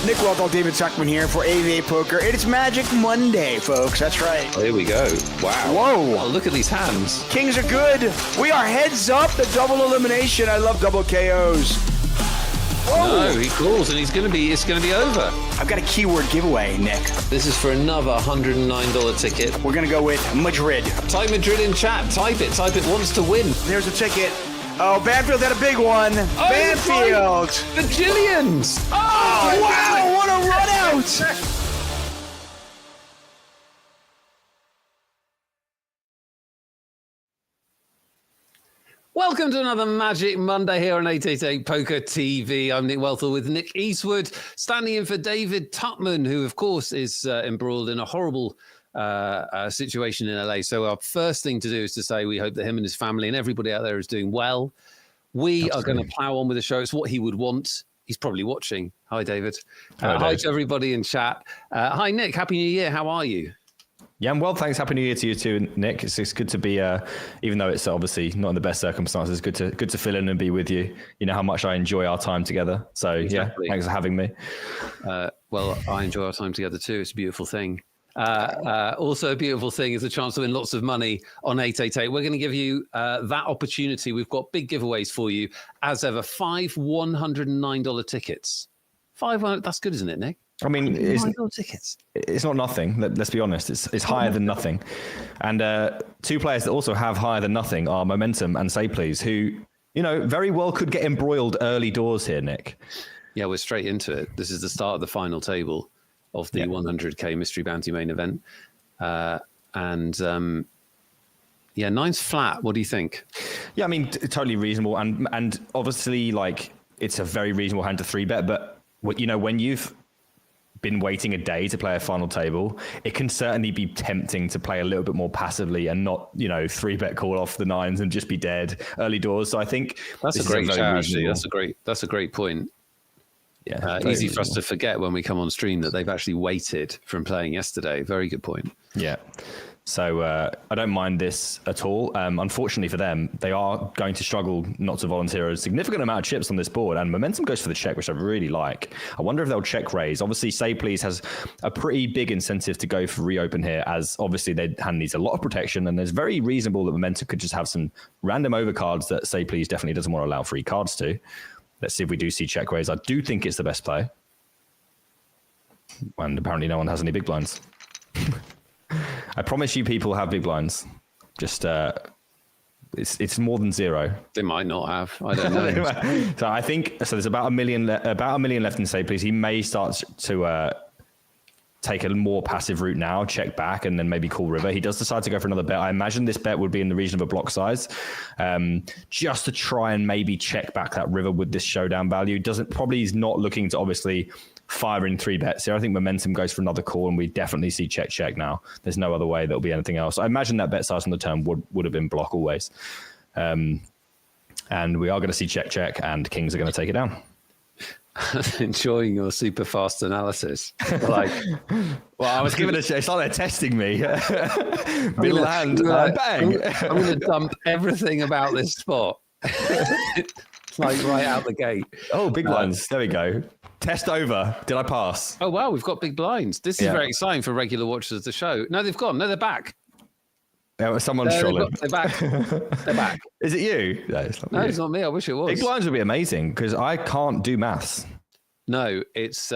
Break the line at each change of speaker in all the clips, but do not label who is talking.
Nick Waldo, David Zuckman here for AVA Poker. It's Magic Monday, folks. That's right.
There we go. Wow.
Whoa.
Oh, look at these hands.
Kings are good. We are heads up. The double elimination. I love double KOs. Whoa.
No, he calls and it's going to be over.
I've got a keyword giveaway, Nick.
This is for another $109 ticket.
We're going to go with Madrid.
Type Madrid in chat. Type it. Wants to win.
There's a ticket. Oh, Banfield had a big one.
Oh,
Banfield.
The Jillians.
Oh, wow. What a run out.
Welcome to another Magic Monday here on 888 Poker TV. I'm Nick Welthall with Nick Eastwood, standing in for David Tutman, who, of course, is embroiled in a horrible situation in LA. So our first thing to do is to say we hope that him and his family and everybody out there is doing well. We are going to plow on with the show. It's what he would want. He's probably watching. Hi, David. Hi to everybody in chat. Hi, Nick. Happy New Year. How are you?
Yeah, I'm well, thanks. Happy New Year to you too, Nick. It's good to be, even though it's obviously not in the best circumstances, good to fill in and be with you. You know how much I enjoy our time together. So exactly. Yeah, thanks for having me.
Well, I enjoy our time together too. It's a beautiful thing. Also a beautiful thing is a chance to win lots of money on 888. We're going to give you that opportunity. We've got big giveaways for you. As ever, 5 $109 tickets. 500, that's good, isn't it, Nick?
I mean,
tickets.
It's not nothing. Let's be honest. It's higher than nothing. And two players that also have higher than nothing are Momentum and Say Please, who, you know, very well could get embroiled early doors here, Nick.
Yeah, we're straight into it. This is the start of the final table of the 100K Mystery Bounty main event. Nine's flat. What do you think?
Yeah, I mean, totally reasonable. And obviously, like, it's a very reasonable hand to 3-bet. But, you know, when you've been waiting a day to play a final table, it can certainly be tempting to play a little bit more passively and not, you know, 3-bet call off the nines and just be dead early doors. So I think
that's a great chat, actually. That's a great point.
Yeah,
easy for us to forget when we come on stream that they've actually waited from playing yesterday. Very good point.
Yeah. So I don't mind this at all. Unfortunately for them, they are going to struggle not to volunteer a significant amount of chips on this board, and Momentum goes for the check, which I really like. I wonder if they'll check raise. Obviously, Say Please has a pretty big incentive to go for reopen here, as obviously their hand needs a lot of protection, and there's very reasonable that Momentum could just have some random overcards that Say Please definitely doesn't want to allow free cards to. Let's see if we do see check raise. I do think it's the best play. And apparently no one has any big blinds. I promise you people have big blinds. Just it's more than zero.
They might not have. I don't know.
So I think there's about a million left in Say Please. He may start to take a more passive route now, check back, and then maybe call river. He does decide to go for another bet. I imagine this bet would be in the region of a block size, just to try and maybe check back that river with this showdown value. He's not looking to obviously fire in 3 bets here. I think Momentum goes for another call, and we definitely see check now. There's no other way there'll be anything else. I imagine that bet size on the turn would have been block always. And we are going to see check, and Kings are going to take it down.
Enjoying your super fast analysis. Like,
well, I was giving it a shot. It's like they're testing me. Middle hand, bang.
I'm going to dump everything about this spot. It's like right out the gate.
Oh, big blinds. There we go. Test over. Did I pass?
Oh, wow. We've got big blinds. This is very exciting for regular watchers of the show. No, they've gone. No, they're back.
Yeah, someone's trolling.
They're back. They're back.
Is it you? No,
it's not me. I wish it was.
Big blinds would be amazing because I can't do maths.
No, it's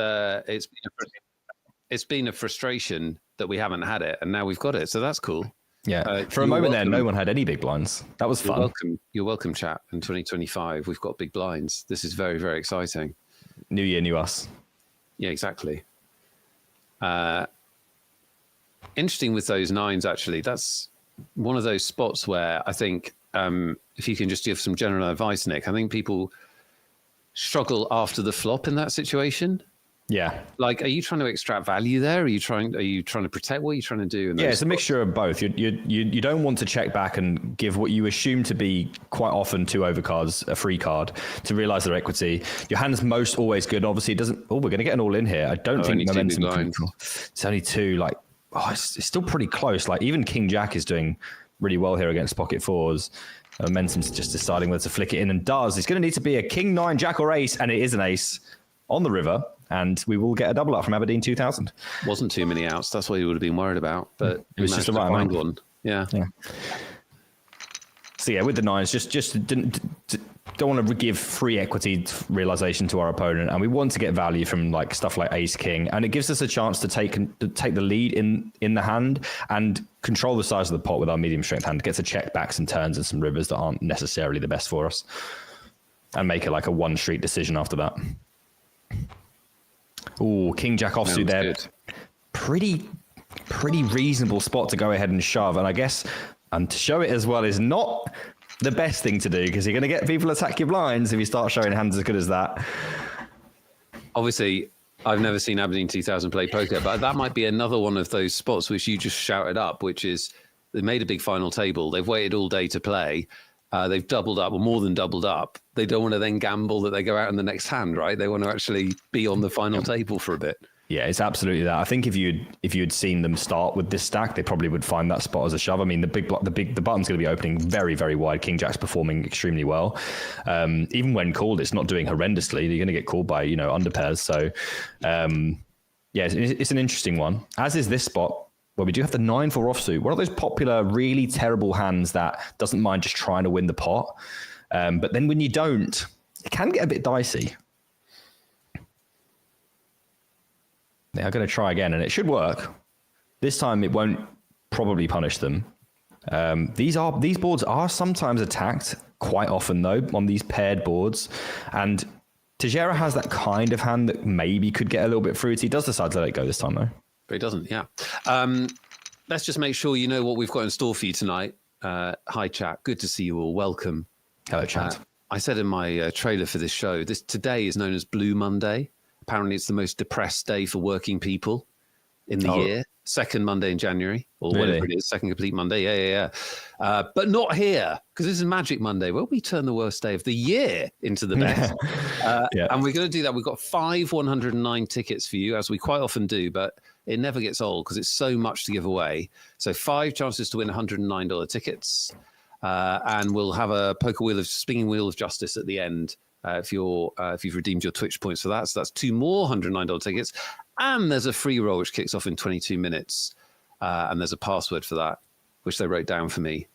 been a frustration that we haven't had it, and now we've got it. So that's cool.
Yeah. For a moment there, no one had any big blinds. That was fun.
You're welcome, chat. In 2025, we've got big blinds. This is very, very exciting.
New year, new us.
Yeah, exactly. Interesting with those nines, actually. That's one of those spots where I think if you can just give some general advice, Nick, I think people struggle after the flop in that situation.
Yeah.
Like, are you trying to extract value there? Are you trying to protect? What are you trying to do?
Yeah, it's a mixture of both. You don't want to check back and give what you assume to be quite often 2 overcards, a free card, to realize their equity. Your hand's most always good. Obviously, it doesn't. Oh, we're going to get an all in here. I don't think Momentum. It's only 2. Like, it's still pretty close. Like, even King Jack is doing really well here against pocket 4s. Momentum's just deciding whether to flick it in, and does. It's going to need to be a King 9 Jack or Ace, and it is an ace on the river. and we will get a double up from Aberdeen 2000.
Wasn't too many outs. That's what he would have been worried about. But
it was just the right amount.
One. Yeah.
So yeah, with the nines, just don't want to give free equity realization to our opponent, and we want to get value from like stuff like ace king, and it gives us a chance to take the lead in the hand and control the size of the pot with our medium strength hand. Get to check backs and turns and some rivers that aren't necessarily the best for us, and make it like a one street decision after that. Oh, king jack offsuit there. Good. Pretty reasonable spot to go ahead and shove, and I guess. And to show it as well is not the best thing to do, because you're going to get people attack your blinds if you start showing hands as good as that.
Obviously, I've never seen Aberdeen 2000 play poker, but that might be another one of those spots which you just shouted up, which is they made a big final table. They've waited all day to play. They've doubled up or more than doubled up. They don't want to then gamble that they go out in the next hand, right? They want to actually be on the final table for a bit. Yeah,
it's absolutely that. I think if you'd seen them start with this stack, they probably would find that spot as a shove. I mean, the button's going to be opening very, very wide. King Jack's performing extremely well. Even when called, it's not doing horrendously. You're going to get called by under pairs. So, it's an interesting one. As is this spot where we do have the 9-4 offsuit. One of those popular, really terrible hands that doesn't mind just trying to win the pot. But then when you don't, it can get a bit dicey. They are going to try again, and it should work. This time, it won't probably punish them. These boards are sometimes attacked, quite often though, on these paired boards. And Tejera has that kind of hand that maybe could get a little bit fruity. He does decide to let it go this time though.
But he doesn't, yeah. Let's just make sure you know what we've got in store for you tonight. Hi, chat. Good to see you all. Welcome.
Hello, chat.
I said in my trailer for this show, today is known as Blue Monday. Apparently, it's the most depressed day for working people in the year. Second Monday in January, or whatever it is, second complete Monday. Yeah. But not here, because this is Magic Monday, where we turn the worst day of the year into the best. And we're going to do that. We've got 5 109 tickets for you, as we quite often do, but it never gets old because it's so much to give away. So 5 chances to win $109 tickets. And we'll have a spinning wheel of justice at the end. If you've redeemed your Twitch points for that. So that's 2 more $109 tickets. And there's a free roll, which kicks off in 22 minutes. And there's a password for that, which they wrote down for me.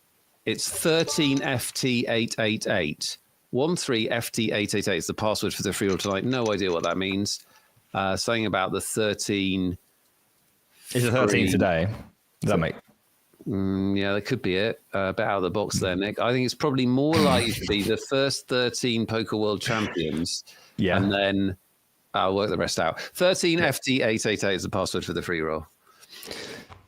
It's 13FT888. 13FT888 is the password for the free roll tonight. No idea what that means. Saying about the 13.
Is it 13 today? Does that make...
yeah, that could be it. A bit out of the box there, Nick. I think it's probably more likely to be the first 13 Poker World Champions. Yeah. And then I'll work the rest out. 13FT888 is the password for the free roll.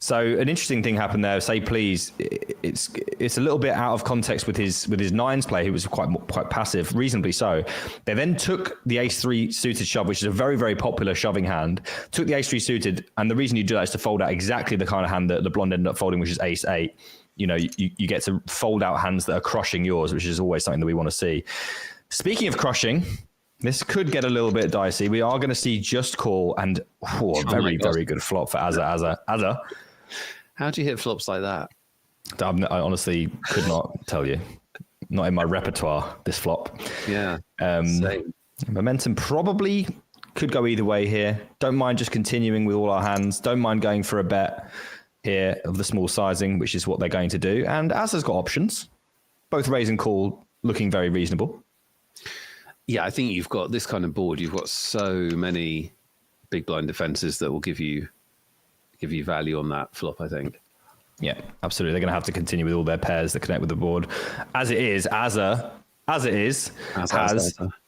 So an interesting thing happened there. Say please, it's a little bit out of context with his nines play. He was quite passive, reasonably so. They then took the ace-3 suited shove, which is a very, very popular shoving hand. Took the ace-3 suited, and the reason you do that is to fold out exactly the kind of hand that the blonde ended up folding, which is ace-8. You get to fold out hands that are crushing yours, which is always something that we want to see. Speaking of crushing, this could get a little bit dicey. We are going to see just call and a very, very good flop for Azza.
How do you hit flops like that?
I honestly could not tell you. Not in my repertoire, this flop.
Yeah.
Same. Momentum probably could go either way here. Don't mind just continuing with all our hands. Don't mind going for a bet here of the small sizing, which is what they're going to do. And Azza's got options. Both raise and call looking very reasonable.
Yeah, I think you've got this kind of board. You've got so many big blind defenses that will give you value on that flop, I think.
Yeah, absolutely. They're going to have to continue with all their pairs that connect with the board. As it is, Azza has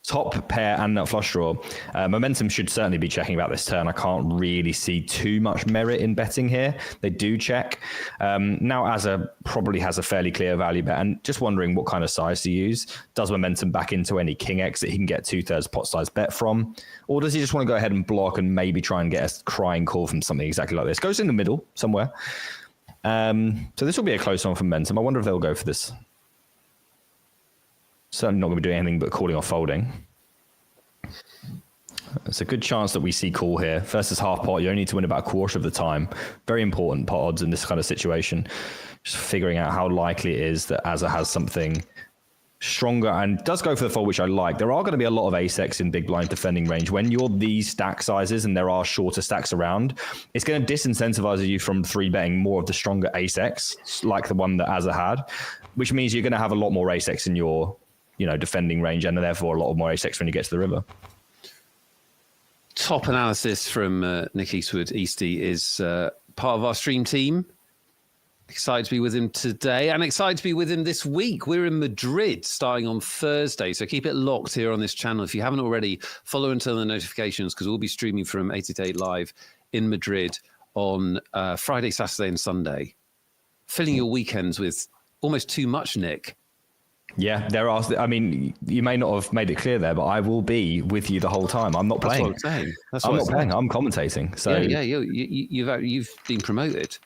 top pair and nut flush draw. Momentum should certainly be checking about this turn. I can't really see too much merit in betting here. They do check. Now Azza probably has a fairly clear value bet, and just wondering what kind of size to use. Does Momentum back into any King X that he can get 2/3 pot size bet from? Or does he just want to go ahead and block and maybe try and get a crying call from something exactly like this? Goes in the middle somewhere. So this will be a close one for Momentum. I wonder if they'll go for this. Certainly not going to be doing anything but calling or folding. It's a good chance that we see call here. Versus half pot, you only need to win about a quarter of the time. Very important pot odds in this kind of situation. Just figuring out how likely it is that Azza has something stronger and does go for the fold, which I like. There are going to be a lot of ace-X in big blind defending range. When you're these stack sizes and there are shorter stacks around, it's going to disincentivize you from 3-betting more of the stronger ace-X, like the one that Azza had, which means you're going to have a lot more ace-X in your, defending range, and therefore a lot more ace-X when you get to the river.
Top analysis from Nick Eastwood. Easty is part of our stream team. Excited to be with him today and excited to be with him this week. We're in Madrid starting on Thursday, so keep it locked here on this channel. If you haven't already, follow and turn the notifications because we'll be streaming from 888 Live in Madrid on Friday, Saturday and Sunday. Filling your weekends with almost too much, Nick.
Yeah, there are. I mean, you may not have made it clear there, but I will be with you the whole time. I'm not playing.
That's what I'm saying.
I'm not playing. I'm commentating. So
you've been promoted.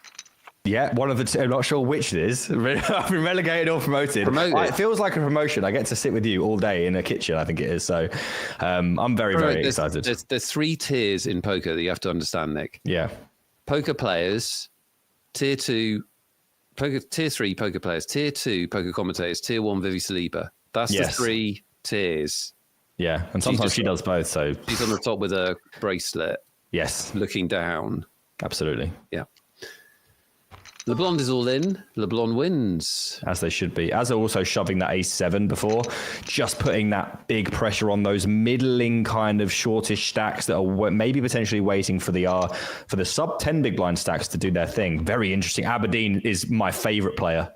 Yeah, one of the two. I'm not sure which it is. I've been relegated or promoted. It feels like a promotion. I get to sit with you all day in a kitchen, I think it is. So I'm very excited.
There's 3 tiers in poker that you have to understand, Nick.
Yeah.
Poker players, tier 2, tier 3 poker players, tier 2 poker commentators, tier 1 Vivi Saliba. That's the 3 tiers.
Yeah, and sometimes she does both. So
she's on the top with a bracelet.
Yes.
Looking down.
Absolutely.
Yeah. LeBlanc is all in. LeBlanc wins.
As they should be. As they're also shoving that ace-7 before, just putting that big pressure on those middling kind of shortish stacks that are maybe potentially waiting for the sub 10 big blind stacks to do their thing. Very interesting. Aberdeen is my favorite player.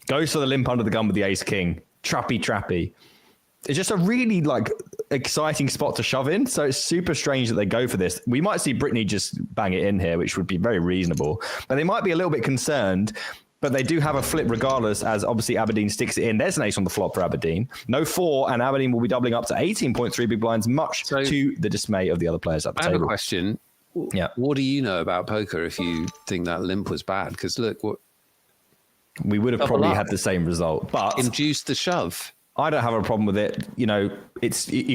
Goes for the limp under the gun with the ace-king. Trappy. It's just a really exciting spot to shove in. So it's super strange that they go for this. We might see Brittany just bang it in here, which would be very reasonable. But they might be a little bit concerned. But they do have a flip regardless, as obviously Aberdeen sticks it in. There's an ace on the flop for Aberdeen. No 4, and Aberdeen will be doubling up to 18.3 big blinds, much to the dismay of the other players at the table.
I have a question. Yeah. What do you know about poker if you think that limp was bad? Because look,
we would have probably had the same result. But
induced the shove.
I don't have a problem with it. You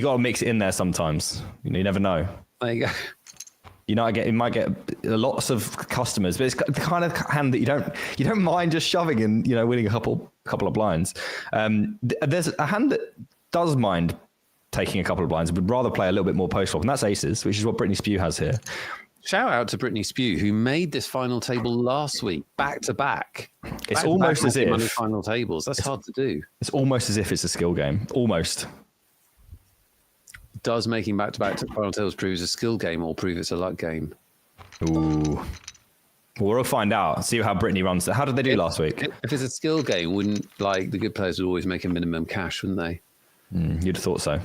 got to mix it in there sometimes. You never know.
There you go.
You might get lots of customers, but it's the kind of hand that you don't mind just shoving and winning a couple of blinds. There's a hand that does mind taking a couple of blinds, would rather play a little bit more post flop, and that's aces, which is what Brittany Spew has here.
Shout out to Brittany Spew, who made this final table last week, back to back.
It's almost as if
final tables. That's hard to do.
It's almost as if it's a skill game. Almost.
Does making back to back final tables prove it's a skill game or prove it's a luck game?
Ooh. Well, we'll find out. See how Brittany runs. How did they do last week?
If it's a skill game, wouldn't the good players would always make a minimum cash, wouldn't they?
You'd have thought so.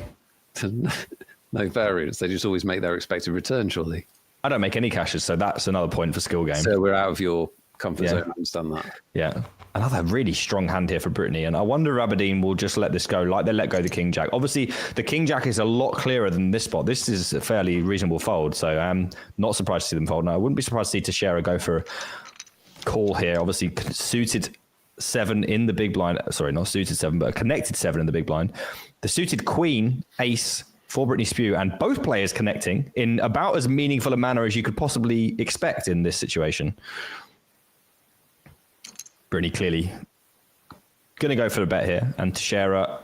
No variance. They just always make their expected return, surely.
I don't make any cashes, so that's another point for skill game.
So we're out of your comfort zone. I understand that.
Yeah. Another really strong hand here for Brittany. And I wonder if Aberdeen will just let this go like they let go the King Jack. Obviously, the King Jack is a lot clearer than this spot. This is a fairly reasonable fold. So I'm not surprised to see them fold. No, I wouldn't be surprised to see Teixeira go for a call here. Obviously, suited 7 in the big blind. Sorry, not suited 7, but a connected 7 in the big blind. The suited queen, ace, for Brittany Spew, and both players connecting in about as meaningful a manner as you could possibly expect in this situation. Brittany clearly going to go for a bet here, and Teixeira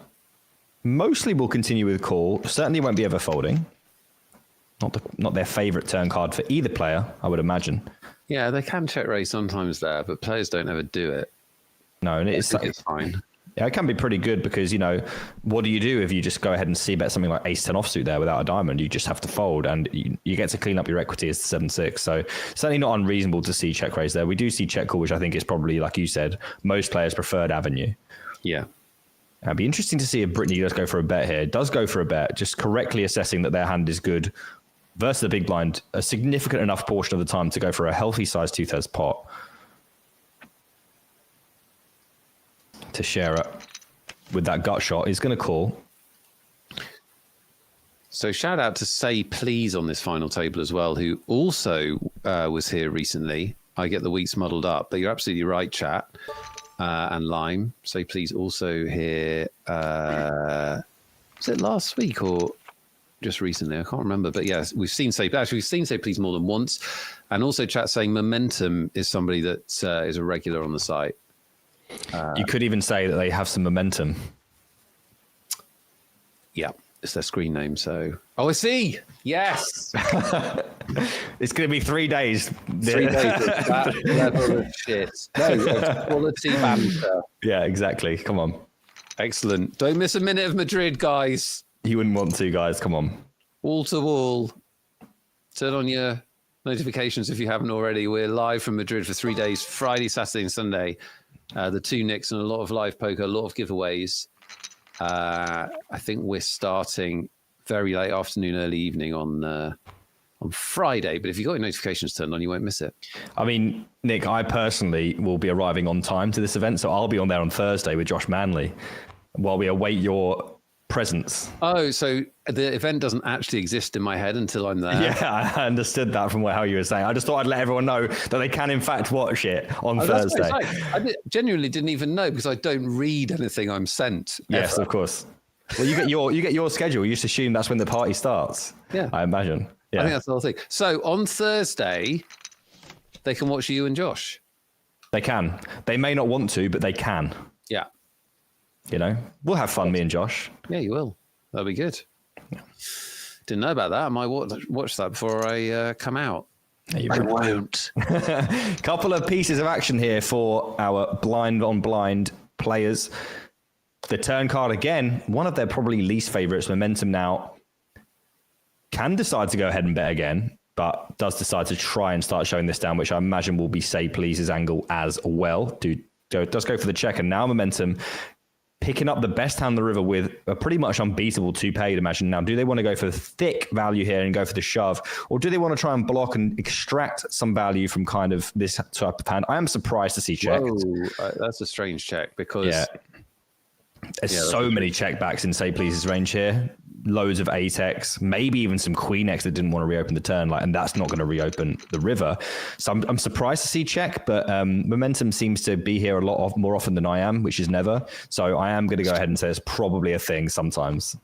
mostly will continue with call. Certainly won't be ever folding. Not their favourite turn card for either player, I would imagine.
Yeah, they can check raise sometimes there, but players don't ever do it.
No, and it's
fine.
Yeah, it can be pretty good because, what do you do if you just go ahead and c-bet something like ace-10 offsuit there without a diamond? You just have to fold, and you get to clean up your equity as the 7-6. So certainly not unreasonable to see check raise there. We do see check call, which I think is probably, like you said, most players' preferred avenue.
Yeah.
It'd be interesting to see if Brittany does go for a bet here. Does go for a bet, just correctly assessing that their hand is good versus the big blind a significant enough portion of the time to go for a healthy size 2/3 pot. Teixeira with that gut shot is going to call.
So shout out to Say Please on this final table as well, who also was here recently. I get the weeks muddled up, but you're absolutely right, chat. And Lime. Say Please also here. Was it last week or just recently? I can't remember. But yes, we've seen Say Please more than once. And also chat saying Momentum is somebody that is a regular on the site.
You could even say that they have some momentum.
Yeah, it's their screen name. So, I see. Yes,
It's going to be 3 days.
3 days of that level of shit. No, of quality banter.
Yeah, exactly. Come on.
Excellent. Don't miss a minute of Madrid, guys.
You wouldn't want to, guys. Come on.
Wall to wall. Turn on your notifications if you haven't already. We're live from Madrid for 3 days, Friday, Saturday, and Sunday. The 2 Nicks and a lot of live poker, a lot of giveaways. I think we're starting very late afternoon, early evening on Friday. But if you've got your notifications turned on, you won't miss it.
I mean, Nick, I personally will be arriving on time to this event, so I'll be on there on Thursday with Josh Manley while we await your presence.
Oh, so the event doesn't actually exist in my head until I'm there.
Yeah, I understood that from how you were saying. I just thought I'd let everyone know that they can, in fact, watch it on Thursday.
I genuinely didn't even know because I don't read anything I'm sent.
Yes,
ever.
of course. Well, you get your schedule. You just assume that's when the party starts.
Yeah,
I imagine. Yeah.
I think that's the whole thing. So on Thursday, they can watch you and Josh.
They can. They may not want to, but they can.
Yeah.
You know, we'll have fun, me and Josh.
Yeah, you will. That'll be good. Yeah. Didn't know about that. I might watch that before I come out.
I
won't.
Couple of pieces of action here for our blind on blind players. The turn card again, one of their probably least favorites. Momentum now can decide to go ahead and bet again, but does decide to try and start showing this down, which I imagine will be Say Please's angle as well. Does go for the check, and now Momentum picking up the best hand on the river with a pretty much unbeatable 2-paid, imagine. Now, do they want to go for thick value here and go for the shove, or do they want to try and block and extract some value from kind of this type of hand? I am surprised to see checked.
Whoa, that's a strange check because
there's so many checkbacks in Say Please's range here. Loads of 8x, maybe even some Queen X that didn't want to reopen the turn, and that's not going to reopen the river. So I'm surprised to see check, but Momentum seems to be here a lot more often than I am, which is never. So I am going to go ahead and say it's probably a thing sometimes.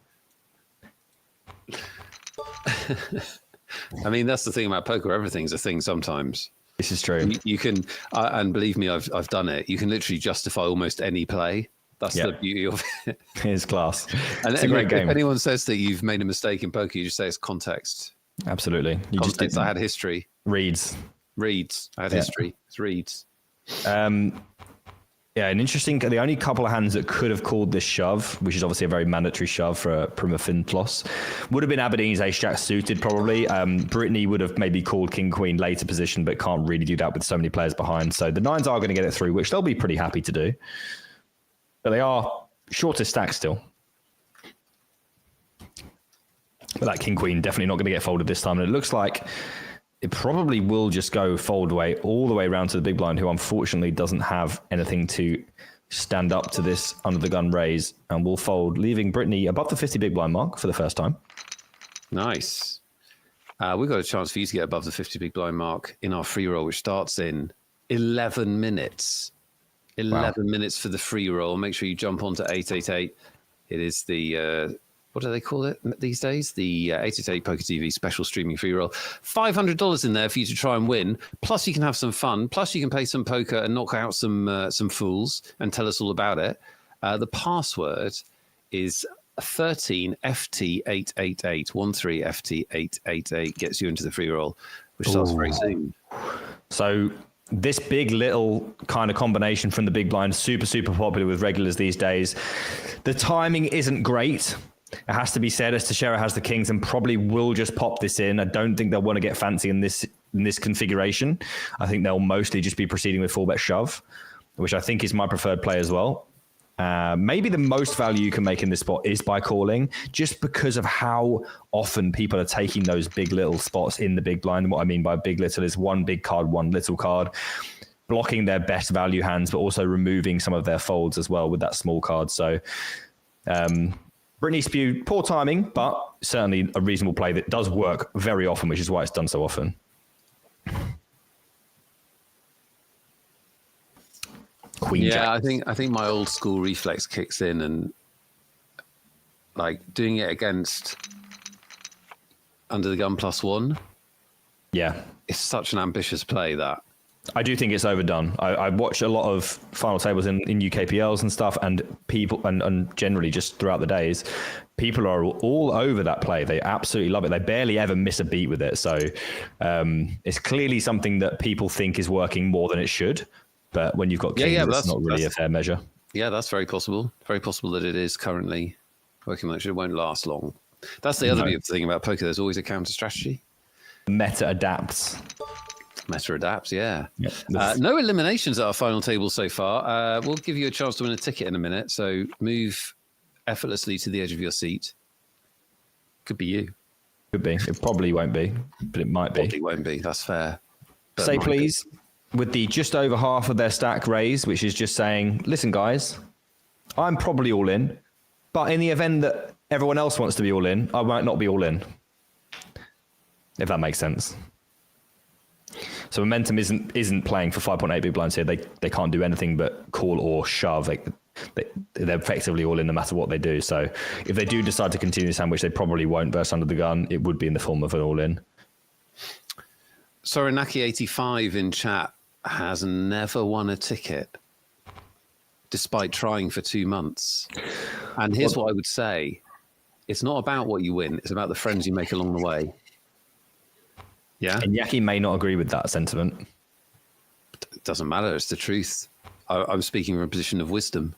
I mean, that's the thing about poker. Everything's a thing sometimes.
This is true.
You can, and believe me, I've done it. You can literally justify almost any play. That's the beauty of it.
It's class.
It's
a great game.
If anyone says that you've made a mistake in poker, you just say it's context.
Absolutely. You
context. I had history.
Reads.
I had history. It's reads.
An interesting. The only couple of hands that could have called this shove, which is obviously a very mandatory shove for a Prima Fin Plus, would have been Aberdeen's Ace Jack suited probably. Brittany would have maybe called King Queen later position, but can't really do that with so many players behind. So the nines are going to get it through, which they'll be pretty happy to do. But they are shorter stacks still. But that King Queen definitely not going to get folded this time. And it looks like it probably will just go fold away all the way around to the big blind, who unfortunately doesn't have anything to stand up to this under the gun raise, and will fold, leaving Brittany above the 50 big blind mark for the first time.
Nice. We've got a chance for you to get above the 50 big blind mark in our free roll, which starts in 11 minutes. 11 minutes for the free roll. Make sure you jump onto 888. It is the, what do they call it these days? The 888 Poker TV special streaming free roll. $500 in there for you to try and win. Plus you can have some fun. Plus you can play some poker and knock out some fools and tell us all about it. The password is 13FT888. 13FT888 gets you into the free roll, which starts very soon.
So this big little kind of combination from the big blind, super, super popular with regulars these days. The timing isn't great. It has to be said, as Teixeira has the kings and probably will just pop this in. I don't think they'll want to get fancy in this configuration. I think they'll mostly just be proceeding with full bet shove, which I think is my preferred play as well. Maybe the most value you can make in this spot is by calling, just because of how often people are taking those big little spots in the big blind. And what I mean by big little is one big card, one little card, blocking their best value hands, but also removing some of their folds as well with that small card. So Brittany Spew, poor timing, but certainly a reasonable play that does work very often, which is why it's done so often. Queen Jack.
I think my old school reflex kicks in, and like doing it against under the gun +1.
Yeah.
It's such an ambitious play that.
I do think it's overdone. I watch a lot of final tables in UKPLs and stuff, and people and generally just throughout the days, people are all over that play. They absolutely love it. They barely ever miss a beat with it. So it's clearly something that people think is working more than it should. But when you've got kings, it's not really a fair measure.
Yeah, that's very possible. Very possible that it is currently working much. It won't last long. That's the other beautiful thing about poker. There's always a counter strategy.
Meta adapts.
Meta adapts, yeah.
Yep.
No eliminations at our final table so far. We'll give you a chance to win a ticket in a minute. So move effortlessly to the edge of your seat. Could be you.
Could be. It probably won't be, but it might be.
Probably won't be. That's fair. But
Say please, with the just over half of their stack raise, which is just saying, listen, guys, I'm probably all in, but in the event that everyone else wants to be all in, I might not be all in. If that makes sense. So Momentum isn't playing for 5.8 big blinds here. They can't do anything but call or shove. They're effectively all in no matter what they do. So if they do decide to continue the sandwich, they probably won't burst under the gun. It would be in the form of an all in.
Soranaki85 in chat has never won a ticket despite trying for 2 months. And here's what I would say. It's not about what you win. It's about the friends you make along the way. Yeah.
And Yaki may not agree with that sentiment.
It doesn't matter. It's the truth. I'm speaking from a position of wisdom.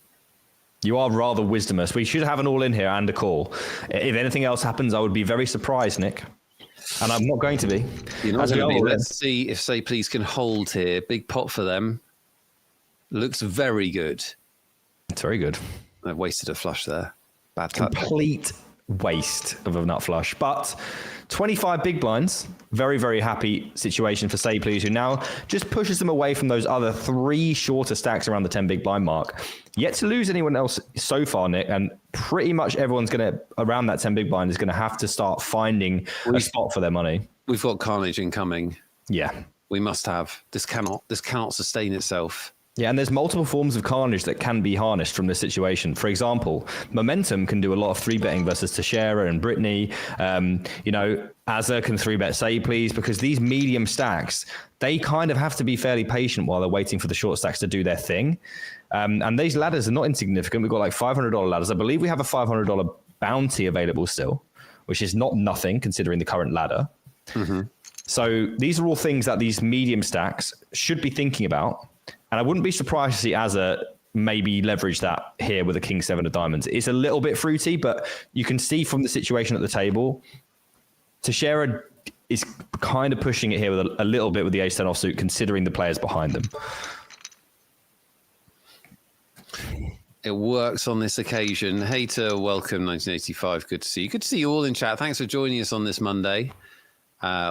You are rather wisdomous. We should have an all in here and a call. If anything else happens, I would be very surprised, Nick. And I'm not going to be.
You're not going to be. Let's see if Say Please can hold here. Big pot for them. Looks very good.
It's very good.
They've wasted a flush there. Bad touch.
Complete waste of a nut flush. But 25 big blinds. Very, very happy situation for Say Please, who now just pushes them away from those other 3 shorter stacks around the 10 big blind mark. Yet to lose anyone else so far, Nick, and pretty much everyone's going to, around that 10 big blind, is going to have to start finding a spot for their money.
We've got carnage incoming.
Yeah.
We must have. This cannot sustain itself.
Yeah, and there's multiple forms of carnage that can be harnessed from this situation. For example, Momentum can do a lot of 3-betting versus Teixeira and Brittany. Azza can 3-bet Say Please, because these medium stacks, they kind of have to be fairly patient while they're waiting for the short stacks to do their thing. And these ladders are not insignificant. We've got like $500 ladders. I believe we have a $500 bounty available still, which is not nothing considering the current ladder. Mm-hmm. So these are all things that these medium stacks should be thinking about. And I wouldn't be surprised to see Azza maybe leverage that here with a King 7 of diamonds. It's a little bit fruity, but you can see from the situation at the table, Teixeira is kind of pushing it here with a little bit with the ace-10 offsuit, considering the players behind them.
It works on this occasion. Hater, welcome, 1985. Good to see you. Good to see you all in chat. Thanks for joining us on this Monday.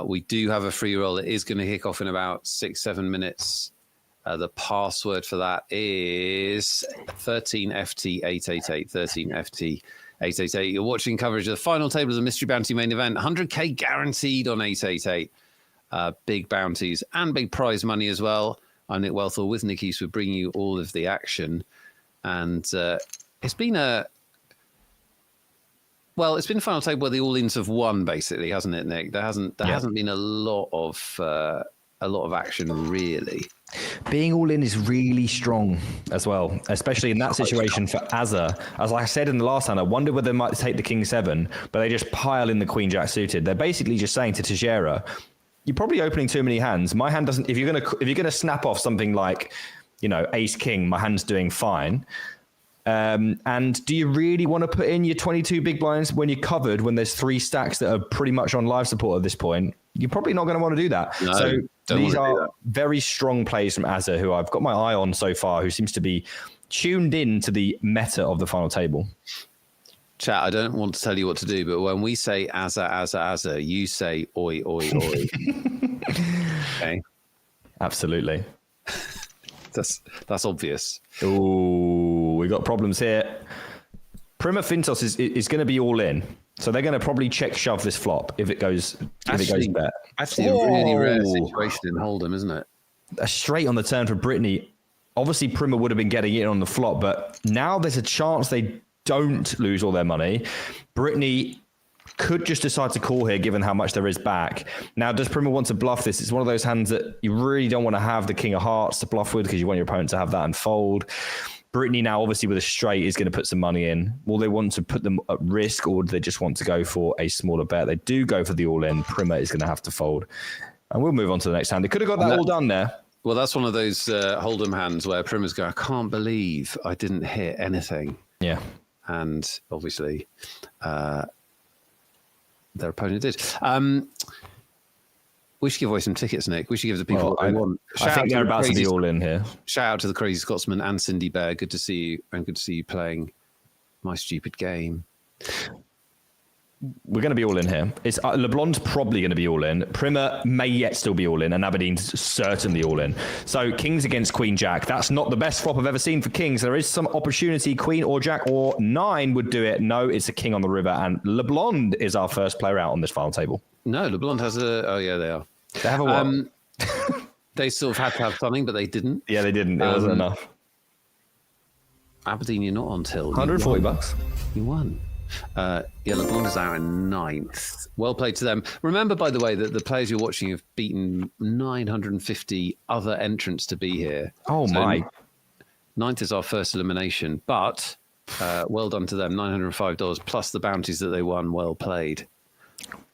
We do have a free roll. It is going to kick off in about 6-7 minutes. The password for that is 13FT888. 13FT888. You're watching coverage of the final table of the Mystery Bounty main event. 100k guaranteed on 888. Big bounties and big prize money as well. I'm Nick Wealthall with Nick Eastwood, bringing you all of the action. And it's been a final table where the all-ins have won, basically, hasn't it, Nick? There hasn't been a lot of action, really.
Being all in is really strong as well, especially in that situation for Azza. As I said in the last hand, I wonder whether they might take the King 7, but they just pile in the Queen Jack suited. They're basically just saying to Teixeira, you're probably opening too many hands. My hand doesn't. If you're gonna snap off something like, Ace King, my hand's doing fine. And do you really want to put in your 22 big blinds when you're covered, when there's 3 stacks that are pretty much on live support at this point? You're probably not going to want to do that.
No,
so these are very strong plays from Azza, who I've got my eye on so far, who seems to be tuned in to the meta of the final table.
Chat, I don't want to tell you what to do, but when we say Azza, you say oi, oi, oi. Okay?
Absolutely.
That's obvious.
Ooh, we got problems here. Prima Fintos is going to be all in, so they're going to probably check shove this flop if it goes bet.
Actually, a really rare situation in Hold'em, isn't it?
A straight on the turn for Brittany. Obviously, Prima would have been getting in on the flop, but now there's a chance they don't lose all their money. Brittany could just decide to call here, given how much there is back. Now, does Primer want to bluff this? It's one of those hands that you really don't want to have the king of hearts to bluff with because you want your opponent to have that unfold. Brittany now, obviously, with a straight, is going to put some money in. Will they want to put them at risk, or do they just want to go for a smaller bet? They do go for the all-in. Primer is going to have to fold. And we'll move on to the next hand. They could have got that all done there.
Well, that's one of those Hold'em hands where Primer's go, I can't believe I didn't hit anything.
Yeah.
And obviously, their opponent did. We should give away some tickets, Nick. We should give the people what they want.
I think they're about to be all in here.
Shout out to the Crazy Scotsman and Cindy Bear. Good to see you, and good to see you playing my stupid game.
We're going to be all in here. It's LeBlond's probably going to be all in. Primer may yet still be all in, and Aberdeen's certainly all in. So Kings against Queen Jack. That's not the best flop I've ever seen for Kings. There is some opportunity. Queen or Jack or 9 would do it. No, it's a King on the river, and LeBlond is our first player out on this final table.
No, LeBlond has a... Oh, yeah, they are.
They have a what?
They sort of had to have something, but they didn't.
Yeah, they didn't. It wasn't enough.
Aberdeen, you're not on till.
$140.
You won. Yeah, LeBlond is out in 9th. Well played to them. Remember, by the way, that the players you're watching have beaten 950 other entrants to be here.
Oh, so my.
9th is our first elimination, but well done to them. $905 plus the bounties that they won. Well played.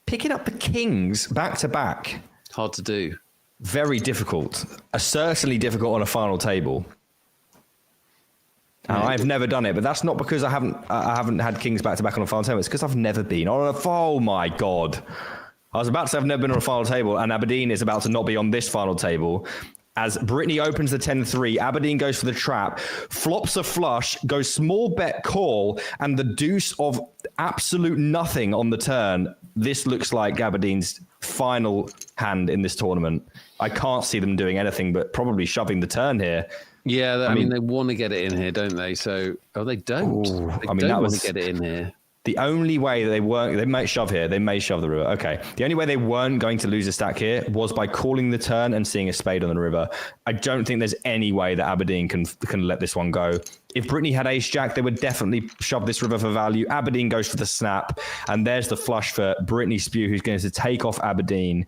Picking up the Kings back to back.
Hard to do.
Very difficult. Certainly difficult on a final table. I've never done it, but that's not because I haven't had Kings back to back on a final table. It's because I've never been on a. Oh my god! I was about to say I've never been on a final table, and Aberdeen is about to not be on this final table. As Brittany opens the 10-3, Aberdeen goes for the trap, flops a flush, goes small bet call, and the deuce of absolute nothing on the turn. This looks like Aberdeen's final hand in this tournament. I can't see them doing anything but probably shoving the turn here.
Yeah, I mean, they want to get it in here, don't they? So, they don't. They don't want to get it in here.
The only way that they might shove here, they may shove the river. Okay. The only way they weren't going to lose a stack here was by calling the turn and seeing a spade on the river. I don't think there's any way that Aberdeen can let this one go. If Brittany had ace jack, they would definitely shove this river for value. Aberdeen goes for the snap, and there's the flush for Brittany Spew, who's going to take off Aberdeen,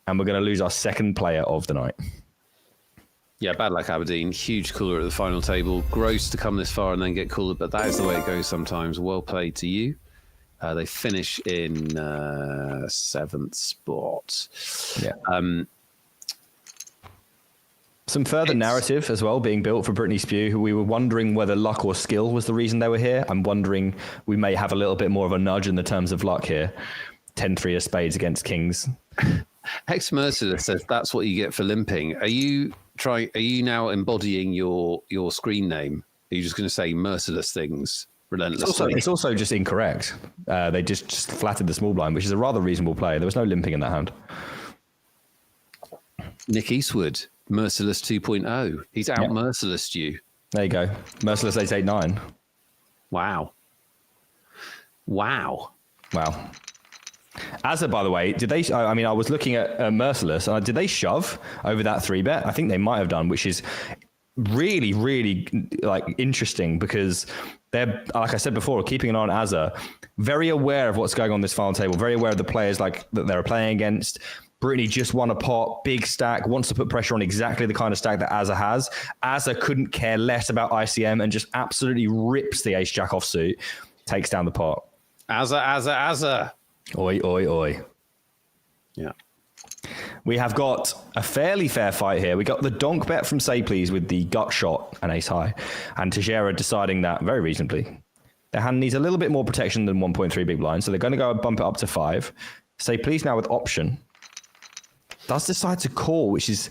and we're going to lose our second player of the night.
Yeah, bad luck, Aberdeen. Huge cooler at the final table. Gross to come this far and then get cooler, but that is the way it goes sometimes. Well played to you. They finish in 7th spot.
Yeah. Some further narrative as well being built for Brittany Spew, who we were wondering whether luck or skill was the reason they were here. I'm wondering we may have a little bit more of a nudge in the terms of luck here. 10-3 of spades against Kings.
Hex Merciless says that's what you get for limping. Are you now embodying your screen name? Are you just going to say merciless things relentlessly?
It's also just incorrect. They just flattered the small blind, which is a rather reasonable play. There was no limping in that hand.
Nick Eastwood, Merciless 2.0. He's out merciless you.
There you go. Merciless 889.
Wow.
Azza, by the way, did they? I mean, I was looking at Merciless. Did they shove over that 3-bet? I think they might have done, which is really, really interesting because they're, like I said before, keeping an eye on Azza, very aware of what's going on this final table, very aware of the players that they're playing against. Brittany just won a pot, big stack, wants to put pressure on exactly the kind of stack that Azza has. Azza couldn't care less about ICM and just absolutely rips the ace jack offsuit, takes down the pot.
Azza.
Oi, oi, oi.
Yeah.
We have got a fairly fair fight here. We got the donk bet from Say Please with the gut shot and ace high. And Teixeira deciding that very reasonably. Their hand needs a little bit more protection than 1.3 big blind, so they're going to go bump it up to 5. Say Please now with option. Does decide to call, which is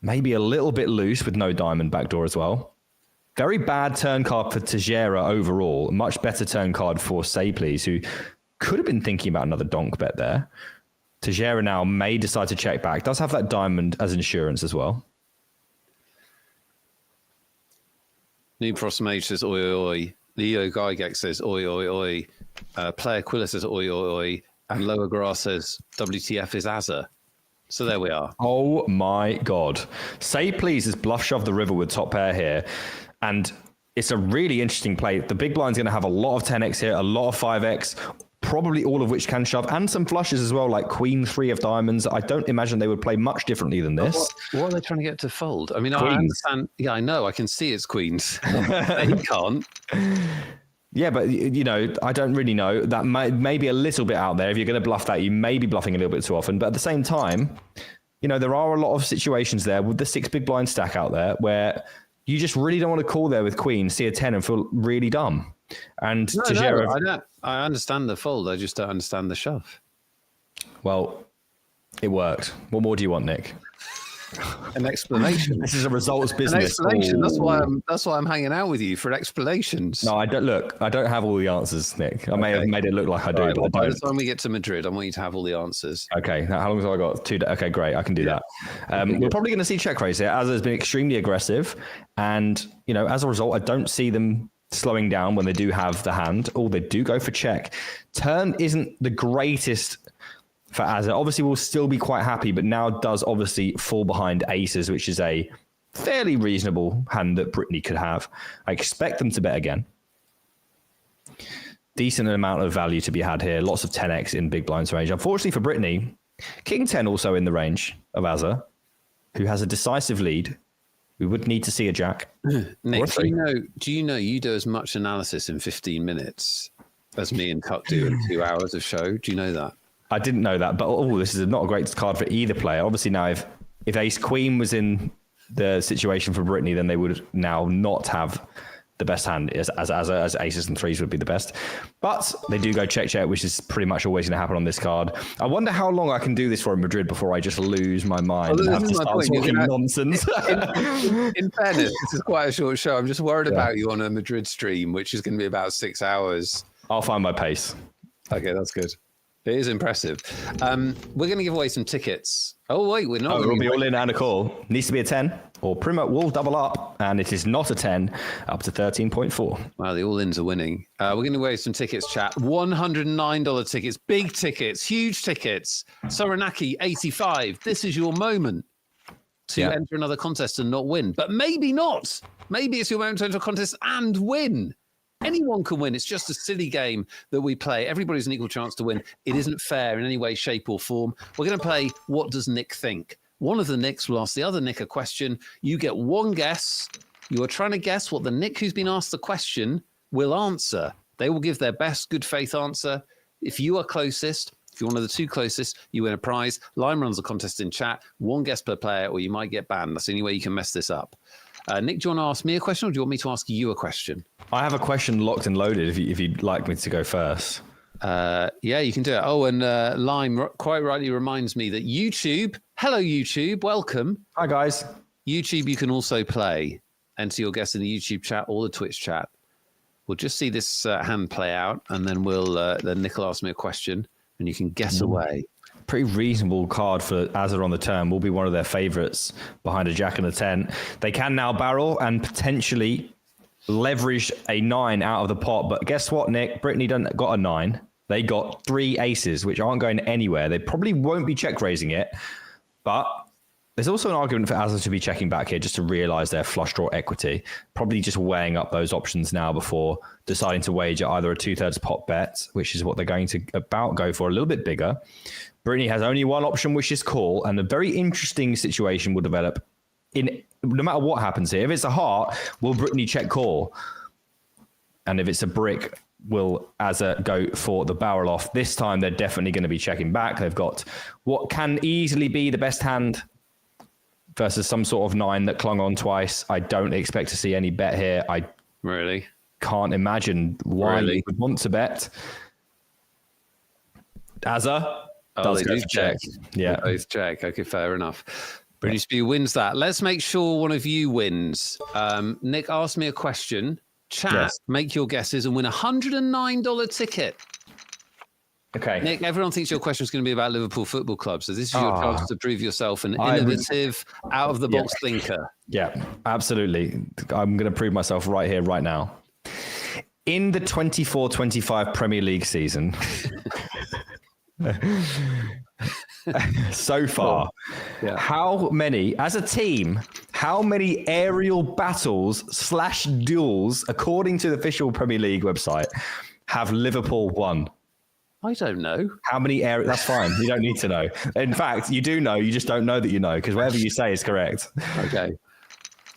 maybe a little bit loose with no diamond backdoor as well. Very bad turn card for Teixeira overall. Much better turn card for Say Please, who could have been thinking about another donk bet there. Teixeira now may decide to check back. Does have that diamond as insurance as well.
Noob Frost Mage says oi oi oi. Leo Gygax says oi oi oi. Player Quilla says oi oi oi. And Lower Grass says WTF is Azza. So there we are.
Oh my God. Say Please is bluff shove the river with top pair here. And it's a really interesting play. The big blind's going to have a lot of 10x here, a lot of 5x. probably all of which can shove, and some flushes as well, like Queen 3 of diamonds. I don't imagine they would play much differently than this.
What are they trying to get to fold? I mean,
Queens.
I understand. Yeah, I know. I can see it's queens. They can't.
Yeah, but I don't really know. That may be a little bit out there. If you're going to bluff that, you may be bluffing a little bit too often. But at the same time, there are a lot of situations there with the 6 big blind stack out there where you just really don't want to call there with Queen, see a 10 and feel really dumb. And
I understand the fold. I just don't understand the shove.
Well, it worked. What more do you want, Nick?
An explanation.
This is a results business.
An explanation. That's why I'm hanging out with you, for explanations.
No, I don't. Look, I don't have all the answers, Nick. I may have made it look like I do,
right,
but
well,
I don't.
By the time we get to Madrid, I want you to have all the answers.
Okay, how long have I got? 2 days. Okay, great. I can do that. We're probably going to see check raise here, as has been extremely aggressive, and as a result, I don't see them slowing down when they do have the hand. They do go for check. Turn isn't the greatest for Azza. Obviously, we'll still be quite happy, but now does obviously fall behind aces, which is a fairly reasonable hand that Brittany could have. I expect them to bet again. Decent amount of value to be had here. Lots of 10x in big blinds range. Unfortunately for Brittany, King 10 also in the range of Azza, who has a decisive lead. We would need to see a jack.
Nick, do you know you do as much analysis in 15 minutes as me and Tuck do in 2 hours of show? Do you know that?
I didn't know that, but this is not a great card for either player. Obviously now if Ace Queen was in the situation for Brittany, then they would now not have the best hand as aces and threes would be the best. But they do go check, which is pretty much always going to happen on this card. I wonder how long I can do this for in Madrid before I just lose my mind and have to start talking nonsense.
In fairness, this is quite a short show. I'm just worried about you on a Madrid stream, which is going to be about 6 hours.
I'll find my pace.
Okay, that's good. It is impressive. We're going to give away some tickets. Oh, wait, we're not.
We'll be all in and a call. Needs to be a 10, or Primo will double up, and it is not a 10, up to 13.4.
Wow, the all-ins are winning. We're going to give away some tickets, chat. $109 tickets, big tickets, huge tickets. Soranaki, 85. This is your moment to enter another contest and not win. But maybe not. Maybe it's your moment to enter a contest and win. Anyone can win. It's just a silly game that we play. Everybody's an equal chance to win. It isn't fair in any way, shape, or form. We're going to play What Does Nick Think? One of the Nicks will ask the other Nick a question. You get one guess. You are trying to guess what the Nick who's been asked the question will answer. They will give their best good faith answer. If you are closest, if you're one of the 2 closest, you win a prize. Lime runs a contest in chat. 1 guess per player, or you might get banned. That's the only way you can mess this up. Nick, do you want to ask me a question, or do you want me to ask you a question?
I have a question locked and loaded if you'd like me to go first.
Yeah, you can do it. Oh, and Lime quite rightly reminds me that YouTube, hello YouTube, welcome.
Hi guys.
YouTube, you can also play. Enter your guess in the YouTube chat or the Twitch chat. We'll just see this hand play out, and then then Nick will ask me a question, and you can guess away.
Pretty reasonable card for Azza on the turn. Will be one of their favourites behind a jack and a 10. They can now barrel and potentially leverage a 9 out of the pot. But guess what, Nick? Brittany got a 9. They got 3 aces, which aren't going anywhere. They probably won't be check raising it. But there's also an argument for Azza to be checking back here just to realise their flush draw equity. Probably just weighing up those options now before deciding to wager either a 2/3 pot bet, which is what they're going to go for, a little bit bigger. Brittany has only one option, which is call, and a very interesting situation will develop in no matter what happens here. If it's a heart, will Brittany check call? And if it's a brick, will Azza go for the barrel off? This time, they're definitely going to be checking back. They've got what can easily be the best hand versus some sort of 9 that clung on twice. I don't expect to see any bet here. I
really
can't imagine why you would want to bet. Azza.
They do check.
Yeah.
They both check. Okay, fair enough. Brittany Spew wins that. Let's make sure one of you wins. Nick asked me a question. Chat, make your guesses and win a $109 ticket.
Okay.
Nick, everyone thinks your question is going to be about Liverpool Football Club. So this is your chance to prove yourself an innovative, out-of-the-box thinker. Yeah,
absolutely. I'm going to prove myself right here, right now. In the 24-25 Premier League season... so far, how many, as a team, how many aerial battles / duels, according to the official Premier League website, have Liverpool won?
I don't know.
How many areas? That's fine. You don't need to know. In fact, you do know. You just don't know that you know, because whatever you say is correct.
Okay.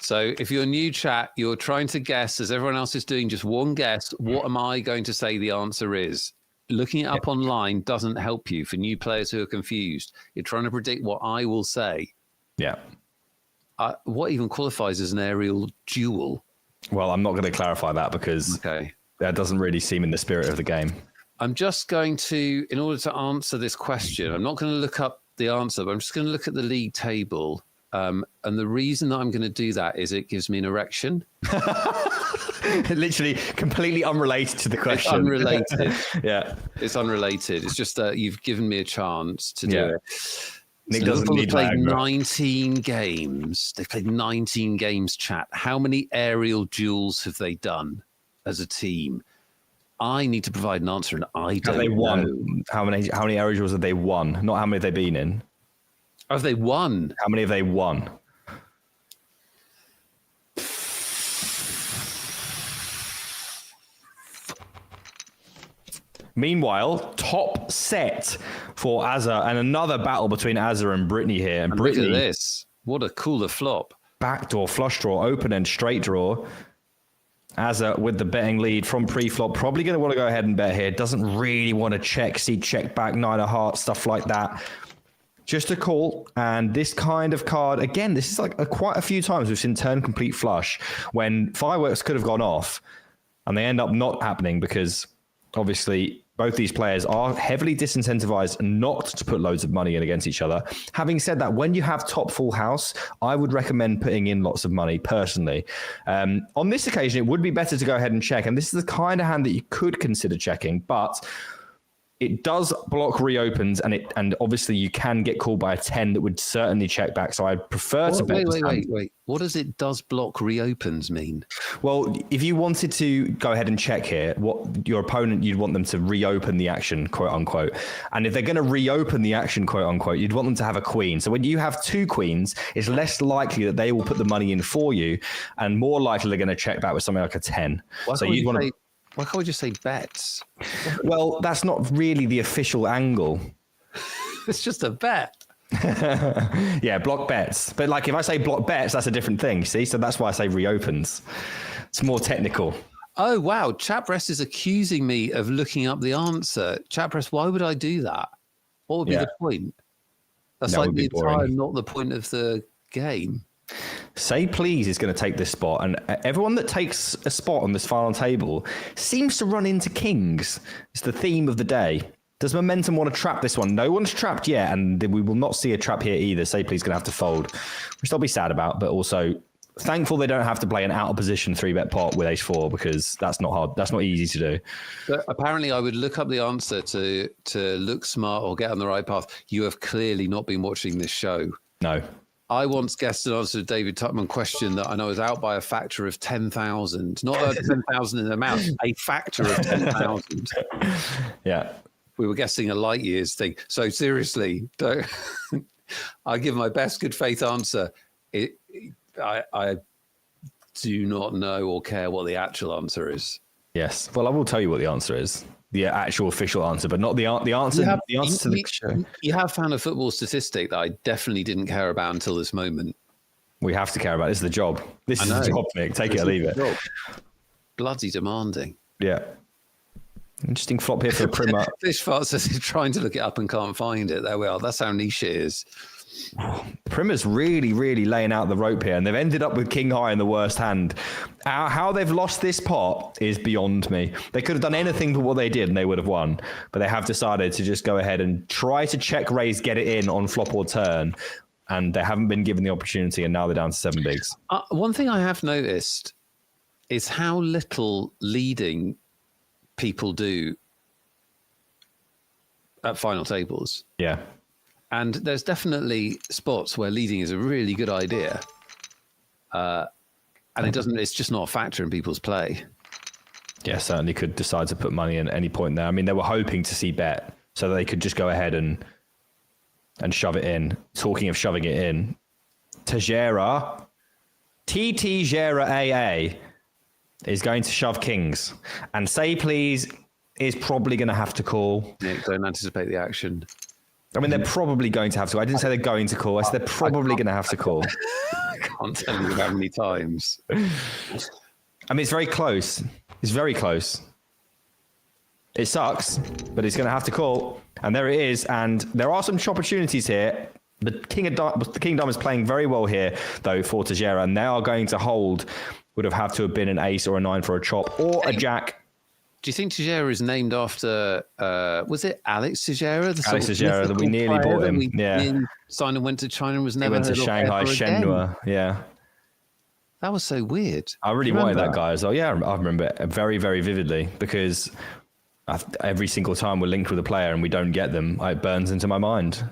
So if you're new, chat, you're trying to guess, as everyone else is doing, just one guess. What am I going to say the answer is? Looking it up online doesn't help you for new players who are confused. You're trying to predict what I will say.
Yeah.
What even qualifies as an aerial duel?
Well, I'm not going to clarify that because that doesn't really seem in the spirit of the game.
I'm just going to, in order to answer this question, I'm not going to look up the answer, but I'm just going to look at the league table. And the reason that I'm going to do that is it gives me an erection.
Literally completely unrelated to the question.
It's unrelated.
Yeah.
It's unrelated. It's just that you've given me a chance to do it.
Nick
So
doesn't need
played
Viagra.
19 games. They've played 19 games, chat. How many aerial duels have they done as a team? I need to provide an answer, and I don't
Have they won?
know.
How many aerial duels have they won? Not how many have they been in.
Have they won?
How many have they won? Meanwhile, top set for Azza and another battle between Azza and Brittany here. And
Look
Brittany,
at this. What a cooler flop.
backdoor, flush draw, open end, straight draw. Azza with the betting lead from pre-flop. Probably going to want to go ahead and bet here. Doesn't really want to check, see check back, nine of hearts, stuff like that. Just a call. And this kind of card, again, this is like quite a few times we've seen turn complete flush when fireworks could have gone off and they end up not happening because obviously both these players are heavily disincentivized not to put loads of money in against each other. Having said that, when you have top full house, I would recommend putting in lots of money personally. On this occasion, it would be better to go ahead and check. And this is the kind of hand that you could consider checking, but it does block reopens, and obviously you can get called by a 10 that would certainly check back. So I'd prefer to bet.
Wait. What does it does block reopens mean?
Well, if you wanted to go ahead and check here, what your opponent, you'd want them to reopen the action, quote unquote. And if they're going to reopen the action, quote unquote, you'd want them to have a queen. So when you have two queens, it's less likely that they will put the money in for you, and more likely they're going to check back with something like a 10. So you'd want to.
Why can't we just say bets?
Well, that's not really the official angle.
It's just a bet.
Yeah, block bets. But like if I say block bets, that's a different thing, see? So that's why I say reopens. It's more technical.
Oh, wow. Chapress is accusing me of looking up the answer. Chapress, why would I do that? What would be the point? That's
That
like
would
the
be
entire,
boring.
not the point of the game.
Say Please is going to take this spot, and everyone that takes a spot on this final table seems to run into kings. It's the theme of the day. Does Momentum want to trap this one? No one's trapped yet, and we will not see a trap here either. Say Please is going to have to fold, which I'll be sad about, but also thankful they don't have to play an out of position 3-bet pot with ace-4, because that's not hard. That's not easy to do.
But apparently I would look up the answer to look smart or get on the right path. You have clearly not been watching this show.
No.
I once guessed an answer to David Tutman question that I know is out by a factor of 10,000. Not a 10,000 in amount, a factor of 10,000.
Yeah.
We were guessing a light years thing. So seriously, don't. I give my best good faith answer. I do not know or care what the actual answer is.
Yes. Well, I will tell you what the answer is. The actual official answer, but not the answer. The answer to the show.
You have found a football statistic that I definitely didn't care about until this moment.
We have to care about. This is the job. This is the job, Nick. Take it or leave it.
Job. Bloody demanding.
Yeah. Interesting flop here for a Primer.
Fishfart says he's trying to look it up and can't find it. There we are. That's how niche it is.
Primer's really, really laying out the rope here, and they've ended up with King High in the worst hand. How they've lost this pot is beyond me. They could have done anything but what they did, and they would have won. But they have decided to just go ahead and try to check raise, get it in on flop or turn, and they haven't been given the opportunity, and now they're down to 7 bigs.
One thing I have noticed is how little leading people do at final tables.
Yeah.
And there's definitely spots where leading is a really good idea. And it's just not a factor in people's play.
Yeah, certainly could decide to put money in at any point there. I mean, they were hoping to see bet so that they could just go ahead and shove it in. Talking of shoving it in, Tejera, TT Jera AA is going to shove kings. And Say Please is probably going to have to call.
Nick, don't anticipate the action.
I mean, they're probably going to have to. I didn't say they're going to call. I said they're probably going to have to call.
I can't tell you how many times.
I mean, it's very close. It's very close. It sucks, but it's going to have to call. And there it is. And there are some opportunities here. The King Dom is playing very well here, though, for Teixeira. And they are going to hold. Would have had to have been an ace or a 9 for a chop or a jack.
Do you think Teixeira is named after, was it Alex Teixeira?
Alex Teixeira, that we nearly bought him.
Signed and went to China and was never
He went to Shanghai Shenhua. Yeah.
That was so weird.
I really wanted that guy as well. Yeah, I remember it very, very vividly because every single time we're linked with a player and we don't get them, it burns into my mind.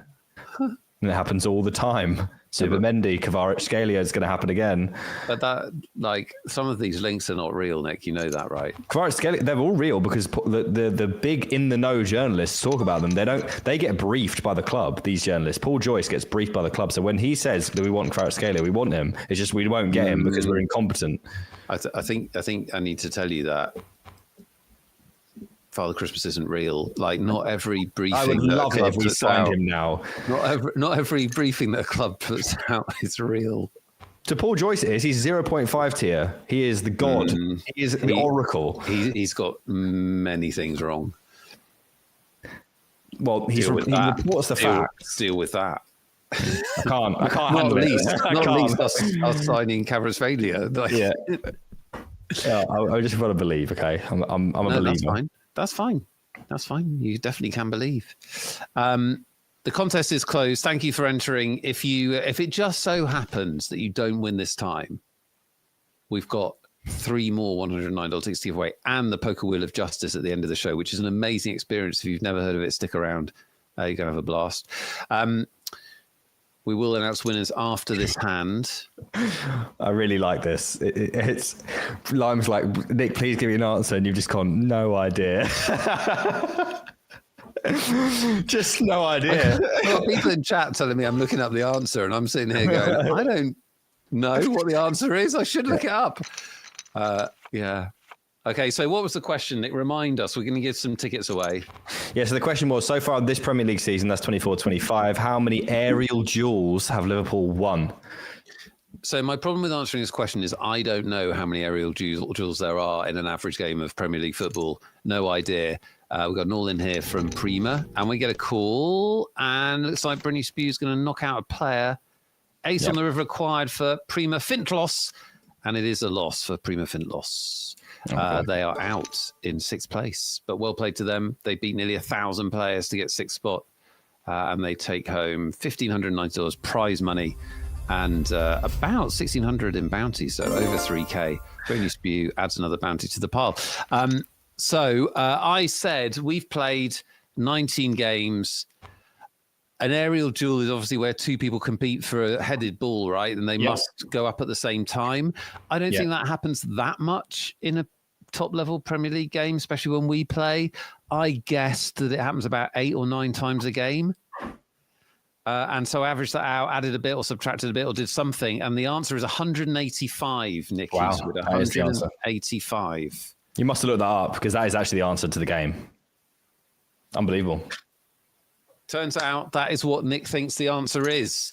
And it happens all the time. Super Mendy, Kvaratskhelia is going to happen again.
But that, like, some of these links are not real, Nick. You know that, right?
Kvaratskhelia, they're all real because the big in the know journalists talk about them. They get briefed by the club. These journalists, Paul Joyce gets briefed by the club. So when he says that we want Kvaratskhelia, we want him. It's just we won't get him because we're incompetent.
I think I need to tell you that Father Christmas isn't real. Like, not every briefing.
I would love it if we signed him now.
Not every briefing that a club puts out is real.
To Paul Joyce, he's 0.5 tier. He is the god. He is the oracle.
He's got many things wrong.
Well, he reports the facts.
Deal with that.
I can't handle it.
Not least us signing Kvaratskhelia.
Yeah. Yeah, I just want to believe. Okay, I'm a believer.
That's fine. You definitely can believe. The contest is closed. Thank you for entering. If it just so happens that you don't win this time, we've got 3 more $109 tickets to give away and the Poker Wheel of Justice at the end of the show, which is an amazing experience. If you've never heard of it, stick around. You're going to have a blast. We will announce winners after this hand.
I really like this. It's Lime's like, Nick, please give me an answer. And you've just gone, no idea. Just no idea.
Well, people in chat telling me I'm looking up the answer and I'm sitting here going, I don't know what the answer is. I should look it up. Yeah. Okay, so what was the question, Nick? Remind us. We're going to give some tickets away.
Yeah, so the question was, so far this Premier League season, that's 24-25, how many aerial duels have Liverpool won?
So my problem with answering this question is I don't know how many aerial duels there are in an average game of Premier League football. No idea. We've got an all in here from Prima, and we get a call, and it looks like Brynny Spew's going to knock out a player. Ace on the river acquired for Prima Fintlos, and it is a loss for Prima Fintlos. Okay. They are out in 6th place, but well played to them. They beat nearly 1,000 players to get 6th spot, and they take home $1,590 prize money and about $1,600 in bounty, so over 3K. Brynny Spew adds another bounty to the pile. So I said we've played 19 games. An aerial duel is obviously where 2 people compete for a headed ball, right? And they must go up at the same time. I don't think that happens that much in a top-level Premier League game, especially when we play. I guessed that it happens about 8 or 9 times a game. And so I averaged that out, added a bit or subtracted a bit or did something. And the answer is 185, Nick.
Wow,
with 185.
You must have looked that up because that is actually the answer to the game. Unbelievable.
Turns out that is what Nick thinks the answer is.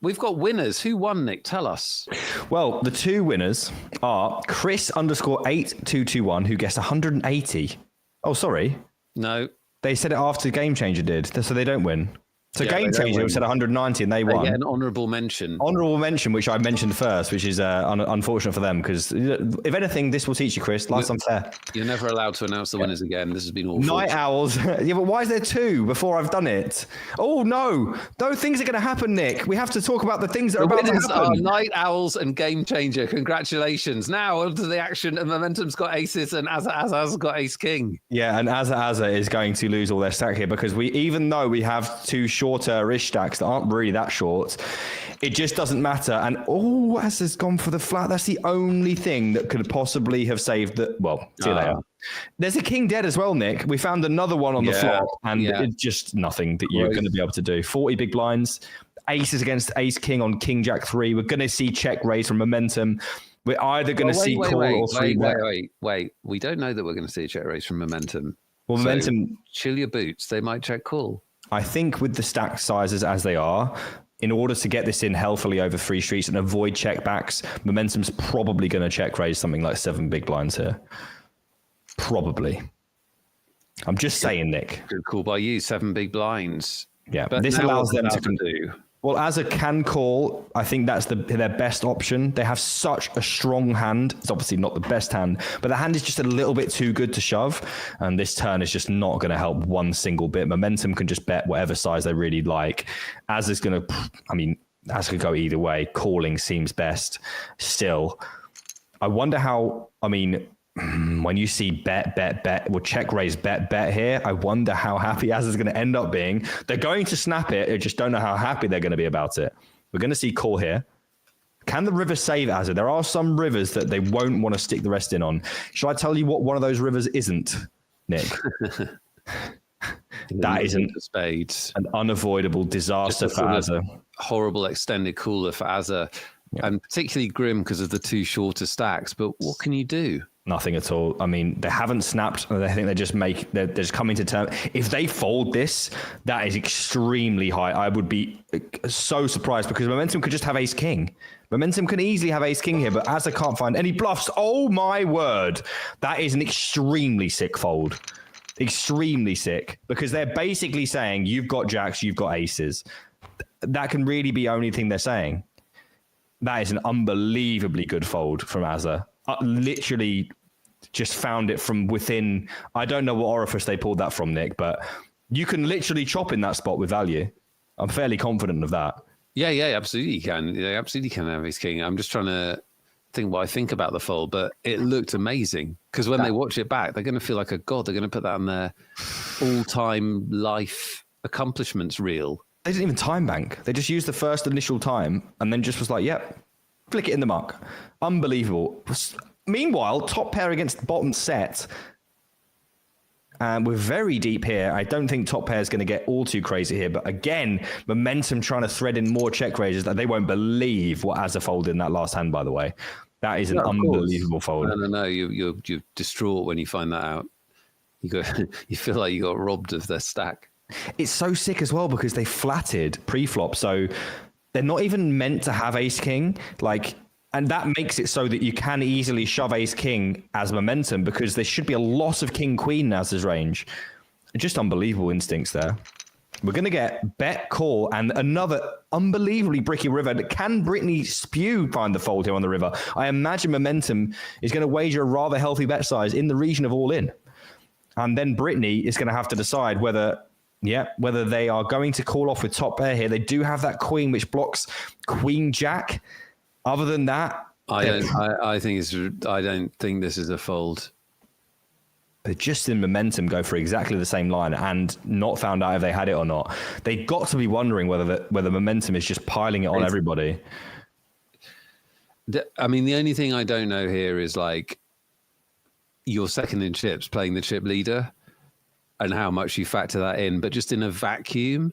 We've got winners. Who won, Nick? Tell us.
Well, the 2 winners are Chris_8221, who guessed 180. Oh, sorry.
No.
They said it after Game Changer did, so they don't win. So Game Changer said 190 and they won.
Get an honourable mention.
Honourable mention, which I mentioned first, which is unfortunate for them because if anything, this will teach you, Chris. Life's unfair.
You're never allowed to announce the winners again. This has been awful.
Night Owls. Yeah, but why is there 2 before I've done it? Oh, no. Those things are going to happen, Nick. We have to talk about the things that are about to happen.
Are Night Owls and Game Changer. Congratulations. Now, onto the action. And Momentum's got aces and Azaz's got ace king.
Yeah, and Aza is going to lose all their stack here because even though we have 2 shorter-ish stacks that aren't really that short, it just doesn't matter. And Az has gone for the flat. That's the only thing that could possibly have saved the. Well, see you later. There's a king dead as well, Nick. We found another one on the floor, and it's just nothing that you're going to be able to do. 40 big blinds, aces against ace king on king jack 3. We're going to see check raise from Momentum. We're either going to see call or three bet.
Wait. We don't know that we're going to see a check raise from Momentum.
Well,
So
Momentum,
chill your boots. They might check call.
I think with the stack sizes as they are, in order to get this in healthily over 3 streets and avoid checkbacks, Momentum's probably going to check raise something like 7 big blinds here. Probably. I'm just saying, Nick.
Good call by you. 7 big blinds.
Yeah,
But
this
now
allows
what
them
they're
to
allowed do.
Well, as a can call, I think that's their best option. They have such a strong hand. It's obviously not the best hand, but the hand is just a little bit too good to shove. And this turn is just not going to help one single bit. Momentum can just bet whatever size they really like. As is going to, as could go either way. Calling seems best still. I wonder how, when you see bet, well, check raise, bet here, I wonder how happy Az is going to end up being. They're going to snap it. I just don't know how happy they're going to be about it. We're going to see call here. Can the river save Az? There are some rivers that they won't want to stick the rest in on. Shall I tell you what one of those rivers isn't, Nick? That is an unavoidable disaster for Azza.
Horrible extended cooler for Azza. Yeah. And particularly grim because of the 2 shorter stacks. But what can you do?
Nothing at all. They haven't snapped. I think they're just coming to terms. If they fold this, that is extremely high. I would be so surprised because Momentum could just have ace king. Momentum can easily have ace king here, but Azza can't find any bluffs. Oh my word. That is an extremely sick fold. Extremely sick because they're basically saying you've got jacks, you've got aces. That can really be the only thing they're saying. That is an unbelievably good fold from Azza. Literally just found it from within. I don't know what orifice they pulled that from, Nick, but you can literally chop in that spot with value. I'm fairly confident of that.
Yeah, absolutely you can. They absolutely can have ace king. I'm just trying to think what I think about the fold, but it looked amazing because when they watch it back, they're going to feel like a god. They're going to put that on their all-time life accomplishments reel.
They didn't even time bank. They just used the first initial time and then just was like, yep, flick it in the muck. Unbelievable. Meanwhile, top pair against bottom set. And we're very deep here. I don't think top pair is going to get all too crazy here. But again, Momentum trying to thread in more check raises that they won't believe what Azza folded in that last hand, by the way. That is an unbelievable fold.
No. You're distraught when you find that out. You feel like you got robbed of their stack.
It's so sick as well because they flatted pre-flop. So they're not even meant to have ace king. And that makes it so that you can easily shove ace king as Momentum because there should be a lot of king queen as his range. Just unbelievable instincts there. We're going to get bet call and another unbelievably bricky river. Can Brittany Spew find the fold here on the river? I imagine Momentum is going to wager a rather healthy bet size in the region of all in. And then Brittany is going to have to decide whether they are going to call off with top pair here. They do have that queen which blocks queen jack. Other than that,
I don't think this is a fold.
They're just in Momentum go for exactly the same line and not found out if they had it or not. They got to be wondering whether Momentum is just piling it on everybody.
The only thing I don't know here is your second in chips playing the chip leader and how much you factor that in. But just in a vacuum,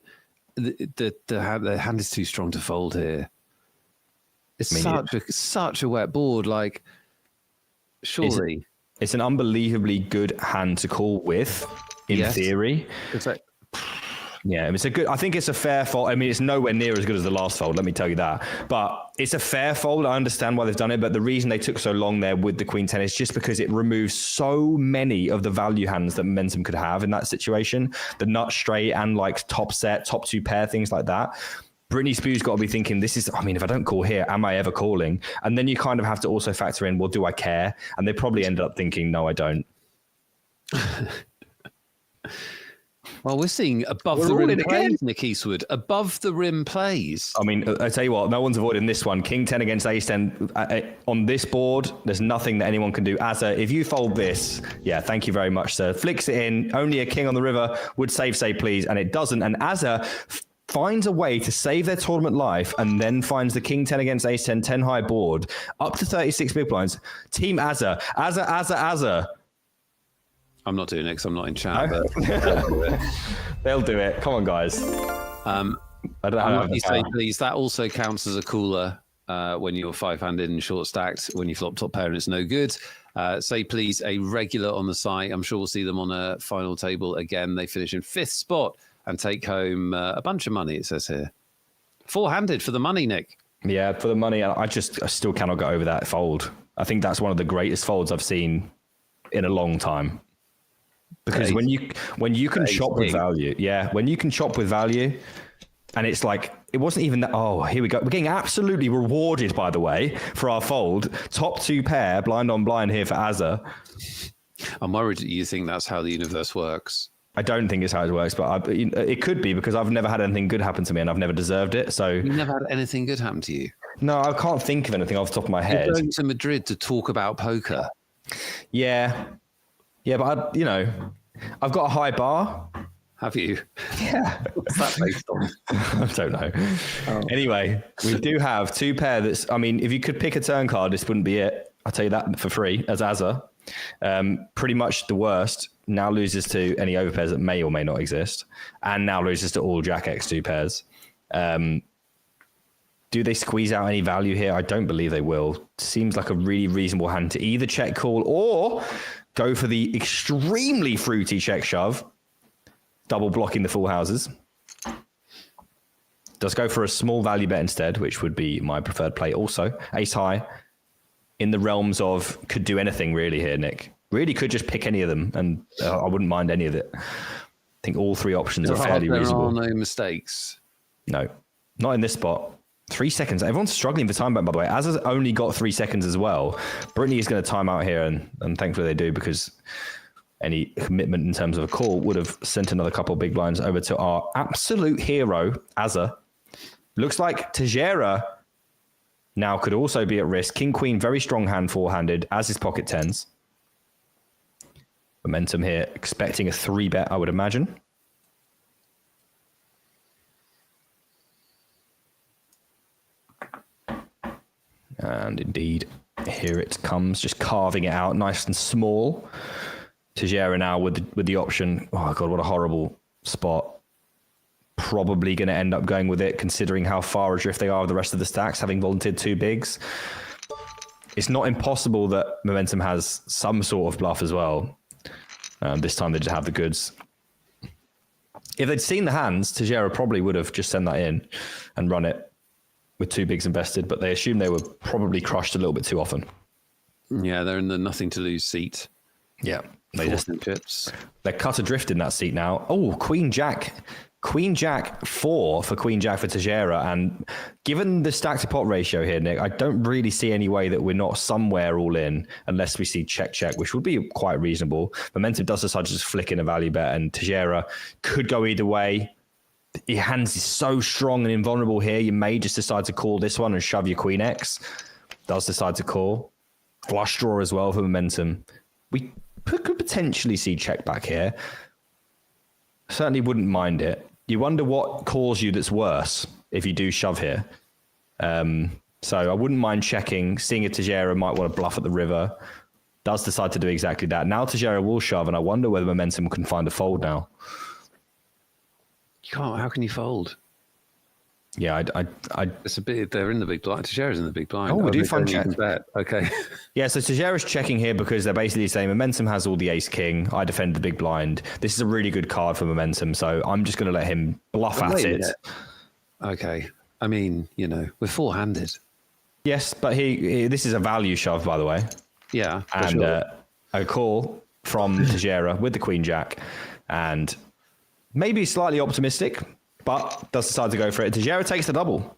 the hand is too strong to fold here. It's such a wet board. Surely.
It's an unbelievably good hand to call with, in theory.
It's
it's a good. I think it's a fair fold. It's nowhere near as good as the last fold. Let me tell you that. But it's a fair fold. I understand why they've done it. But the reason they took so long there with the Queen 10 is just because it removes so many of the value hands that Momentum could have in that situation. The nut straight and top set, top 2 pair, things like that. Brittany Spew's got to be thinking, if I don't call here, am I ever calling? And then you kind of have to also factor in, well, do I care? And they probably ended up thinking, no, I don't.
Well, we're seeing above the rim plays, Nick Eastwood. Above the rim plays.
I tell you what, no one's avoiding this one. King 10 against ace 10 on this board. There's nothing that anyone can do. Azza, if you fold this, thank you very much, sir. Flicks it in. Only a king on the river would say please, and it doesn't. And Azza finds a way to save their tournament life and then finds the King 10 against Ace 10, 10 high board, up to 36 big blinds. Team Azza.
I'm not doing it because I'm not in chat,
no?
But
they'll do it. Come on, guys.
I don't know. You say, please, that also counts as a cooler. when you're 5-handed and short stacked. When you flop top pair and it's no good. Say please a regular on the site. I'm sure we'll see them on a final table again. They finish in 5th spot and take home a bunch of money, it says here. 4-handed for the money, Nick.
Yeah, for the money. I still cannot get over that fold. I think that's one of the greatest folds I've seen in a long time. Because when you can chop with value, when you can chop with value, and it's like, it wasn't even that. Oh, here we go. We're getting absolutely rewarded, by the way, for our fold. Top 2 pair, blind on blind here for Azza.
I'm worried that you think that's how the universe works.
I don't think it's how it works, but it could be, because I've never had anything good happen to me and I've never deserved it. So
you've never had anything good happen to you?
No, I can't think of anything off the top of my head.
You're going to Madrid to talk about poker.
Yeah, but I've got a high bar.
Have you?
Yeah.
What's that based on?
I don't know. Oh. Anyway, we do have 2 pair that's, I mean, if you could pick a turn card, this wouldn't be it. I'll tell you that for free, as Azza. Pretty much the worst. Now loses to any overpairs that may or may not exist. And now loses to all Jack X2 pairs. Do they squeeze out any value here? I don't believe they will. Seems like a really reasonable hand to either check call or go for the extremely fruity check shove. Double blocking the full houses. Does go for a small value bet instead, which would be my preferred play also. Ace high in the realms of could do anything really here, Nick. Really could just pick any of them, and I wouldn't mind any of it. I think all 3 options are fairly reasonable.
There are no mistakes.
No, not in this spot. 3 seconds. Everyone's struggling for time back, by the way. Azza's only got 3 seconds as well. Brittany is going to time out here, and thankfully they do, because any commitment in terms of a call would have sent another couple of big blinds over to our absolute hero, Azza. Looks like Tejera now could also be at risk. King, Queen, very strong hand, 4-handed, as is pocket 10s. Momentum here, expecting a 3-bet, I would imagine. And indeed, here it comes, just carving it out nice and small. Tejera now with the option. Oh, God, what a horrible spot. Probably going to end up going with it, considering how far adrift they are of the rest of the stacks, having volunteered 2 bigs. It's not impossible that Momentum has some sort of bluff as well. This time they just have the goods. If they'd seen the hands, Tejera probably would have just sent that in and run it with 2 bigs invested, but they assumed they were probably crushed a little bit too often.
Yeah, they're in the nothing to lose seat.
Yeah. They're cut adrift in that seat now. Oh, Queen Jack 4 for Queen Jack for Tejera. And given the stack to pot ratio here, Nick, I don't really see any way that we're not somewhere all in unless we see check, which would be quite reasonable. Momentum does decide to just flick in a value bet, and Tejera could go either way. Your hands is so strong and invulnerable here. You may just decide to call this one and shove your Queen X. Does decide to call. Flush draw as well for Momentum. We could potentially see check back here. Certainly wouldn't mind it. You wonder what calls you that's worse if you do shove here. So I wouldn't mind checking, seeing if Tejera might want to bluff at the river. Does decide to do exactly that. Now Tejera will shove, and I wonder whether Momentum can find a fold now.
You can't. How can you fold?
Yeah,
it's a bit. They're in the big blind. Tejera's in the big blind.
Oh, we do find check.
Okay.
Yeah, so Tejera's checking here because they're basically saying Momentum has all the ace king. I defend the big blind. This is a really good card for Momentum, so I'm just going to let him bluff at it.
Okay. I mean, we're 4-handed.
Yes, but this is a value shove, by the way.
Yeah,
and sure. A call from Tejera with the Queen Jack, and maybe slightly optimistic, but does decide to go for it. Tejera takes the double.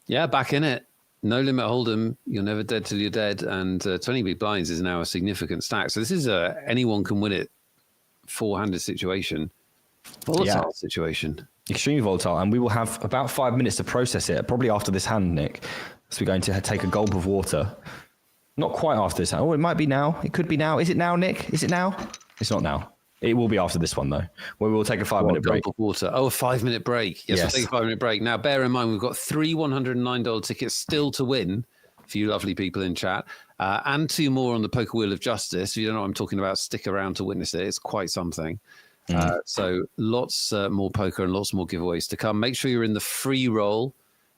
Yeah, back in it. No limit hold'em. You're never dead till you're dead. And 20 big blinds is now a significant stack. So this is anyone can win it 4-handed situation. Volatile situation.
Extremely volatile. And we will have about 5 minutes to process it, probably after this hand, Nick. So we're going to take a gulp of water. Not quite after this hand. Oh, it might be now. It could be now. Is it now, Nick? Is it now? It's not now. It will be after this one, though, where we'll take a 5-minute break.
Of water. Oh, a 5-minute break. Yes, we'll take a 5-minute break. Now, bear in mind, we've got 3 $109 tickets still to win for you lovely people in chat, and 2 more on the Poker Wheel of Justice. If you don't know what I'm talking about, stick around to witness it. It's quite something. So lots more poker and lots more giveaways to come. Make sure you're in the free roll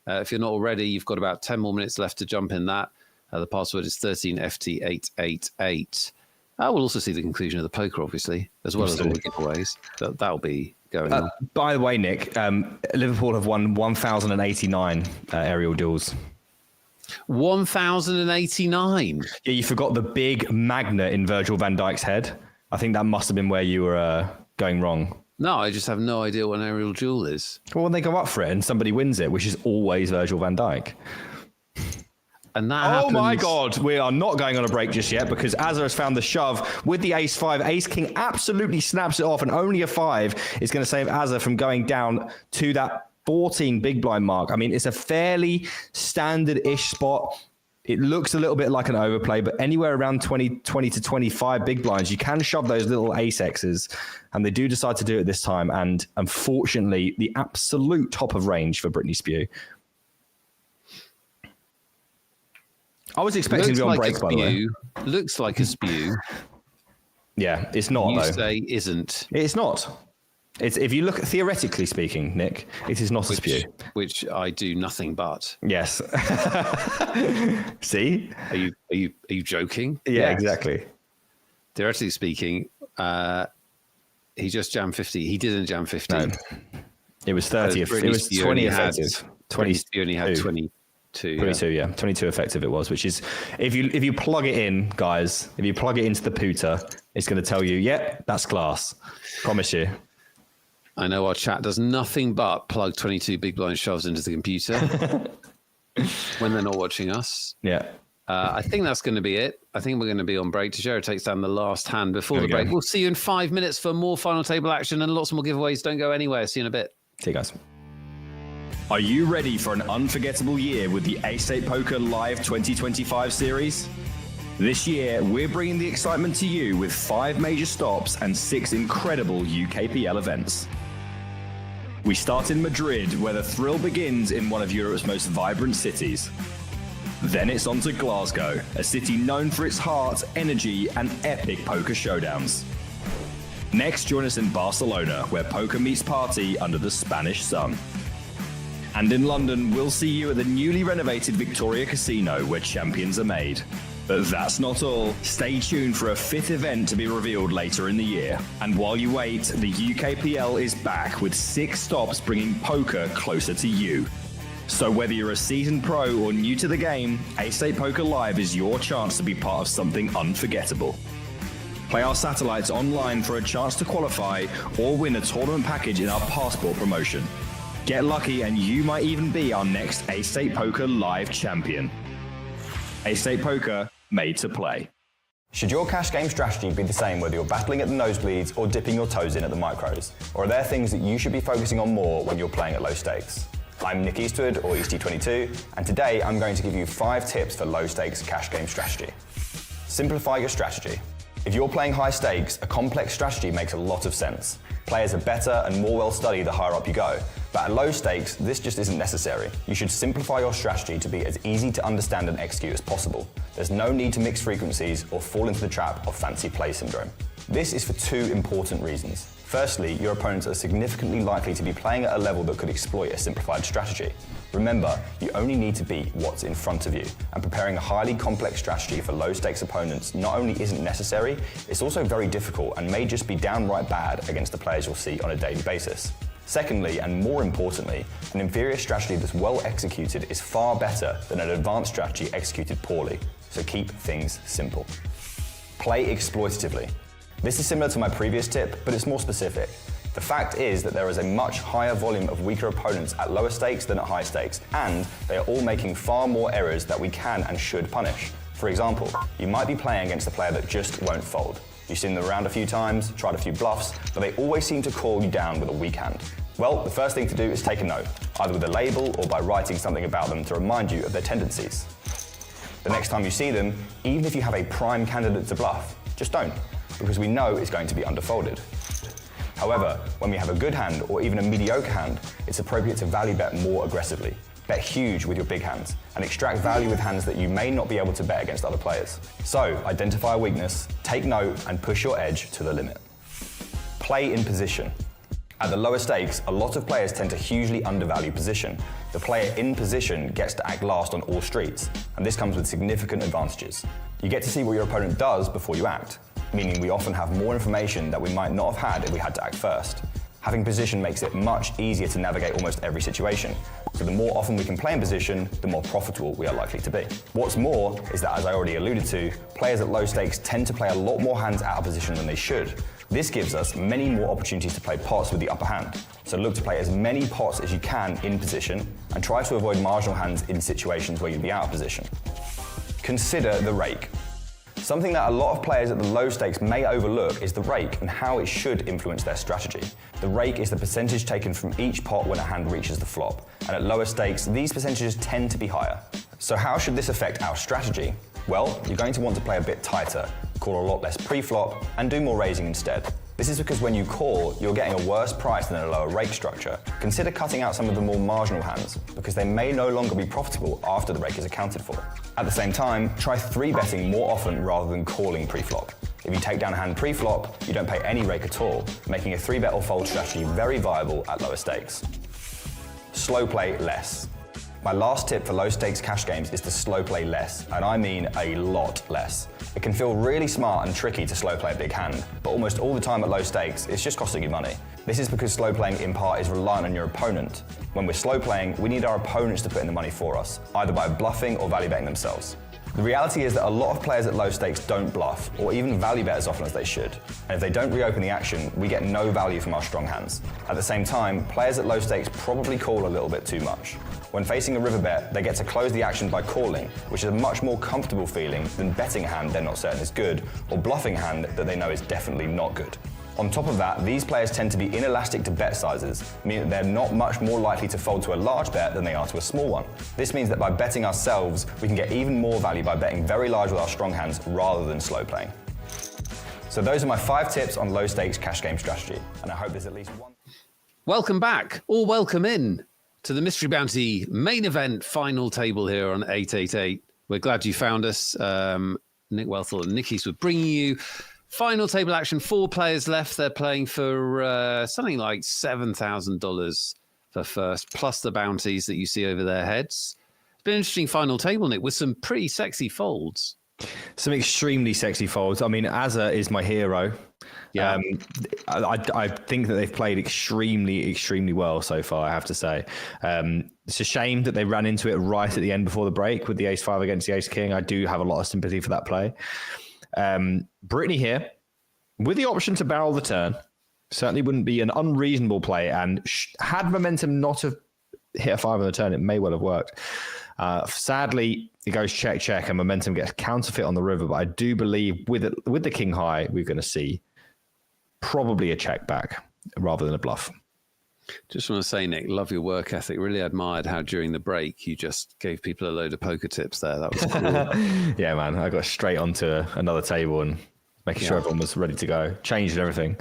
If you're not already, you've got about 10 more minutes left to jump in that. The password is 13FT888. We'll also see the conclusion of the poker, obviously, as well as all the giveaways. That'll be going on.
By the way, Nick, Liverpool have won 1,089 aerial duels.
1,089?
Yeah, you forgot the big magnet in Virgil van Dijk's head. I think that must have been where you were going wrong.
No, I just have no idea what an aerial duel is.
Well, when they go up for it and somebody wins it, which is always Virgil van Dijk.
And that happens.
My God, we are not going on a break just yet because Azza has found the shove with the ace-5. Ace-king absolutely snaps it off, and only a 5 is going to save Azza from going down to that 14 big blind mark. I mean, it's a fairly standard-ish spot. It looks a little bit like an overplay, but anywhere around 20 to 25 big blinds, you can shove those little ace X's, and they do decide to do it this time. And unfortunately, the absolute top of range for Britney Spew. I was expecting to be on break, by the way.
Looks like a spew.
Yeah, it's not,
you
though.
say isn't.
It's not. It's, if you look, theoretically speaking, Nick, it is not a spew.
Which I do nothing but.
Yes. See?
Are you joking?
Yeah, yes. Exactly.
Theoretically speaking, he just jammed 50. He didn't jam 50.
No. It was 30. It was 20 effective. 20.
You only had 22.
22, yeah. 22 effective it was, which is, if you plug it in, guys, if you plug it into the pooter, it's going to tell you, that's class. Promise you.
I know our chat does nothing but plug 22 big blind shoves into the computer when they're not watching us.
Yeah.
I think that's going to be it. I think we're going to be on break. Tejero takes down the last hand before the break. We'll see you in 5 minutes for more final table action and lots more giveaways. Don't go anywhere. See you in a bit.
See you guys. Are you ready for an unforgettable year with the Ace8 Poker Live 2025 series? This year, we're bringing the excitement to you with 5 major stops and 6 incredible UKPL events. We start in Madrid, where the thrill begins in one of Europe's most vibrant cities. Then it's on to Glasgow, a city known for its heart, energy, and epic poker showdowns. Next, join us in Barcelona, where poker meets party under the Spanish sun. And in London, we'll see you at the newly renovated Victoria Casino, where champions are made. But that's not all. Stay tuned for a 5th event to be revealed later in the year. And while you wait, the UKPL is back with 6 stops bringing poker closer to you. So whether you're a seasoned pro or new to the game, Ace8 Poker Live is your chance to be part of something unforgettable. Play our satellites online for a chance to qualify or win a tournament package in our passport promotion. Get lucky and you might even be our next Ace8 Poker Live champion. Ace8 Poker, made to play.
Should your cash game strategy be the same whether you're battling at the nosebleeds or dipping your toes in at the micros? Or are there things that you should be focusing on more when you're playing at low stakes? I'm Nick Eastwood, or Easty22, and today I'm going to give you 5 tips for low stakes cash game strategy. Simplify your strategy. If you're playing high stakes, a complex strategy makes a lot of sense. Players are better and more well studied the higher up you go. But at low stakes, this just isn't necessary. You should simplify your strategy to be as easy to understand and execute as possible. There's no need to mix frequencies or fall into the trap of fancy play syndrome. This is for 2 important reasons. Firstly, your opponents are significantly likely to be playing at a level that could exploit a simplified strategy. Remember, you only need to beat what's in front of you, and preparing a highly complex strategy for low-stakes opponents not only isn't necessary, it's also very difficult and may just be downright bad against the players you'll see on a daily basis. Secondly, and more importantly, an inferior strategy that's well executed is far better than an advanced strategy executed poorly, so keep things simple. Play exploitatively. This is similar to my previous tip, but it's more specific. The fact is that there is a much higher volume of weaker opponents at lower stakes than at high stakes, and they are all making far more errors that we can and should punish. For example, you might be playing against a player that just won't fold. You've seen them around a few times, tried a few bluffs, but they always seem to call you down with a weak hand. Well, the first thing to do is take a note, either with a label or by writing something about them to remind you of their tendencies. The next time you see them, even if you have a prime candidate to bluff, just don't, because we know it's going to be underfolded. However, when we have a good hand or even a mediocre hand, it's appropriate to value bet more aggressively. Bet huge with your big hands and extract value with hands that you may not be able to bet against other players. So, identify a weakness, take note and push your edge to the limit. Play in position. At the lower stakes, a lot of players tend to hugely undervalue position. The player in position gets to act last on all streets, and this comes with significant advantages. You get to see what your opponent does before you act, meaning we often have more information that we might not have had if we had to act first. Having position makes it much easier to navigate almost every situation. So the more often we can play in position, the more profitable we are likely to be. What's more is that, as I already alluded to, players at low stakes tend to play a lot more hands out of position than they should. This gives us many more opportunities to play pots with the upper hand. So look to play as many pots as you can in position and try to avoid marginal hands in situations where you'd be out of position. Consider the rake. Something that a lot of players at the low stakes may overlook is the rake and how it should influence their strategy. The rake is the percentage taken from each pot when a hand reaches the flop, and at lower stakes, these percentages tend to be higher. So how should this affect our strategy? Well, you're going to want to play a bit tighter, call a lot less pre-flop, and do more raising instead. This is because when you call, you're getting a worse price than a lower rake structure. Consider cutting out some of the more marginal hands, because they may no longer be profitable after the rake is accounted for. At the same time, try 3-betting more often rather than calling pre-flop. If you take down a hand pre-flop, you don't pay any rake at all, making a 3-bet or fold strategy very viable at lower stakes. Slow play less. My last tip for low stakes cash games is to slow play less, and I mean a lot less. It can feel really smart and tricky to slow play a big hand, but almost all the time at low stakes, it's just costing you money. This is because slow playing in part is reliant on your opponent. When we're slow playing, we need our opponents to put in the money for us, either by bluffing or value betting themselves. The reality is that a lot of players at low stakes don't bluff, or even value bet as often as they should. And if they don't reopen the action, we get no value from our strong hands. At the same time, players at low stakes probably call a little bit too much. When facing a river bet, they get to close the action by calling, which is a much more comfortable feeling than betting a hand they're not certain is good, or bluffing a hand that they know is definitely not good. On top of that, these players tend to be inelastic to bet sizes, meaning that they're not much more likely to fold to a large bet than they are to a small one. This means that by betting ourselves, we can get even more value by betting very large with our strong hands rather than slow playing. So those are my 5 tips on low stakes cash game strategy, and I hope there's at least one.
Welcome back, or welcome in to the Mystery Bounty main event final table here on 888. We're glad you found us. Nick Wealthall and Nick Eastwood bringing you final table action. 4 players left. They're playing for something like $7,000 for first, plus the bounties that you see over their heads. It's been an interesting final table, Nick, with some pretty sexy folds.
Some extremely sexy folds. I mean, Azza is my hero.
Yeah.
I think that they've played extremely well so far, I have to say. It's a shame that they ran into it right at the end before the break with the ace-5 against the ace-king. I do have a lot of sympathy for that play. Brittany here, with the option to barrel the turn, certainly wouldn't be an unreasonable play, and had momentum not have hit a 5 on the turn, it may well have worked. Sadly, it goes check, and momentum gets counterfeit on the river, but I do believe with the king high, we're going to see probably a check back rather than a bluff.
Just want to say, Nick, love your work ethic. Really admired how during the break you just gave people a load of poker tips there. That was cool.
Yeah, man. I got straight onto another table and making sure everyone was ready to go. Changed everything.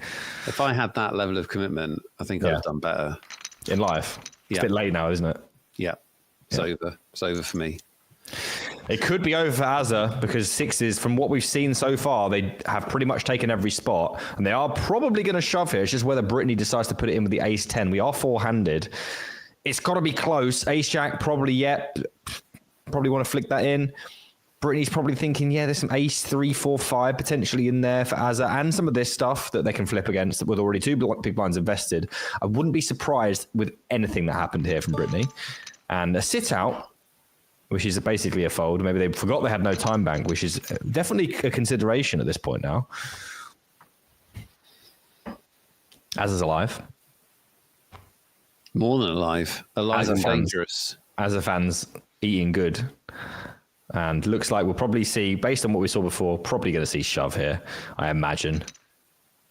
If I had that level of commitment, I think I'd have done better.
In life. It's a bit late now, isn't it?
Yeah. It's over. It's over for me.
It could be over for Azza because sixes, from what we've seen so far, they have pretty much taken every spot, and they are probably going to shove here. It's just whether Brittany decides to put it in with the ace-10. We are 4-handed. It's got to be close. Ace-jack, probably probably want to flick that in. Brittany's probably thinking, there's some ace-3, 4, 5 potentially in there for Azza, and some of this stuff that they can flip against with already 2 big blinds invested. I wouldn't be surprised with anything that happened here from Brittany. And a sit-out, which is basically a fold. Maybe they forgot they had no time bank, which is definitely a consideration at this point now. Azza's alive.
More than alive. Alive and dangerous.
Azza fans eating good. And looks like we'll probably see, based on what we saw before, probably going to see shove here, I imagine.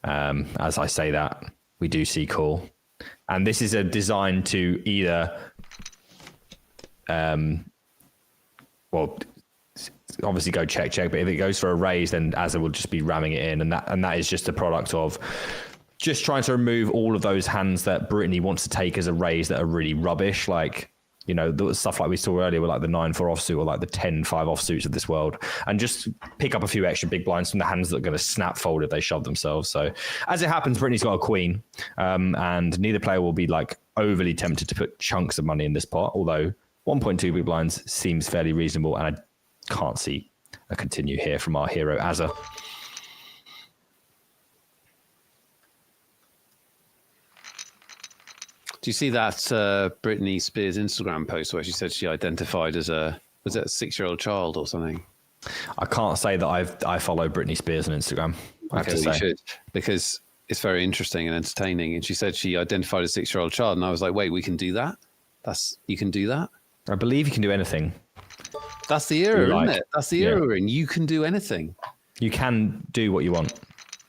As I say that, we do see call. And this is a design to either... obviously go check, but if it goes for a raise, then Azza will just be ramming it in, and that is just a product of just trying to remove all of those hands that Brittany wants to take as a raise that are really rubbish, like You know, the stuff like we saw earlier with like the 9-4 offsuit or like the 10-5 offsuits of this world, and just pick up a few extra big blinds from the hands that are going to snap fold if they shove themselves. So as it happens, Brittany's got a queen, and neither player will be like overly tempted to put chunks of money in this pot, although 1.2 big blinds seems fairly reasonable, and I can't see a continue here from our hero Azza.
Do you see that Britney Spears Instagram post where she said she identified as a 6-year-old child or something?
I can't say that I follow Britney Spears on Instagram. I have to say.
You should, because it's very interesting and entertaining. And she said she identified as a 6-year-old child, and I was like, wait, we can do that? You can do that?
I believe you can do anything.
That's the era, isn't it? That's the era we're in. You can do anything.
You can do what you want.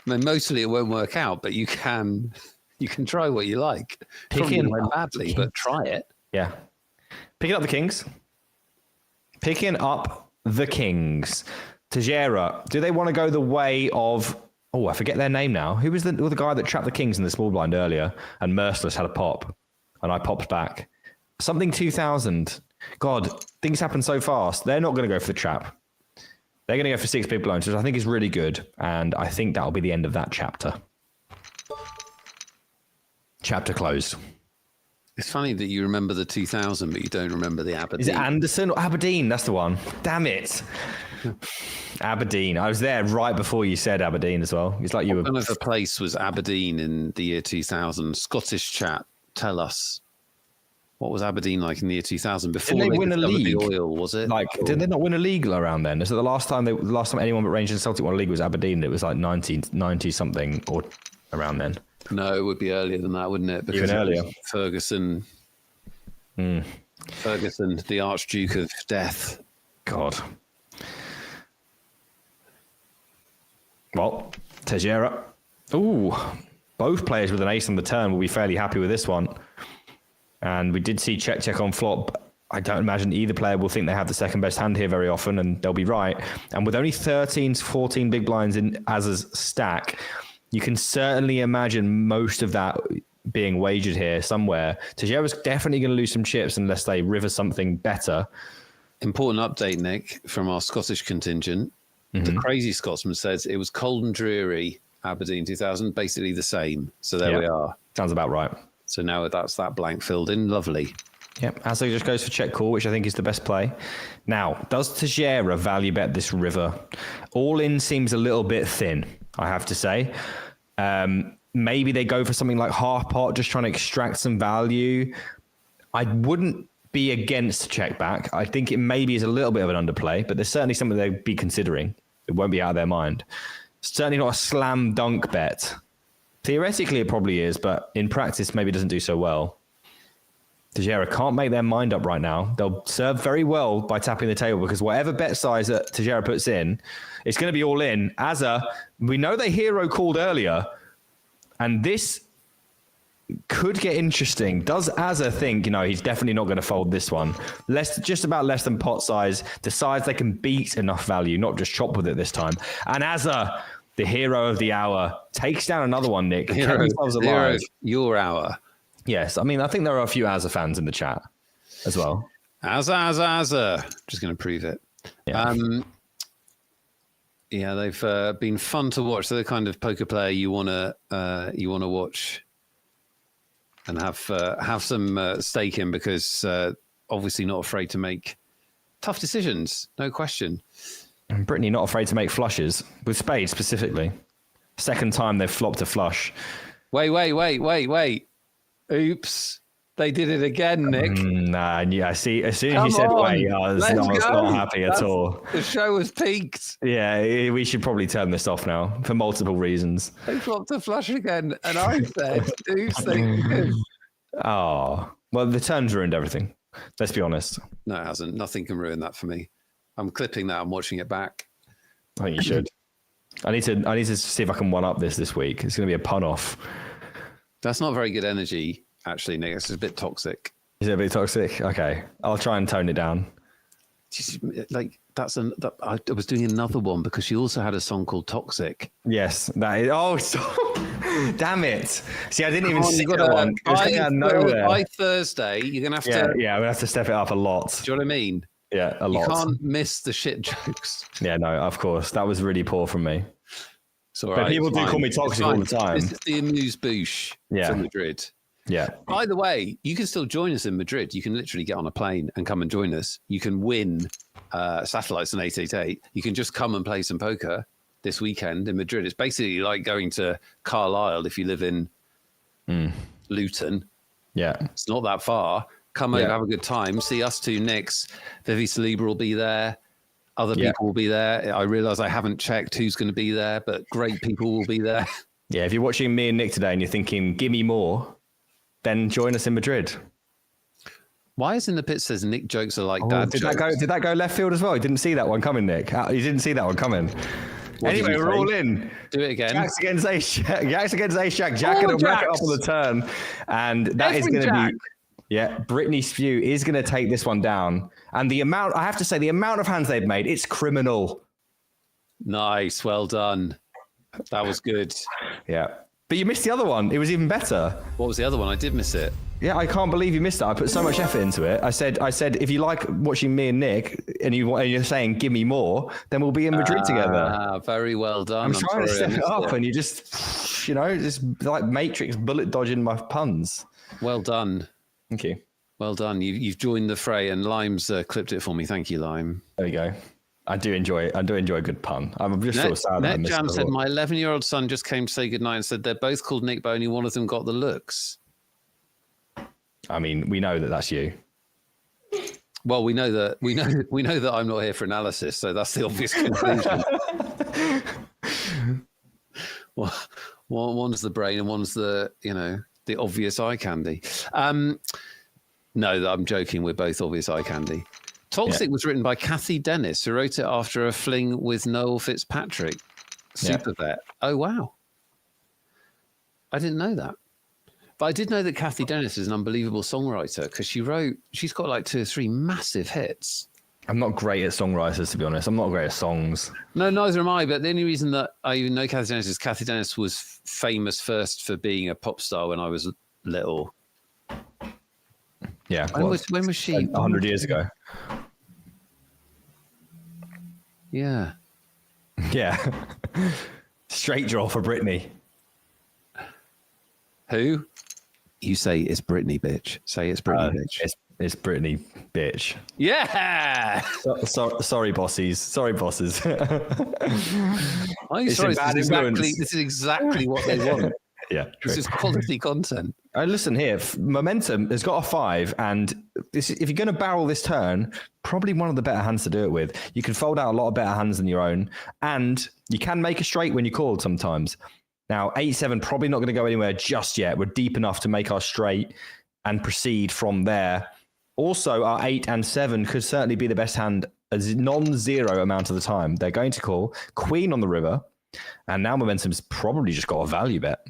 I mean, mostly it won't work out, but you can try what you like.
Picking
went badly, but try it.
Yeah. Picking up the kings. Picking up the kings. Tajera, do they want to go the way of... Oh, I forget their name now. Who was the guy that trapped the kings in the small blind earlier? And Merciless had a pop. And I popped back. Something 2000. God, things happen so fast. They're not going to go for the trap. They're going to go for 6 big blinds, which I think is really good. And I think that'll be the end of that chapter. Chapter closed.
It's funny that you remember the 2000, but you don't remember the Aberdeen.
Is it Anderson or Aberdeen? That's the one. Damn it. Aberdeen. I was there right before you said Aberdeen as well. It's like you were...
What kind of a place was Aberdeen in the year 2000? Scottish chat, tell us. What was Aberdeen like in the year 2000? Before
Didn't they win a league?
The oil, was it?
Like, did they not win a league around then? So the last time anyone but Rangers and Celtic won a league was Aberdeen. It was like 1990 something or around then.
No, it would be earlier than that, wouldn't it?
Even earlier.
Ferguson. Ferguson, the Archduke of Death.
God. Well, Tejera. Ooh, both players with an ace on the turn will be fairly happy with this one. And we did see check on flop. I don't imagine either player will think they have the second best hand here very often, and they'll be right. And with only 13 to 14 big blinds in Azza's stack, you can certainly imagine most of that being wagered here somewhere. Tejera's definitely going to lose some chips unless they river something better.
Important update, Nick, from our Scottish contingent. The Crazy Scotsman says it was cold and dreary, Aberdeen 2000, basically the same. So there we are.
Sounds about right.
So now that's that blank filled in. Lovely.
Yep, Azza just goes for check call, which I think is the best play. Now, does Tejera value bet this river? All in seems a little bit thin, I have to say. Maybe they go for something like half pot, just trying to extract some value. I wouldn't be against check back. I think it maybe is a little bit of an underplay, but there's certainly something they'd be considering. It won't be out of their mind. Certainly not a slam dunk bet. Theoretically, it probably is, but in practice, maybe it doesn't do so well. Tejera can't make their mind up right now. They'll serve very well by tapping the table because whatever bet size that Tejera puts in, it's going to be all in. Azza, we know they hero called earlier, and this could get interesting. Does Azza think, he's definitely not going to fold this one? Just about less than pot size, decides they can beat enough value, not just chop with it this time. And Azza, the hero of the hour, takes down another one, Nick.
Hero of your hour.
Yes, I mean, I think there are a few Azza fans in the chat as well.
Azza. Just going to prove it.
Yeah.
They've been fun to watch. They're the kind of poker player you want to watch and have some stake in because obviously not afraid to make tough decisions, no question.
And Brittany not afraid to make flushes with spades specifically. Second time they've flopped a flush.
Wait. Oops. They did it again, Nick.
I see. As soon as you said wait, I was not happy at all.
The show has peaked.
Yeah, we should probably turn this off now for multiple reasons.
They flopped a flush again, and I said, oops, they did.
Oh, well, the turn's ruined everything. Let's be honest.
No, it hasn't. Nothing can ruin that for me. I'm clipping that. I'm watching it back.
I think you should. I need to see if I can one up this week. It's going to be a pun off.
That's not very good energy, actually, Nick. It's a bit toxic.
Is it a bit toxic? Okay, I'll try and tone it down.
Like I was doing another one because she also had a song called Toxic.
Yes, that is. Oh, stop. Damn it. See, I didn't even see
You've
that
got
one. It was coming out of nowhere.
by Thursday, you're going to have to...
Yeah, we'll have to step it up a lot.
Do you know what I mean?
Yeah, a lot.
You can't miss the shit jokes.
Yeah, no, of course. That was really poor from me.
It's all
But
right.
people do call me toxic all the time.
This is the amuse-bouche for Madrid.
Yeah.
By the way, you can still join us in Madrid. You can literally get on a plane and come and join us. You can win satellites on 888. You can just come and play some poker this weekend in Madrid. It's basically like going to Carlisle if you live in Luton.
Yeah.
It's not that far. Come over, have a good time. See us two Nicks. Vivi Saliba will be there. Other people will be there. I realise I haven't checked who's going to be there, but great people will be there.
Yeah, if you're watching me and Nick today and you're thinking, give me more, then join us in Madrid.
Why is in the pit says Nick jokes are like dad
did
jokes?
Did that go left field as well? You didn't see that one coming, Nick. You didn't see that one coming. Anyway, we're all in.
Do it again.
Jack's against Ace-Jack. Jack going to wrap it up on the turn. And that is going to be... Yeah, Brittany Spew is going to take this one down. And the amount, I have to say, the amount of hands they've made, it's criminal.
Nice. Well done. That was good.
Yeah. But you missed the other one. It was even better.
What was the other one? I did miss it.
Yeah, I can't believe you missed that. I put so much effort into it. I said, if you like watching me and Nick and you're saying, give me more, then we'll be in Madrid together.
Very well done.
I'm trying to step it up and you just like Matrix bullet dodging my puns.
Well done.
Thank you.
Well done. You've joined the fray, and Lime's clipped it for me. Thank you, Lime.
There you go. I do enjoy a good pun. I'm just so sad that I missed
Jam
it.
said, my 11-year-old son just came to say goodnight and said they're both called Nick, but only one of them got the looks.
I mean, we know that that's you.
Well, we know that I'm not here for analysis, so that's the obvious conclusion. Well, one's the brain and one's the obvious eye candy. No, I'm joking. We're both obvious eye candy. Toxic was written by Kathy Dennis, who wrote it after a fling with Noel Fitzpatrick, super vet. Oh, wow. I didn't know that. But I did know that Kathy Dennis is an unbelievable songwriter because she's got like 2 or 3 massive hits.
I'm not great at songwriters, to be honest. I'm not great at songs.
No, neither am I. But the only reason that I even know Kathy Dennis is Kathy Dennis was famous first for being a pop star when I was little.
Yeah.
When was she?
100 years ago.
Yeah.
Yeah. Straight draw for Britney.
Who? You say it's Britney, bitch. Say it's Britney, bitch.
It's Britney, bitch.
Yeah.
Sorry, bossies. Sorry, bosses.
I'm sorry. This is exactly what they want.
Yeah, true.
This is quality content.
Listen here, Momentum has got a 5, and if you're going to barrel this turn, probably one of the better hands to do it with. You can fold out a lot of better hands than your own, and you can make a straight when you called sometimes. Now, 8-7 probably not going to go anywhere just yet. We're deep enough to make our straight and proceed from there. Also, our 8 and 7 could certainly be the best hand a non-zero amount of the time. They're going to call Queen on the river, and now Momentum's probably just got a value bet.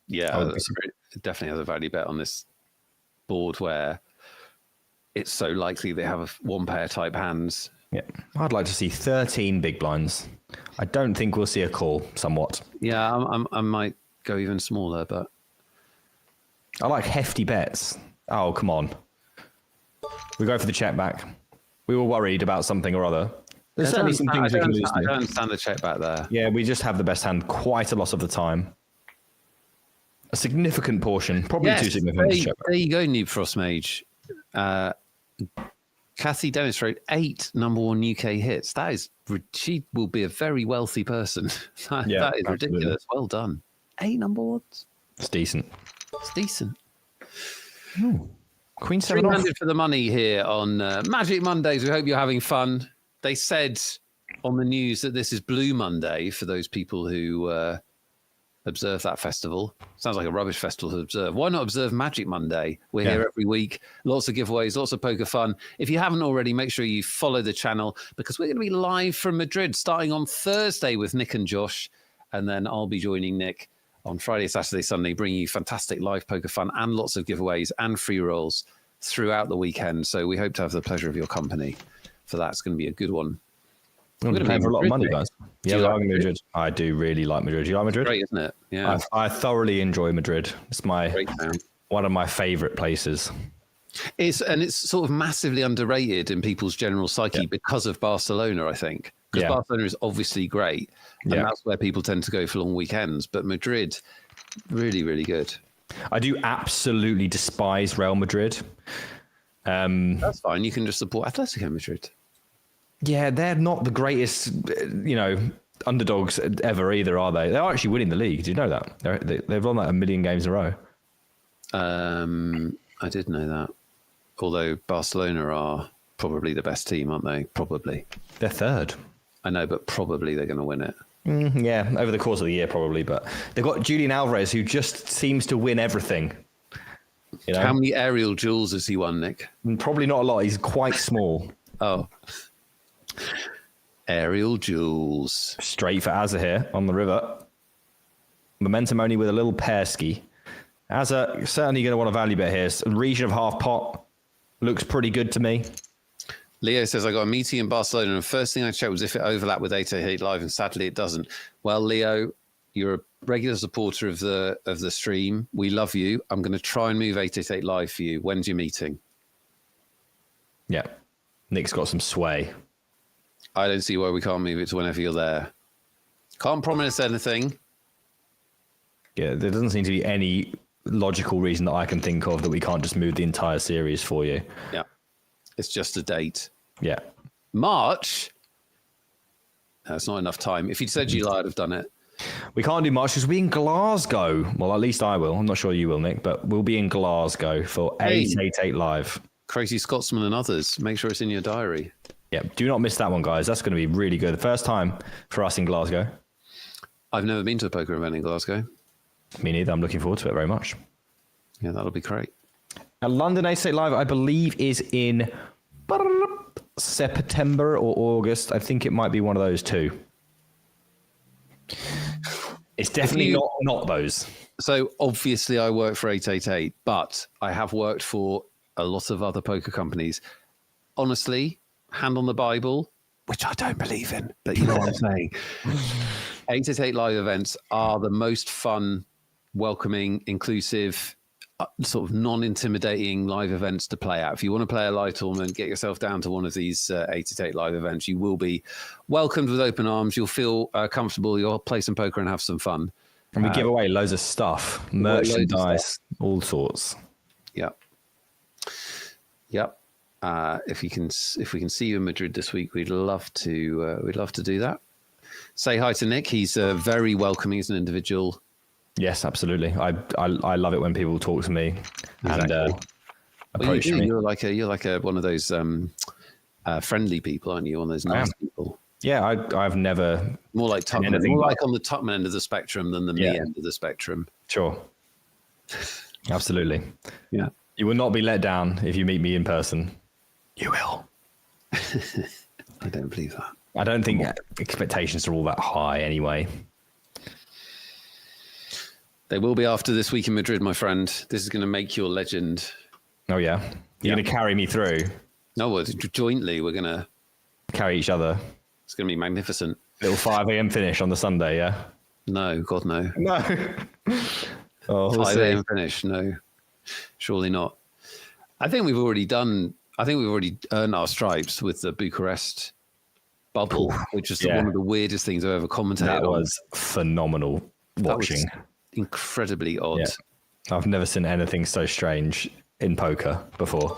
Yeah, it definitely has a value bet on this board where it's so likely they have one pair type hands.
Yeah, I'd like to see 13 big blinds. I don't think we'll see a call, somewhat.
Yeah, I might go even smaller, but
I like hefty bets. Oh, come on. We go for the check back. We were worried about something or other. There's certainly some things we can lose.
I don't understand the check back there.
Yeah, we just have the best hand quite a lot of the time. A significant portion, probably too significant to check back.
There you go, Noob Frost Mage. Kathy Dennis wrote 8 #1 UK hits. She will be a very wealthy person. That is absolutely ridiculous. Well done. 8 #1s.
It's decent.
It's decent.
Ooh. Queen 7 off.
300 for the money here on Magic Mondays. We hope you're having fun. They said on the news that this is Blue Monday for those people who observe that festival. Sounds like a rubbish festival to observe. Why not observe Magic Monday? We're here every week. Lots of giveaways, lots of poker fun. If you haven't already, make sure you follow the channel because we're going to be live from Madrid starting on Thursday with Nick and Josh. And then I'll be joining Nick on Friday, Saturday, Sunday, bringing you fantastic live poker fun and lots of giveaways and free rolls throughout the weekend. So we hope to have the pleasure of your company for that. It's going to be a good one.
I'm
gonna
paying
be
for a lot of money,
Madrid,
guys.
Do
Yeah,
you
we
like
are Madrid. I do really like Madrid. Do you like Madrid?
Great, isn't it? Yeah,
I thoroughly enjoy Madrid. It's
great town.
one of my favourite places.
It's sort of massively underrated in people's general psyche because of Barcelona, I think. Because Barcelona is obviously great, and that's where people tend to go for long weekends. But Madrid, really, really good.
I do absolutely despise Real Madrid.
That's fine. You can just support Atletico Madrid.
Yeah, they're not the greatest, underdogs ever either, are they? They're actually winning the league. Do you know that? They've won like 1 million games in a row.
I did know that. Although Barcelona are probably the best team, aren't they? Probably.
They're third.
I know, but probably they're going to win it.
Yeah, over the course of the year, probably. But they've got Julian Alvarez, who just seems to win everything. You know?
How many aerial duels has he won, Nick?
Probably not a lot. He's quite small.
Oh. Aerial duels.
Straight for Azza here on the river. Momentum only with a little pear ski. Azza certainly going to want a value bet here. Region of half pot looks pretty good to me.
Leo says, I got a meeting in Barcelona, and the first thing I checked was if it overlapped with 888 Live, and sadly it doesn't. Well, Leo, you're a regular supporter of the stream. We love you. I'm going to try and move 888 Live for you. When's your meeting?
Yeah. Nick's got some sway.
I don't see why we can't move it to whenever you're there. Can't promise anything.
Yeah, there doesn't seem to be any logical reason that I can think of that we can't just move the entire series for you.
Yeah. It's just a date.
Yeah.
March? That's not enough time. If you'd said July, I'd have done it.
We can't do much because we're in Glasgow. Well, at least I will. I'm not sure you will, Nick, but we'll be in Glasgow for 888 Live.
Crazy Scotsman and others. Make sure it's in your diary.
Yeah, do not miss that one, guys. That's going to be really good. The first time for us in Glasgow.
I've never been to a poker event in Glasgow.
Me neither. I'm looking forward to it very much.
Yeah, that'll be great.
London 888 Live, I believe, is in September or August. I think it might be one of those two. It's definitely not those.
So obviously I work for 888, but I have worked for a lot of other poker companies. Honestly, hand on the Bible, which I don't believe in, but you know what I'm saying. 888 Live events are the most fun, welcoming, inclusive, sort of non-intimidating live events to play at. If you want to play a live tournament, get yourself down to one of these 888 Live events. You will be welcomed with open arms. You'll feel comfortable. You'll play some poker and have some fun.
And we give away loads of stuff, merchandise, all sorts.
Yep. If we can see you in Madrid this week, we'd love to do that. Say hi to Nick. He's very welcoming as an individual.
Yes, absolutely. I love it when people talk to me and approach me.
You're like one of those friendly people, aren't you? One of those nice people.
Yeah, I've never
more like Tubman, more like on the Tubman end of the spectrum than the me end of the spectrum.
Sure, absolutely.
Yeah,
you will not be let down if you meet me in person.
You will. I don't believe that.
I don't think expectations are all that high anyway.
They will be after this week in Madrid, my friend. This is going to make your legend.
Oh, yeah? You're going to carry me through?
No, well, jointly, we're going to...
Carry each other?
It's going to be magnificent.
Little 5 a.m. finish on the Sunday, yeah?
No, God, no.
No.
5 a.m. finish, no. Surely not. I think we've already earned our stripes with the Bucharest bubble, which is one of the weirdest things I've ever commentated on.
That was phenomenal watching.
That was incredibly odd.
Yeah. I've never seen anything so strange in poker before.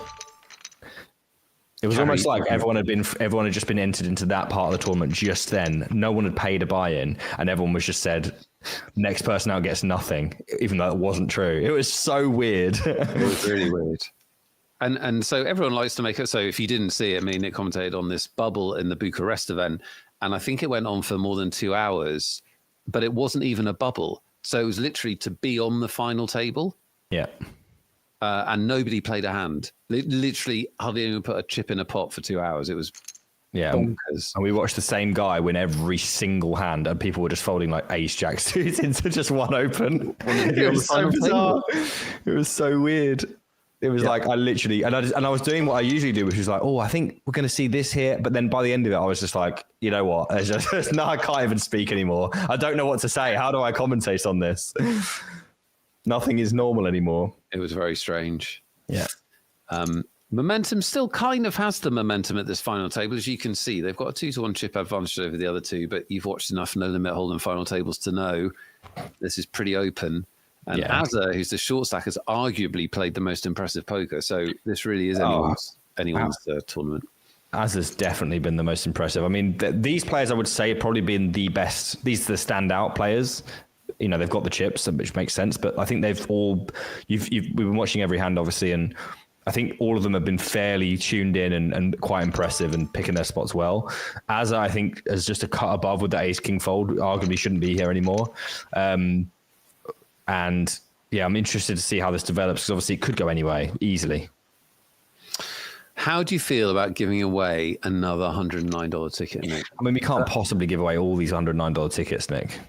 It was almost like everyone had just been entered into that part of the tournament just then. No one had paid a buy-in, and everyone was just said, next person out gets nothing, even though it wasn't true. It was so weird.
It was really weird. And so everyone likes to make it. So if you didn't see it, me and Nick commentated on this bubble in the Bucharest event, and I think it went on for more than 2 hours, but it wasn't even a bubble. So it was literally to be on the final table.
Yeah.
And nobody played a hand. Literally hardly anyone put a chip in a pot for 2 hours. It was bonkers.
And we watched the same guy win every single hand, and people were just folding like ace jack suits into just one open. It was so bizarre. It was so weird. It was like I literally, and I was doing what I usually do, which was like, oh, I think we're going to see this here. But then by the end of it, I was just like, you know what? No, I can't even speak anymore. I don't know what to say. How do I commentate on this? Nothing is normal anymore.
It was very strange.
Yeah.
Momentum still kind of has the momentum at this final table. As you can see, they've got a 2-1 chip advantage over the other two, but you've watched enough No Limit Hold'em final tables to know this is pretty open. And Azza, who's the short stack, has arguably played the most impressive poker. So this really is anyone's tournament.
Azza's definitely been the most impressive. I mean, these players, I would say, have probably been the best. These are the standout players. You know, they've got the chips, which makes sense. But I think they've all. We've been watching every hand, obviously, and I think all of them have been fairly tuned in and quite impressive and picking their spots well. Azza, I think, is just a cut above with the Ace King fold. Arguably shouldn't be here anymore. And yeah, I'm interested to see how this develops because obviously it could go anyway easily.
How do you feel about giving away another $109 ticket, Nick?
I mean, we can't possibly give away all these $109 tickets, Nick.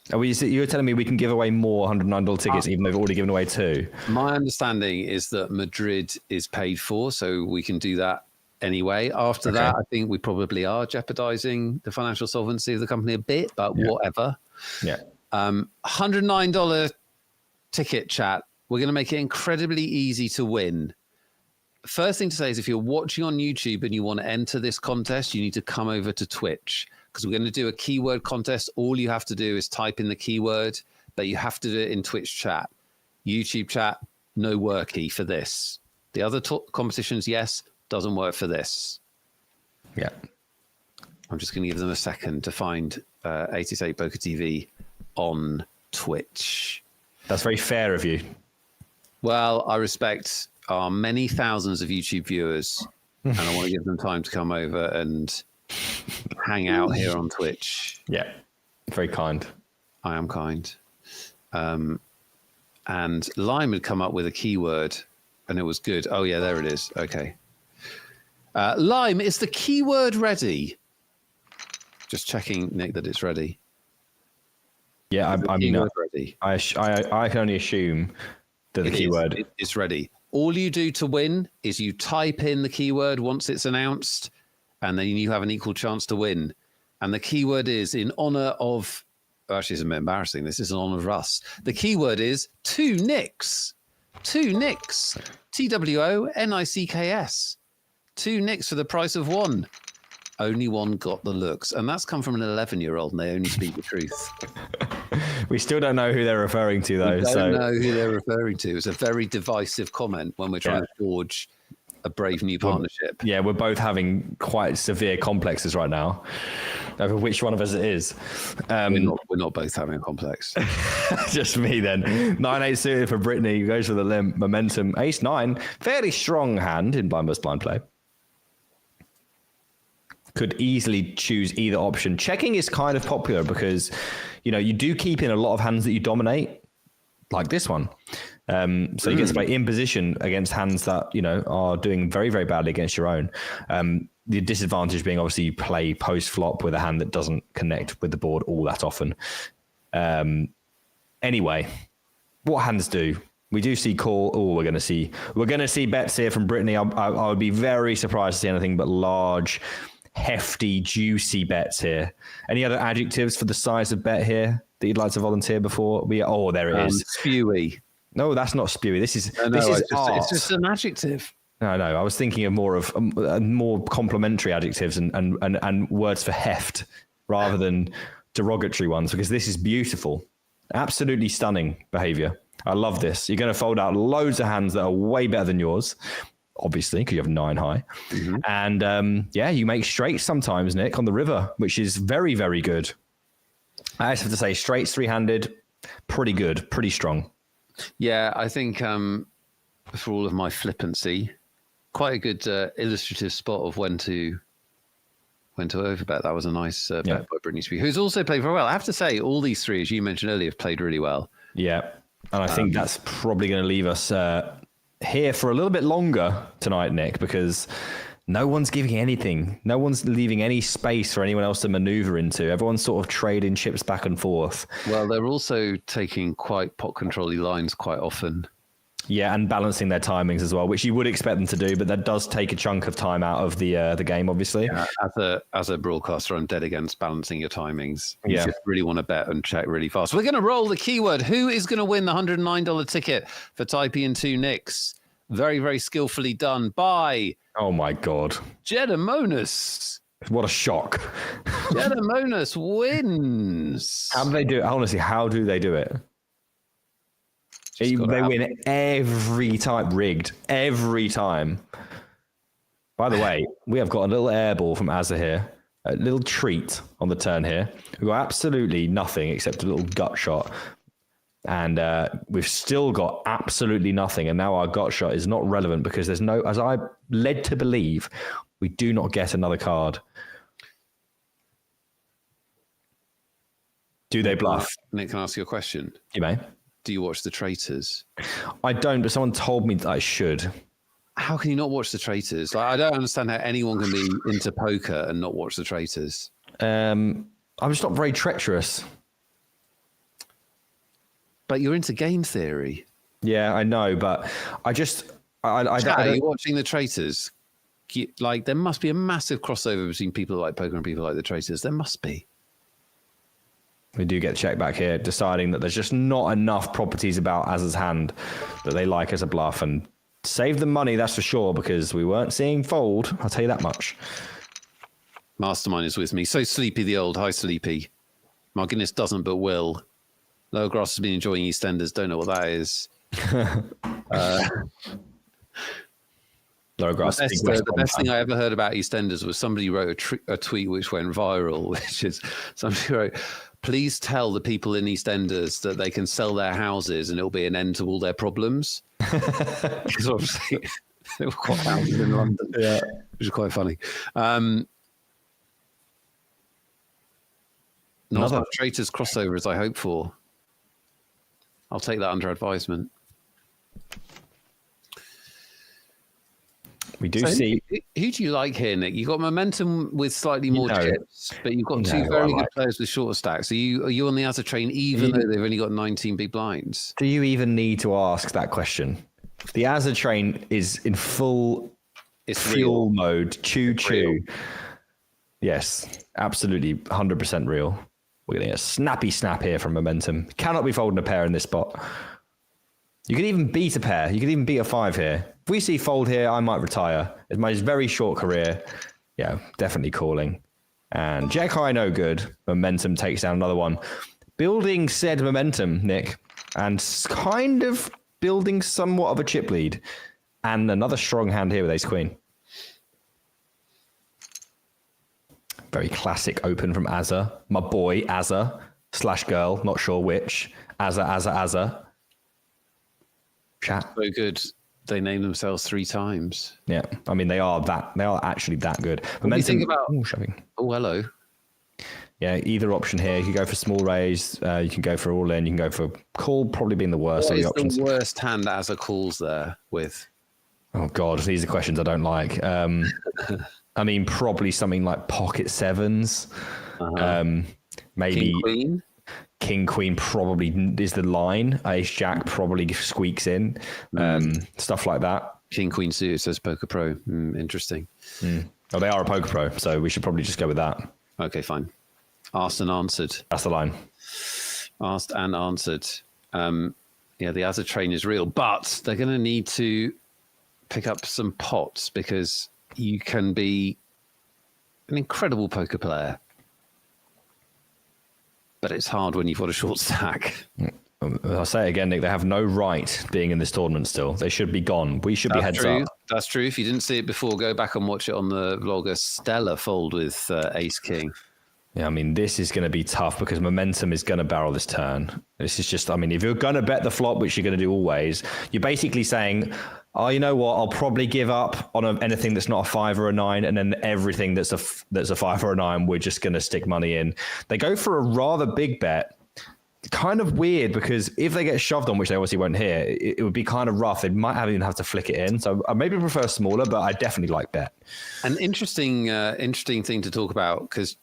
You're telling me we can give away more $109 tickets even though we've already given away 2?
My understanding is that Madrid is paid for, so we can do that anyway. After that, I think we probably are jeopardizing the financial solvency of the company a bit, but whatever.
Yeah.
$109 ticket, chat. We're going to make it incredibly easy to win. First thing to say is if you're watching on YouTube and you want to enter this contest, you need to come over to Twitch because we're going to do a keyword contest. All you have to do is type in the keyword, but you have to do it in Twitch chat. YouTube chat, no worky for this. The other competitions, yes, doesn't work for this.
Yeah.
I'm just going to give them a second to find 888 Poker TV on Twitch.
That's very fair of you.
Well, I respect our many thousands of YouTube viewers, and I want to give them time to come over and hang out here on Twitch.
Yeah, very kind.
I am kind. And Lime had come up with a keyword, and it was good. Oh, yeah, there it is. Okay. Lime, is the keyword ready? Just checking, Nick, that it's ready.
Yeah, I mean,
ready.
I can only assume that the keyword
is ready. All you do to win is you type in the keyword once it's announced, and then you have an equal chance to win. And the keyword is in honor of. Actually, it's a bit embarrassing. This is in honor of us. The keyword is 2 Nicks. 2 Nicks. TWONICKS. 2 Nicks for the price of 1. Only one got the looks. And that's come from an 11-year-old, and they only speak the truth.
We still don't know who they're referring to, though.
We don't know who they're referring to. It's a very divisive comment when we're trying to forge a brave new partnership.
Yeah, we're both having quite severe complexes right now over which one of us it is.
We're not both having a complex.
Just me then. 9-8 suited for Brittany. Goes for the limp. Momentum. Ace-9. Fairly strong hand in blind versus blind play. Could easily choose either option. Checking is kind of popular because, you know, you do keep in a lot of hands that you dominate, like this one. So you get to play in position against hands that, you know, are doing very, very badly against your own. The disadvantage being obviously you play post flop with a hand that doesn't connect with the board all that often. Anyway, what hands do? We do see call. Oh, we're going to see bets here from Brittany. I would be very surprised to see anything but large, hefty, juicy bets here. Any other adjectives for the size of bet here that you'd like to volunteer before? There it is.
Spewy.
No, that's not spewy. This is
it's just an adjective.
No, I was thinking of more complimentary adjectives and words for heft rather than derogatory ones, because this is beautiful. Absolutely stunning behavior. I love this. You're going to fold out loads of hands that are way better than yours, obviously, because you have 9 high. Mm-hmm. And you make straights sometimes, Nick, on the river, which is very, very good. I just have to say, straights 3-handed, pretty good, pretty strong.
Yeah, I think for all of my flippancy, quite a good illustrative spot of when to overbet. That was a nice bet by Brittany Speed, who's also played very well. I have to say, all these 3, as you mentioned earlier, have played really well. Yeah,
and I think that's probably going to leave us here for a little bit longer tonight, Nick, because no one's giving anything. No one's leaving any space for anyone else to maneuver into. Everyone's sort of trading chips back and forth.
Well, they're also taking quite pot control-y lines quite often.
Yeah, and balancing their timings as well, which you would expect them to do, but that does take a chunk of time out of the game, obviously.
Yeah, as a broadcaster, I'm dead against balancing your timings. You
Yeah.
just really want to bet and check really fast. We're going to roll the keyword. Who is going to win the $109 ticket for typing in 2 Nicks? Very, very skillfully done by
Oh my God.
Jedamonis.
What a shock.
Jedamonis wins.
How do they do it? Honestly, how do they do it? They win every time, rigged every time. By the way, we have got a little air ball from Azza here, a little treat on the turn here. We've got absolutely nothing except a little gut shot. And we've still got absolutely nothing. And now our gut shot is not relevant because there's no, as I'm led to believe, we do not get another card. Do they bluff?
Nick, can I ask you a question?
You may.
Do you watch The Traitors?
I don't, but someone told me that I should.
How can you not watch The Traitors? Like, I don't understand how anyone can be into poker and not watch The Traitors.
I'm just not very treacherous.
But you're into game theory.
Yeah, I know, but I just... I
Are you watching The Traitors? Like, there must be a massive crossover between people like poker and people like The Traitors. There must be.
We do get checked back here, deciding that there's just not enough properties about Azza's hand that they like as a bluff, and save them money, that's for sure, because we weren't seeing fold. I'll tell you that much.
Mastermind is with me. So Sleepy the Old. Hi, Sleepy. My goodness doesn't, but will. Lower Grass has been enjoying EastEnders. Don't know what that is.
Lower Grass.
The best thing I ever heard about EastEnders was somebody wrote a tweet which went viral, which is somebody wrote, please tell the people in EastEnders that they can sell their houses and it'll be an end to all their problems. Because obviously they were quite houses in London, yeah, which is quite funny. Not as much Traitors crossover as I hope for. I'll take that under advisement.
We do see.
Who do you like here, Nick? You've got momentum with slightly more chips, but you've got two very good players with shorter stacks. Are you on the Azza train, even though they've only got 19 big blinds?
Do you even need to ask that question? The Azza train is in full fuel mode. Choo. Yes, absolutely 100% real. We're getting a snappy snap here from momentum. Cannot be folding a pair in this spot. You could even beat a pair. You could even beat a 5 here. If we see fold here, I might retire. It's my very short career. Yeah, definitely calling. And Jack High, no good. Momentum takes down another one. Building said momentum, Nick, and kind of building somewhat of a chip lead. And another strong hand here with ace queen. Very classic open from Azza. My boy, Azza, / girl, not sure which. Azza. Chat.
So good. They named themselves 3 times.
Yeah, I mean they are actually that good.
What do you think about
shoving?
Oh, hello.
Yeah, either option here. You can go for small raise. You can go for all in. You can go for call. Probably being the worst of the options.
What is the worst hand as a calls there with?
Oh God, these are questions I don't like. I mean, probably something like pocket 7s. Maybe
King Queen.
King Queen probably is the line. Ace Jack probably squeaks in. Stuff like that.
King Queen suited, says Poker Pro. Interesting.
Oh, they are a poker pro, so we should probably just go with that.
Okay, fine. Asked and answered.
That's the line.
Asked and answered. Yeah, the Azza train is real, but they're going to need to pick up some pots because you can be an incredible poker player, but it's hard when you've got a short stack.
I'll say it again, Nick, they have no right being in this tournament still. They should be gone. We should be heads up.
That's true. If you didn't see it before, go back and watch it on the vlogger. Stellar fold with Ace King.
Yeah, I mean, this is going to be tough because momentum is going to barrel this turn. This is just, I mean, if you're going to bet the flop, which you're going to do always, you're basically saying, oh, you know what? I'll probably give up on anything that's not a 5 or a 9, and then everything that's a 5 or a 9, we're just going to stick money in. They go for a rather big bet. Kind of weird because if they get shoved on, which they obviously won't hear, it would be kind of rough. They might even have to flick it in. So I maybe prefer smaller, but I definitely like bet.
An interesting thing to talk about, because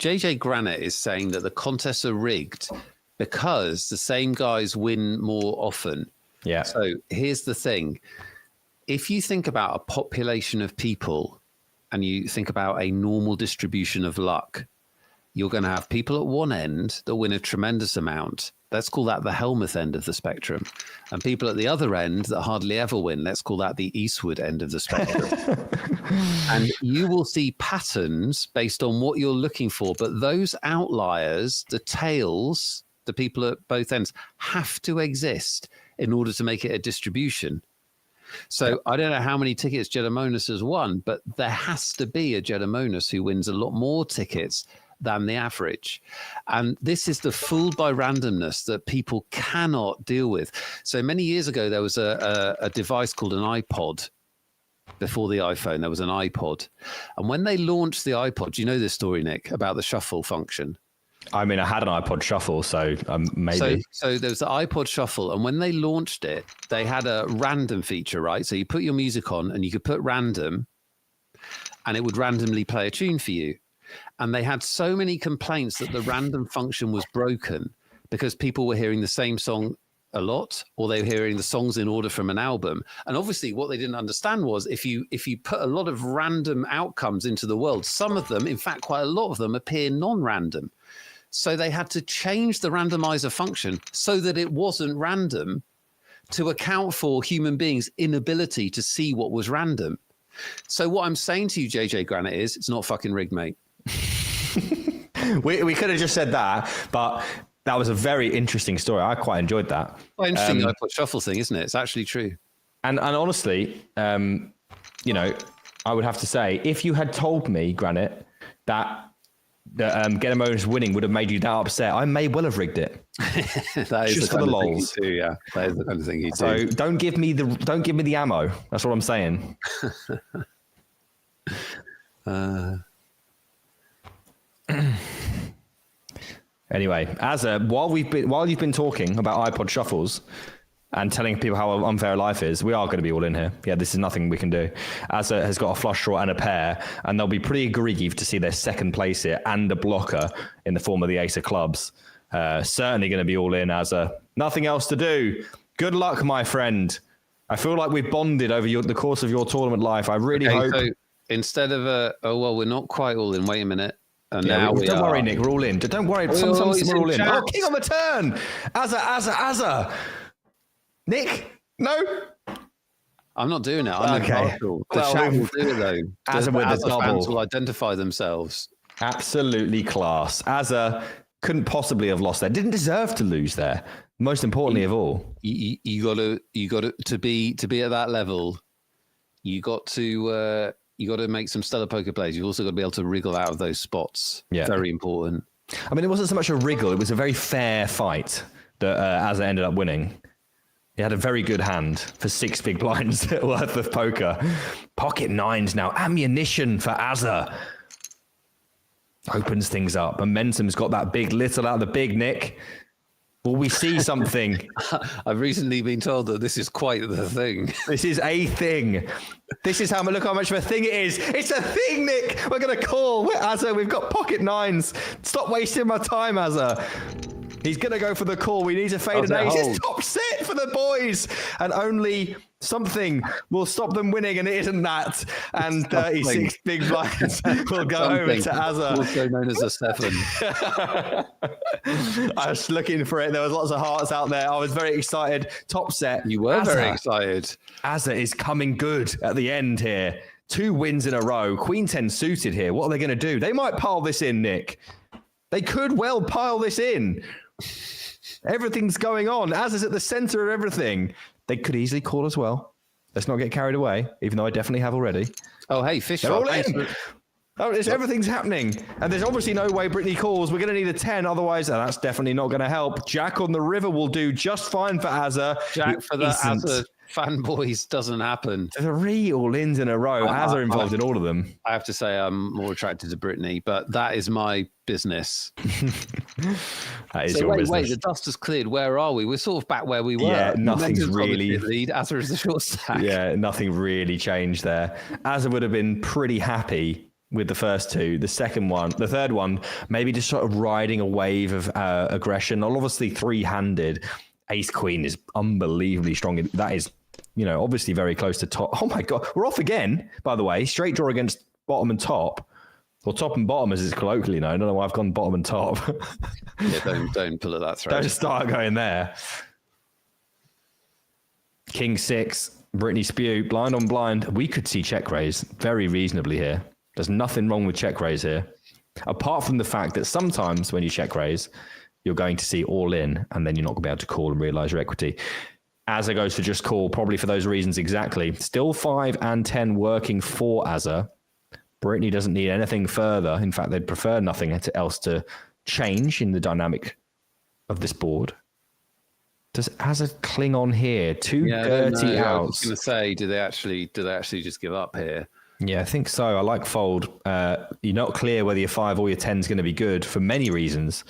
JJ Granite is saying that the contests are rigged because the same guys win more often.
Yeah.
So here's the thing. If you think about a population of people and you think about a normal distribution of luck, you're going to have people at one end that win a tremendous amount. Let's call that the Helmuth end of the spectrum. And people at the other end that hardly ever win. Let's call that the Eastwood end of the spectrum. And you will see patterns based on what you're looking for. But those outliers, the tails, the people at both ends, have to exist in order to make it a distribution. So I don't know how many tickets Jedemonis has won, but there has to be a Jedemonis who wins a lot more tickets than the average. And this is the fooled by randomness that people cannot deal with. So many years ago, there was a device called an iPod. Before the iPhone, there was an iPod. And when they launched the iPod, do you know this story, Nick, about the shuffle function?
I mean, I had an iPod Shuffle, so maybe.
So there was the iPod Shuffle, and when they launched it, they had a random feature, right? So you put your music on, and you could put random, and it would randomly play a tune for you. And they had so many complaints that the random function was broken because people were hearing the same song a lot, or they were hearing the songs in order from an album. And obviously what they didn't understand was if you put a lot of random outcomes into the world, some of them, in fact, quite a lot of them appear non-random. So they had to change the randomizer function so that it wasn't random to account for human beings' inability to see what was random. So what I'm saying to you, JJ Granite, is it's not fucking rigged, mate.
We could have just said that, but that was a very interesting story. I quite enjoyed that.
Quite interesting iPod Shuffle thing, isn't it? It's actually true.
And honestly, you know, I would have to say, if you had told me, Granite, that Jedemonis winning would have made you that upset, I may well have rigged it.
That is
just for the lols.
Do, yeah, that is the kind of thing you do.
So don't give me the ammo. That's what I'm saying. Anyway, while you've been talking about iPod Shuffles and telling people how unfair life is, we are going to be all in here. Yeah, this is nothing we can do. Azza has got a flush draw and a pair, and they'll be pretty aggrieved to see their second place here and a blocker in the form of the ace of clubs. Certainly going to be all in, Azza. Nothing else to do. Good luck, my friend. I feel like we've bonded over the course of your tournament life. I really hope. So
instead of we're not quite all in. Wait a minute. And
yeah,
now
don't worry, Nick. We're all in. Don't worry. Sometimes we're all in. Oh, king on the turn. Azza. Nick, no.
I'm not doing it. I'm
okay.
impartial. The chat will do it though.
Azza with a double.
Fans will identify themselves.
Absolutely class. Azza couldn't possibly have lost there. Didn't deserve to lose there. Most importantly of all,
you got to be at that level. You got to make some stellar poker plays. You've also got to be able to wriggle out of those spots. Yeah. Very important.
I mean, it wasn't so much a wriggle. It was a very fair fight that Azza ended up winning. He had a very good hand for 6 big blinds worth of poker. Pocket nines now. Ammunition for Azza. Opens things up. Momentum's got that big little out of the big, Nick. Will we see something?
I've recently been told that this is quite the thing.
This is a thing. This is look how much of a thing it is. It's a thing, Nick. We're going to call. Azza, we've got pocket nines. Stop wasting my time, Azza. He's going to go for the call. We need to fade an ace. It's top set for the boys. And only something will stop them winning, and it isn't that. And 36 big blinds will go over to Azza.
Also known as a 7.
I was looking for it. There was lots of hearts out there. I was very excited. Top set.
You were very excited.
Azza is coming good at the end here. 2 wins in a row. Queen 10 suited here. What are they going to do? They might pile this in, Nick. They could well pile this in. Everything's going on. Azza's at the center of everything. They could easily call as well. Let's not get carried away, even though I definitely have already.
Oh, hey, fish.
They're all in. Everything's happening. And there's obviously no way Brittany calls. We're going to need a 10. Otherwise, that's definitely not going to help. Jack on the river will do just fine for Azza.
Jack for the Azza fanboys doesn't happen.
3 all-ins in a row. Azza involved in all of them.
I have to say I'm more attracted to Brittany, but that is my business.
That is your business.
Wait, the dust has cleared. Where are we? We're sort of back where we were.
Yeah, nothing's really...
lead. Azza is the short stack.
Yeah, nothing really changed there. Azza would have been pretty happy with the first two. The third one, maybe just sort of riding a wave of aggression. Obviously, three-handed. Ace Queen is unbelievably strong. That is, obviously very close to top. Oh my God, we're off again, by the way. Straight draw against bottom and top. Or top and bottom, as it's colloquially known. I don't know why I've gone bottom and top.
Yeah, don't pull at that thread.
Don't just start going there. King 6, Brittany Spew, blind on blind. We could see check raise very reasonably here. There's nothing wrong with check raise here. Apart from the fact that sometimes when you check raise, you're going to see all in, and then you're not going to be able to call and realize your equity. Azza goes for just call, probably for those reasons exactly. Still 5 and 10 working for Azza. Brittany doesn't need anything further. In fact, they'd prefer nothing else to change in the dynamic of this board. Does Azza cling on here? Two dirty outs.
I was going to say, do they actually just give up here?
Yeah, I think so. I like fold. You're not clear whether your 5 or your 10 is going to be good for many reasons.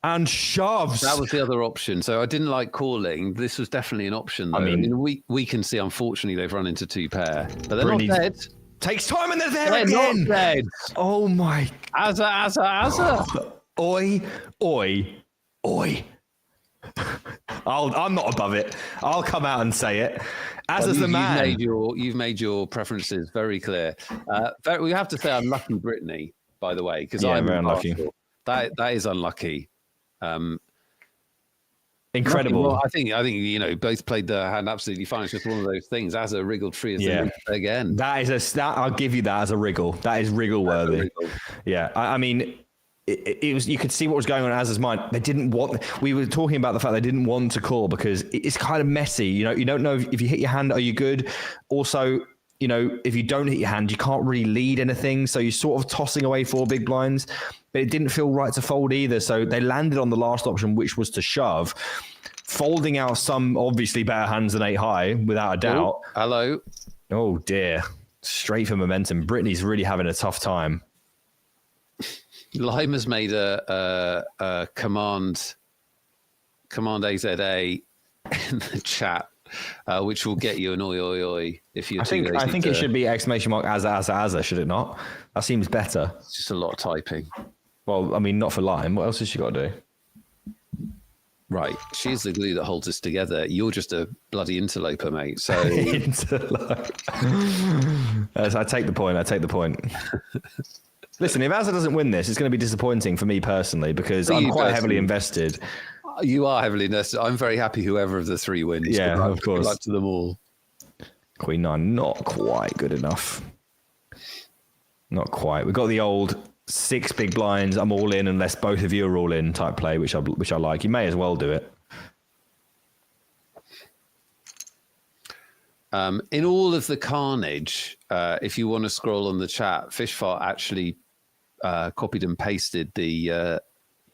And shoves.
That was the other option. So I didn't like calling. This was definitely an option, though. I mean, we can see, unfortunately, they've run into 2 pair. But they're not dead.
Takes time and they're there
again.
They're
not dead.
Oh, my.
Azza.
Oi. I'm not above it. I'll come out and say it. Azza's the man.
You've made your preferences very clear. We have to say unlucky Brittany, by the way, because I'm
very unlucky.
That is unlucky.
Incredible.
Well, I think both played their hand absolutely fine. It's just one of those things. Azza wriggled free as the again.
That is I'll give you that as a wriggle. That is wriggle worthy. Yeah, I mean. It was. You could see what was going on in Azza's mind. They didn't want. We were talking about the fact they didn't want to call because it's kind of messy. You don't know if you hit your hand, are you good? Also, if you don't hit your hand, you can't really lead anything. So you're sort of tossing away 4 big blinds. But it didn't feel right to fold either. So they landed on the last option, which was to shove, folding out some obviously better hands than 8 high, without a doubt.
Hello.
Oh dear, straight for momentum. Brittany's really having a tough time.
Lime has made a command AZA in the chat, which will get you an oi if you're.
I think it should be exclamation mark Azza, should it not? That seems better.
It's just a lot of typing.
Well, I mean, not for Lime. What else has she got to do?
Right, she's the glue that holds us together. You're just a bloody interloper, mate. So
interloper. I take the point. Listen, if Azza doesn't win this, it's going to be disappointing for me personally because I'm quite heavily invested.
You are heavily invested. I'm very happy whoever of the 3 wins.
Yeah, of course.
Good luck to them all.
Queen 9, not quite good enough. Not quite. We've got the old 6 big blinds. I'm all in unless both of you are all in type play, which I like. You may as well do it.
In all of the carnage, if you want to scroll on the chat, Fishfart actually copied and pasted the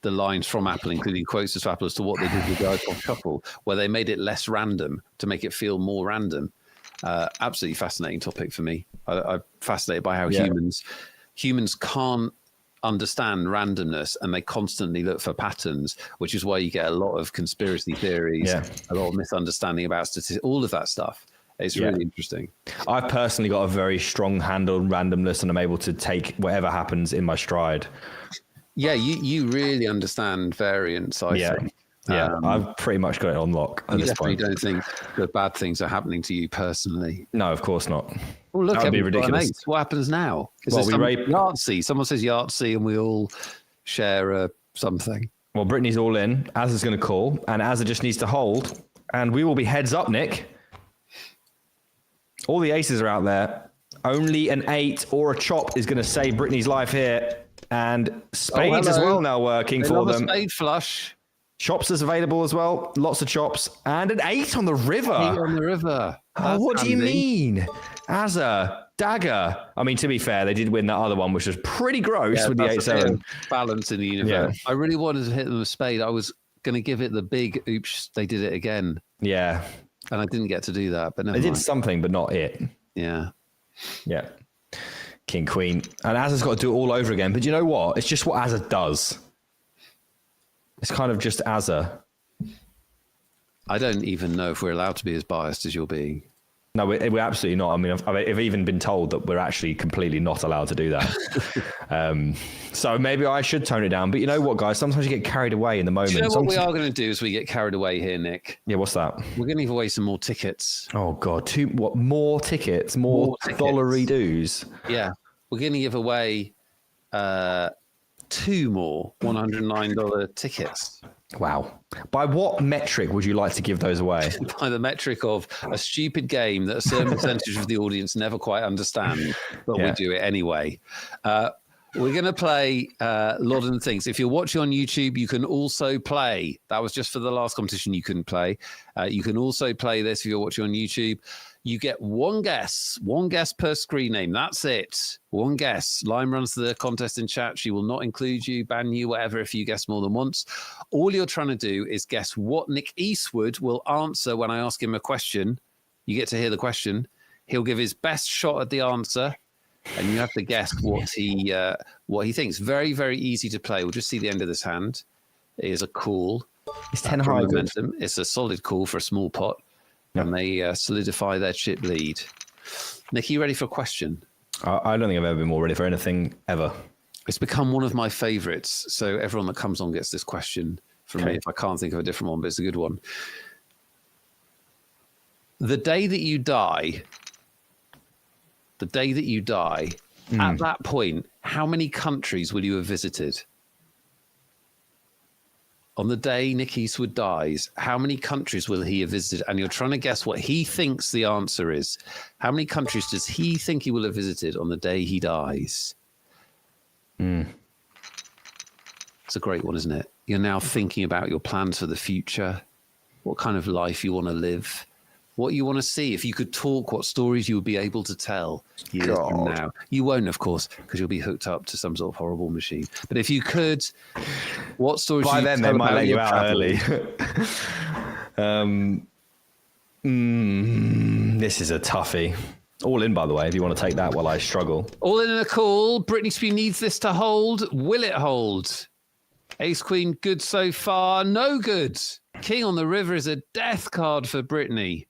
lines from Apple, including quotes to Apple as to what they did with the icon shuffle, where they made it less random to make it feel more random. Absolutely fascinating topic for me. I'm fascinated by how humans can't understand randomness, and they constantly look for patterns, which is why you get a lot of conspiracy theories, a lot of misunderstanding about statistics, all of that stuff. It's really interesting. I've
personally got a very strong handle on randomness, and I'm able to take whatever happens in my stride.
Yeah, you really understand variance, I think.
Yeah, I've pretty much got it on lock at this point.
You definitely don't think that bad things are happening to you personally?
No, of course not.
Well, look,
that would be ridiculous.
What happens now?
Well,
Yahtzee. Someone says Yahtzee, and we all share something.
Well, Brittany's all in. Azza's going to call, and Azza just needs to hold, and we will be heads up, Nick. All the aces are out there. Only an 8 or a chop is going to save Brittany's life here. And spades as well now working for them.
Spade flush.
Chops is available as well. Lots of chops. And an 8 on the river.
8 on the river.
Oh, what do you mean? Azza, dagger. I mean, to be fair, they did win that other one, which was pretty gross with the 8-7.
Balance in the universe. Yeah. I really wanted to hit them with spade. I was going to give it the big oops. They did it again.
Yeah.
And I didn't get to do that. But
they did something, but not it.
Yeah.
Yeah. King, Queen. And Azza's got to do it all over again. But you know what? It's just what Azza does. It's kind of just Azza.
I don't even know if we're allowed to be as biased as you're being.
No, we're absolutely not. I mean, I've even been told that we're actually completely not allowed to do that. So maybe I should tone it down. But you know what, guys? Sometimes you get carried away in the moment.
Do you know what we are going to do as we get carried away here, Nick?
Yeah, what's that?
We're going to give away some more tickets.
Oh, God. More tickets? More dollary dues?
Yeah. We're going to give away 2 more $109 tickets.
Wow. By what metric would you like to give those away?
By the metric of a stupid game that a certain percentage of the audience never quite understand, but we do it anyway. We're going to play Lodden Thinks. If you're watching on YouTube, you can also play. That was just for the last competition you couldn't play. You can also play this if you're watching on YouTube. You get one guess per screen name. That's it. One guess. Lime runs the contest in chat. She will not include you, ban you, whatever, if you guess more than once. All you're trying to do is guess what Nick Eastwood will answer when I ask him a question. You get to hear the question. He'll give his best shot at the answer, and you have to guess what he thinks. Very, very easy to play. We'll just see the end of this hand. It is a call.
It's 10 high
momentum. It's a solid call for a small pot. And they solidify their chip lead. Nick, are you ready for a question?
I don't think I've ever been more ready for anything ever.
It's become one of my favorites. So everyone that comes on gets this question from me if I can't think of a different one, but it's a good one. The day that you die, at that point, how many countries will you have visited? On the day Nick Eastwood dies, how many countries will he have visited? And you're trying to guess what he thinks the answer is. How many countries does he think he will have visited on the day he dies? It's a great one, isn't it? You're now thinking about your plans for the future, what kind of life you want to live, what you want to see. If you could talk, what stories you would be able to tell years from now. You won't, of course, because you'll be hooked up to some sort of horrible machine. But if you could, what stories
By
you
then,
tell
they might let you out
travel?
early. This is a toughie. All in, by the way, if you want to take that while I struggle.
All in a call. Britney Spears needs this to hold. Will it hold? Ace Queen, good so far. No good. King on the River is a death card for Britney.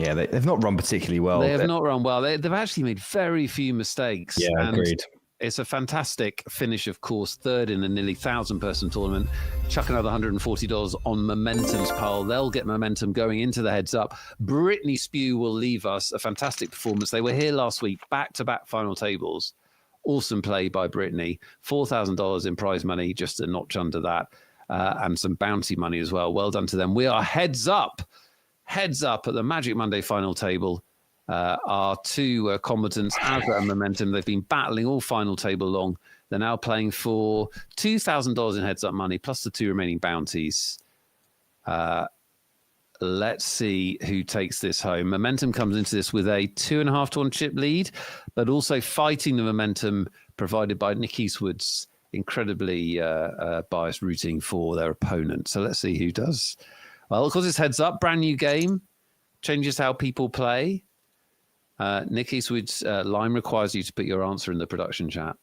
Yeah, they've not run particularly well.
They have not run well. They've actually made very few mistakes.
Yeah, agreed.
It's a fantastic finish, of course. Third in a nearly 1,000-person tournament. Chuck another $140 on Momentum's pile. They'll get momentum going into the heads up. Britney Spew will leave us a fantastic performance. They were here last week, back-to-back final tables. Awesome play by Britney. $4,000 in prize money, just a notch under that. And some bounty money as well. Well done to them. We are heads up at the Magic Monday final table. Our two combatants, Azza and Momentum, they've been battling all final table long. They're now playing for $2,000 in heads-up money, plus the 2 remaining bounties. Let's see who takes this home. Momentum comes into this with a 2.5 to 1 chip lead, but also fighting the momentum provided by Nick Eastwood's incredibly biased routing for their opponent. So let's see who does. Well, of course, it's heads up, brand new game, changes how people play. Nick Eastwood's line requires you to put your answer in the production chat.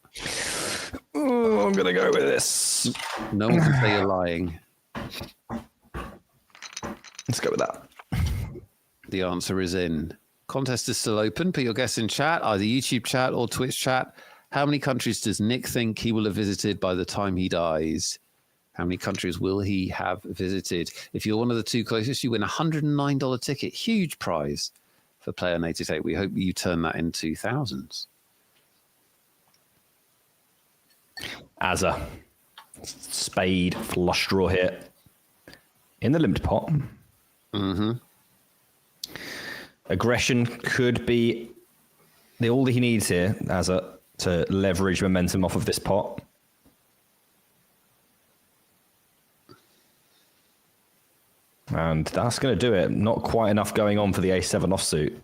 Oh, I'm going to go with this.
No one can say you're lying.
Let's go with that.
The answer is in. Contest is still open. Put your guess in chat, either YouTube chat or Twitch chat. How many countries does Nick think he will have visited by the time he dies? How many countries will he have visited? If you're one of the two closest, you win a $109 ticket. Huge prize for Player 88. We hope you turn that into thousands.
Azza. Spade, flush draw hit. In the limped pot.
Mm-hmm.
Aggression could be all that he needs here, Azza, to leverage momentum off of this pot. And that's going to do it. Not quite enough going on for the ace-7 offsuit.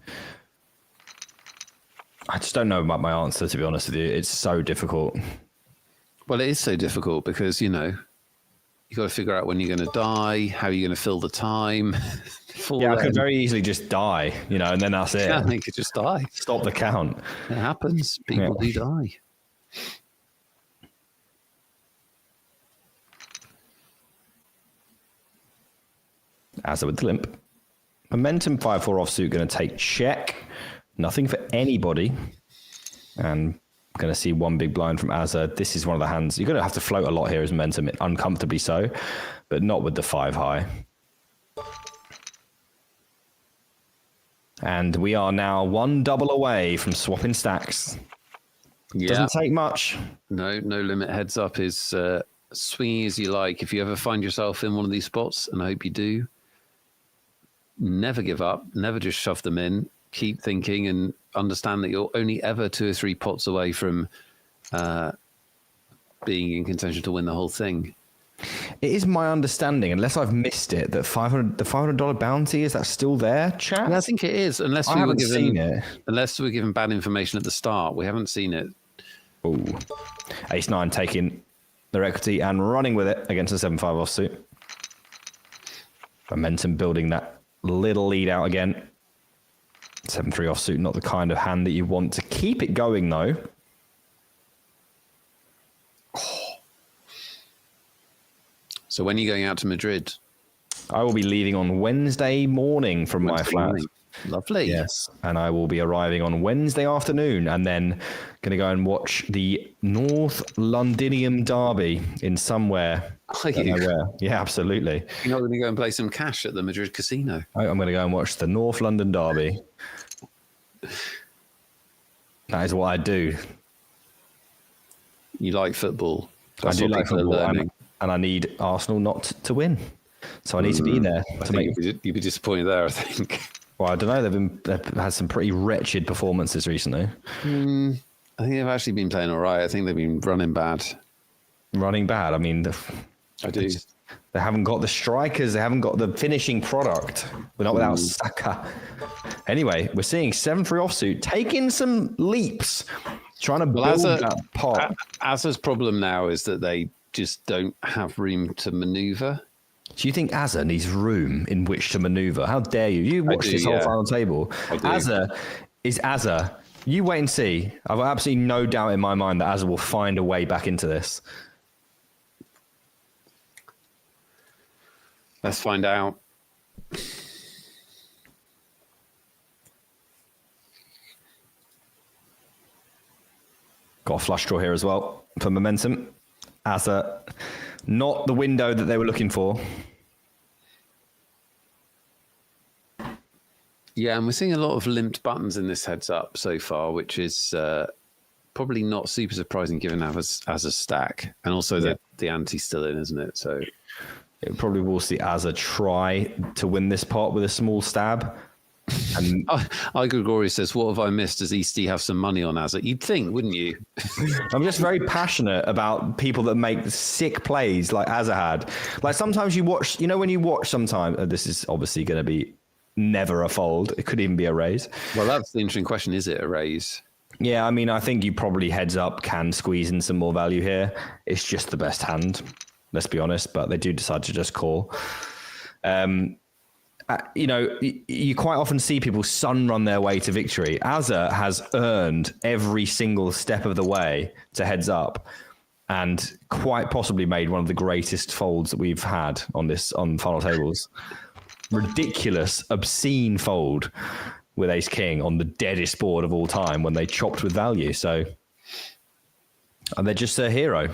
I just don't know about my answer, to be honest with you. It's so difficult.
Well, it is so difficult because, you know, you've got to figure out when you're going to die, how you're going to fill the time.
Yeah, I could very easily just die, you know, and then that's it.
Yeah, you could just die.
Stop the count.
It happens. People do die.
Azza with the limp. Momentum 5-4 offsuit going to take check. Nothing for anybody. And going to see one big blind from Azza. This is one of the hands. You're going to have to float a lot here as momentum, uncomfortably so, but not with the 5 high. And we are now one double away from swapping stacks.
Yeah.
Doesn't take much.
No limit heads up is swinging as you like. If you ever find yourself in one of these spots, and I hope you do, never give up. Never just shove them in. Keep thinking and understand that you're only ever 2 or 3 pots away from being in contention to win the whole thing.
It is my understanding, unless I've missed it, that the $500 bounty, is that still there, chat?
And I think it is, unless
I haven't seen it.
Unless we were given bad information at the start. We haven't seen it.
Ooh. Ace-9 taking their equity and running with it against the 7-5 offsuit. Momentum building that little lead out again. 7-3 offsuit, not the kind of hand that you want to keep it going, though.
So when are you going out to Madrid?
I will be leaving on Wednesday morning from my flat.
Morning. Lovely.
Yes. And I will be arriving on Wednesday afternoon and then going to go and watch the North Londinium Derby in somewhere.
Are you?
Where. Yeah, absolutely.
You're not going to go and play some cash at the Madrid casino?
I'm going to go and watch the North London Derby. That is what I do.
You like football.
I do like football, and I need Arsenal not to win. So I need to be there.
You'd be disappointed there, I think.
Well, I don't know. They've had some pretty wretched performances recently.
I think they've actually been playing all right. I think they've been running bad.
Running bad? I mean,
I do.
They haven't got the strikers. They haven't got the finishing product. We're not without Saka. Anyway, we're seeing 7-3 offsuit taking some leaps, trying to build that pot.
Azza's problem now is that they just don't have room to maneuver.
Do you think Azza needs room in which to maneuver? How dare you? You watch this whole final table. Azza is Azza. You wait and see. I've absolutely no doubt in my mind that Azza will find a way back into this.
Let's find out.
Got a flush draw here as well for momentum. Azza, not the window that they were looking for.
Yeah, and we're seeing a lot of limped buttons in this heads up so far, which is probably not super surprising given as a stack. And also the ante's still in, isn't it? So
it probably will see Azza try to win this pot with a small stab. And
Gregorius says, what have I missed? Does Eastie have some money on Azza? You'd think, wouldn't you?
I'm just very passionate about people that make sick plays like Azza had. Like sometimes you watch, when you watch sometimes, this is obviously going to be never a fold. It could even be a raise.
Well, that's the interesting question. Is it a raise?
Yeah, I mean, I think you probably heads up can squeeze in some more value here. It's just the best hand, let's be honest, but they do decide to just call. You quite often see people sun run their way to victory. Azza has earned every single step of the way to heads up and quite possibly made one of the greatest folds that we've had on final tables. Ridiculous, obscene fold with ace king on the deadest board of all time when they chopped with value. So, and they're just a hero.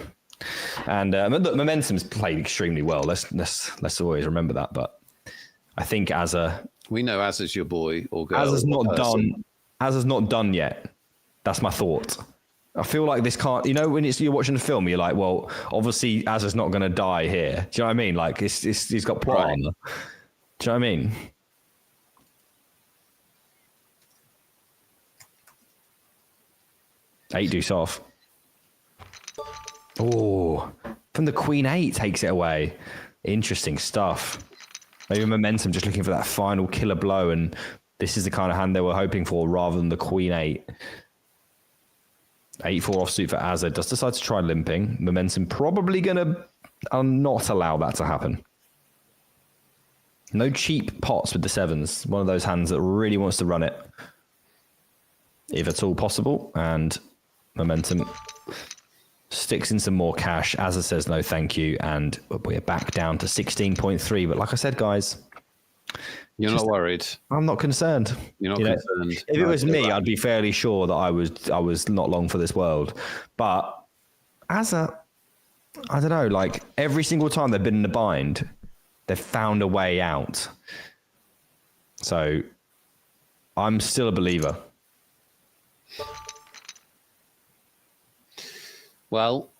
And look, momentum's played extremely well. Let's always remember that. But I think
we know Azza's your boy or girl.
Azza's not done. Azza's not done yet. That's my thought. I feel like this can't. When you're watching the film, you're like, well, obviously Azza's not going to die here. Do you know what I mean? Like he's got plot.
Right.
Do you know what I mean? Eight deuce off. Oh, from the queen 8 takes it away. Interesting stuff. Maybe momentum just looking for that final killer blow, and this is the kind of hand they were hoping for rather than the queen 8. 8-4 offsuit for Azza. Does decide to try limping. Momentum probably going to not allow that to happen. No cheap pots with the 7s. One of those hands that really wants to run it, if at all possible. And momentum sticks in some more cash. Azza says no thank you, and we're back down to 16.3. But like I said, guys,
You're not worried.
I'm not concerned.
You're not concerned.
If it was me, I'd be fairly sure that I was not long for this world. But I don't know, like every single time they've been in a bind, they've found a way out. So I'm still a believer.
Well,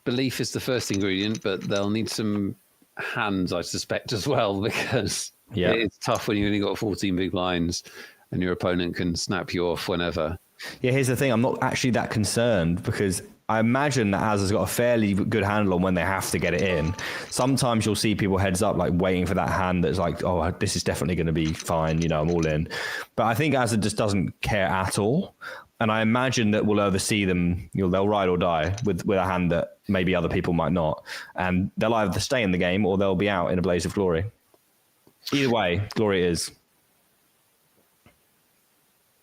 belief is the first ingredient, but they'll need some hands, I suspect, as well, because it's tough when you only got 14 big blinds and your opponent can snap you off whenever.
Yeah, here's the thing. I'm not actually that concerned because I imagine that Az has got a fairly good handle on when they have to get it in. Sometimes you'll see people heads up, like waiting for that hand that's like, oh, this is definitely going to be fine. I'm all in. But I think Az just doesn't care at all. And I imagine that we'll either see them, they'll ride or die with a hand that maybe other people might not. And they'll either stay in the game or they'll be out in a blaze of glory. Either way, glory it is.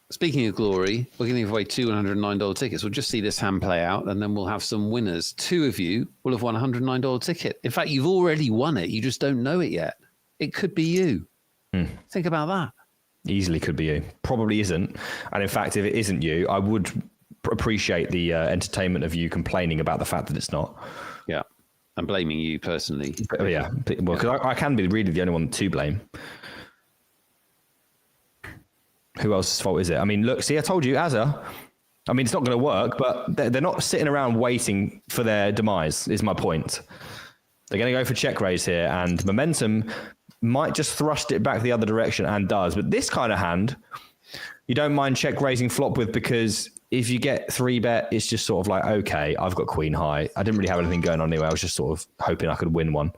Speaking of glory, we're going to give away two $109 tickets. We'll just see this hand play out and then we'll have some winners. Two of you will have won a $109 ticket. In fact, you've already won it. You just don't know it yet. It could be you. Think about that.
Easily could be you. Probably isn't. And in fact, if it isn't you, I would appreciate the entertainment of you complaining about the fact that it's not.
Yeah. I'm blaming you personally.
Yeah. Well, because I can be really the only one to blame. Who else's fault is it? I mean, look, see, I told you, Azza. I mean, it's not going to work, but they're not sitting around waiting for their demise, is my point. They're going to go for check raise here, and momentum might just thrust it back the other direction, and does. But this kind of hand, you don't mind check raising flop with, because if you get 3-bet, it's just sort of like, okay, I've got queen high. I didn't really have anything going on anyway. I was just sort of hoping I could win one.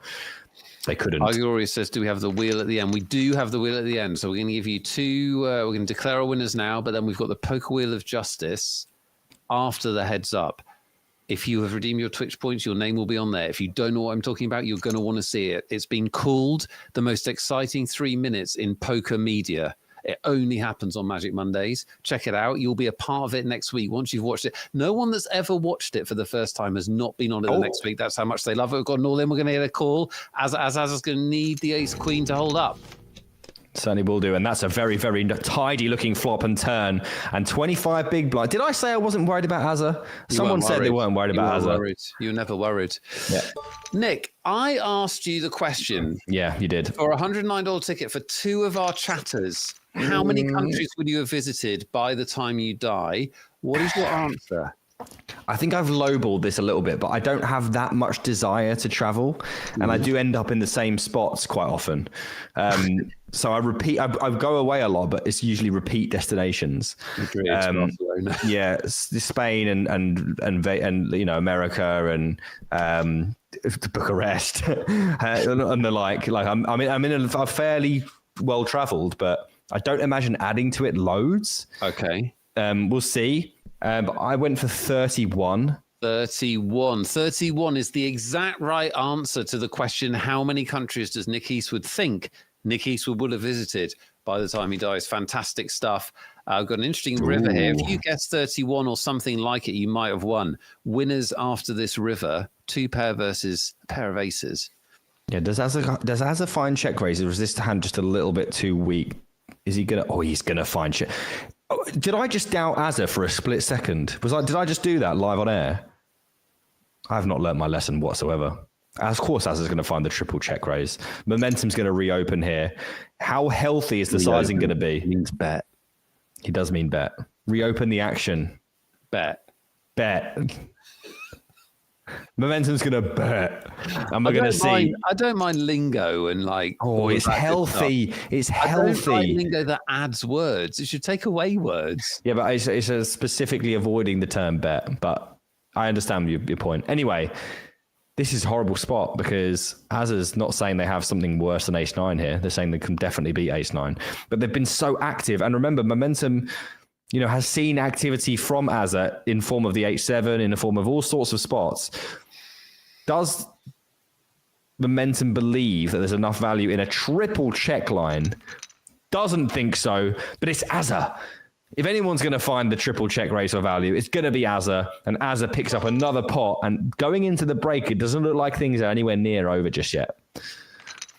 They couldn't. Gloria
says, do we have the wheel at the end? We do have the wheel at the end. So we're going to give you two. We're going to declare our winners now, but then we've got the poker wheel of justice after the heads up. If you have redeemed your Twitch points, your name will be on there. If you don't know what I'm talking about, you're going to want to see it. It's been called the most exciting 3 minutes in poker media. It only happens on Magic Mondays. Check it out. You'll be a part of it next week once you've watched it. No one that's ever watched it for the first time has not been on it the next week. That's how much they love it. We've got an all in. We're going to get a call. As is going to need the ace queen to hold up.
Certainly will do. And that's a very, very tidy looking flop and turn. And 25 big blind. Did I say I wasn't worried about Azza? Someone said they weren't worried about Azza.
You were never worried.
Yeah.
Nick, I asked you the question.
Yeah, you did.
For a $109 ticket for two of our chatters. How many countries would you have visited by the time you die? What is your answer?
I think I've lowballed this a little bit, but I don't have that much desire to travel, and I do end up in the same spots quite often. So I go away a lot, but it's usually repeat destinations. Yeah, Spain and America and Bucharest and the like. Like I'm in a fairly well traveled, but I don't imagine adding to it loads.
Okay.
We'll see. But I went for 31.
31. 31 is the exact right answer to the question, how many countries does Nick Eastwood think Nick Eastwood would have visited by the time he dies? Fantastic stuff. I've got an interesting river here. If you guess 31 or something like it, you might have won. Winners after this river, 2 pair versus a pair of aces.
Yeah, does Azza find check raises, or is this hand just a little bit too weak? Is he going to... Oh, he's going to find check... Oh, did I just doubt Azza for a split second? Did I just do that live on air? I have not learnt my lesson whatsoever. Of course, Azza's going to find the triple check raise. Momentum's going to reopen here. How healthy is the sizing going to be?
He means bet.
He does mean bet. Reopen the action.
Bet.
Momentum's going to bet. And we're going to see.
I don't mind lingo and like.
Oh, it's healthy. It's healthy.
I don't like lingo that adds words. It should take away words.
Yeah, but it's specifically avoiding the term bet. But I understand your point. Anyway, this is a horrible spot because Azza's not saying they have something worse than ace-9 here. They're saying they can definitely beat ace-9. But they've been so active. And remember, momentum... has seen activity from Azza in form of the 8-7, in the form of all sorts of spots. Does momentum believe that there's enough value in a triple check line? Doesn't think so, but it's Azza. If anyone's going to find the triple check raise for value, it's going to be Azza, and Azza picks up another pot. And going into the break, it doesn't look like things are anywhere near over just yet.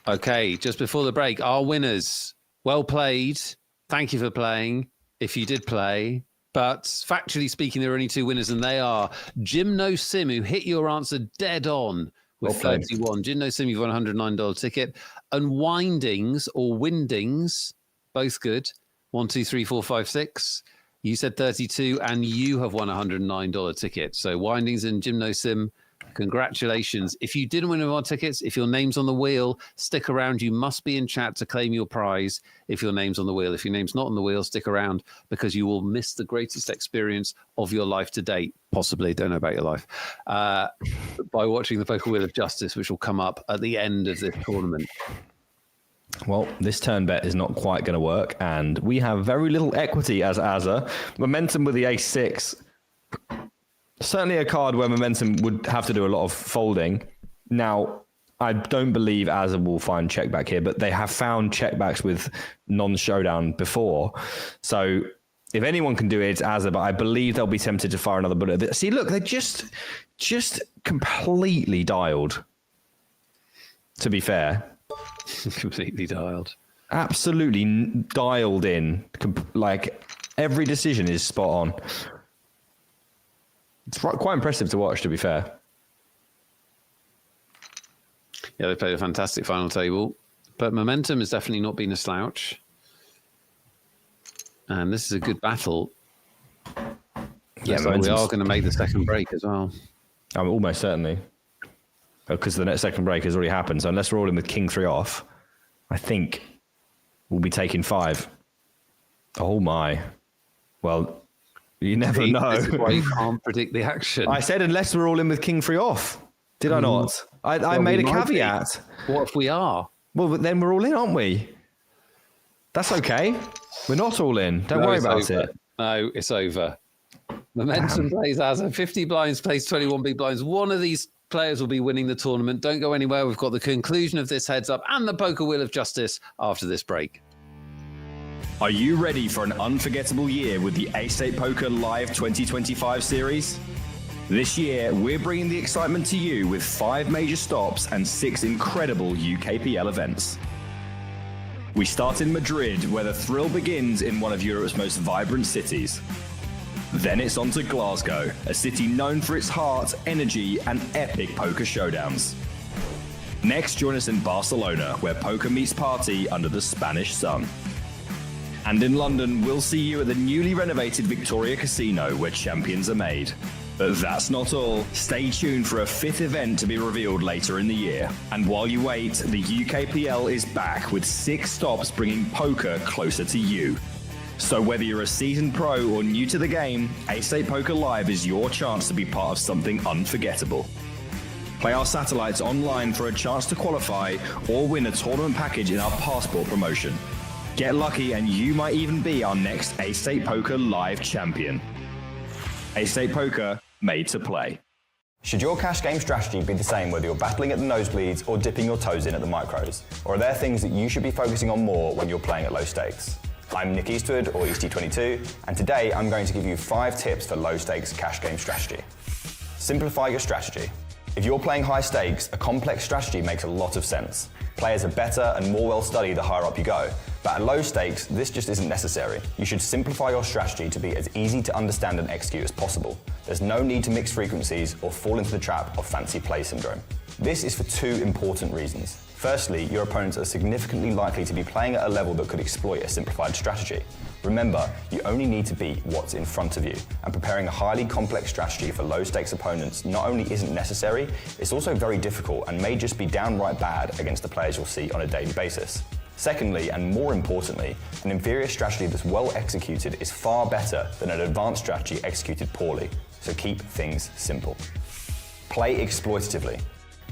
Okay, just before the break, our winners. Well played. Thank you for playing, if you did play. But factually speaking, there are only two winners, and they are Jim No Sim, who hit your answer dead on with 31. Jim No Sim, you've won a $109 ticket. And Windings or Windings, both good. 1, 2, 3, 4, 5, 6. You said 32, and you have won a $109 ticket. So Windings and Jim No Sim, congratulations. If you didn't win one of our tickets, if your name's on the wheel, stick around. You must be in chat to claim your prize if your name's on the wheel. If your name's not on the wheel, stick around because you will miss the greatest experience of your life to date. Possibly, don't know about your life, by watching the Poker Wheel of Justice, which will come up at the end of this tournament.
Well, this turn bet is not quite going to work, and we have very little equity as Azza. Momentum with the ace-6. Certainly a card where Momentum would have to do a lot of folding. Now, I don't believe Azza will find checkback here, but they have found checkbacks with non-showdown before. So if anyone can do it, it's Azza, but I believe they'll be tempted to fire another bullet. See, look, they just completely dialed, to be fair.
Completely dialed.
Absolutely dialed in. Like, every decision is spot on. It's quite impressive to watch, to be fair.
Yeah, they played a fantastic final table. But Momentum has definitely not been a slouch. And this is a good battle. Yeah, so we are going to make the second break as well.
Almost certainly. Because the next second break has already happened. So unless we're all in with King 3 off, I think we'll be taking 5. Oh, my. Well... You never know.
This is why you can't predict the action.
I said unless we're all in with King 3 off. Did I not? I made a caveat.
What if we are?
Well, but then we're all in, aren't we? That's okay. We're not all in. Don't worry about it.
No, it's over. Momentum plays as a 50 blinds, plays 21 big blinds. One of these players will be winning the tournament. Don't go anywhere. We've got the conclusion of this heads up and the Poker Wheel of Justice after this break.
Are you ready for an unforgettable year with the Ace8 Poker Live 2025 series? This year, we're bringing the excitement to you with 5 major stops and 6 incredible UKPL events. We start in Madrid, where the thrill begins in one of Europe's most vibrant cities. Then it's on to Glasgow, a city known for its heart, energy, and epic poker showdowns. Next, join us in Barcelona, where poker meets party under the Spanish sun. And in London, we'll see you at the newly renovated Victoria Casino, where champions are made. But that's not all. Stay tuned for a 5th event to be revealed later in the year. And while you wait, the UKPL is back with 6 stops bringing poker closer to you. So whether you're a seasoned pro or new to the game, Ace8 Poker Live is your chance to be part of something unforgettable. Play our satellites online for a chance to qualify or win a tournament package in our passport promotion. Get lucky and you might even be our next Ace8 Poker Live champion. Ace8 Poker, made to play.
Should your cash game strategy be the same whether you're battling at the nosebleeds or dipping your toes in at the micros? Or are there things that you should be focusing on more when you're playing at low stakes? I'm Nick Eastwood, or Easty22, and today I'm going to give you 5 tips for low stakes cash game strategy. Simplify your strategy. If you're playing high stakes, a complex strategy makes a lot of sense. Players are better and more well studied the higher up you go. But at low stakes, this just isn't necessary. You should simplify your strategy to be as easy to understand and execute as possible. There's no need to mix frequencies or fall into the trap of fancy play syndrome. This is for 2 important reasons. Firstly, your opponents are significantly likely to be playing at a level that could exploit a simplified strategy. Remember, you only need to beat what's in front of you, and preparing a highly complex strategy for low-stakes opponents not only isn't necessary, it's also very difficult and may just be downright bad against the players you'll see on a daily basis. Secondly, and more importantly, an inferior strategy that's well executed is far better than an advanced strategy executed poorly, so keep things simple. Play exploitatively.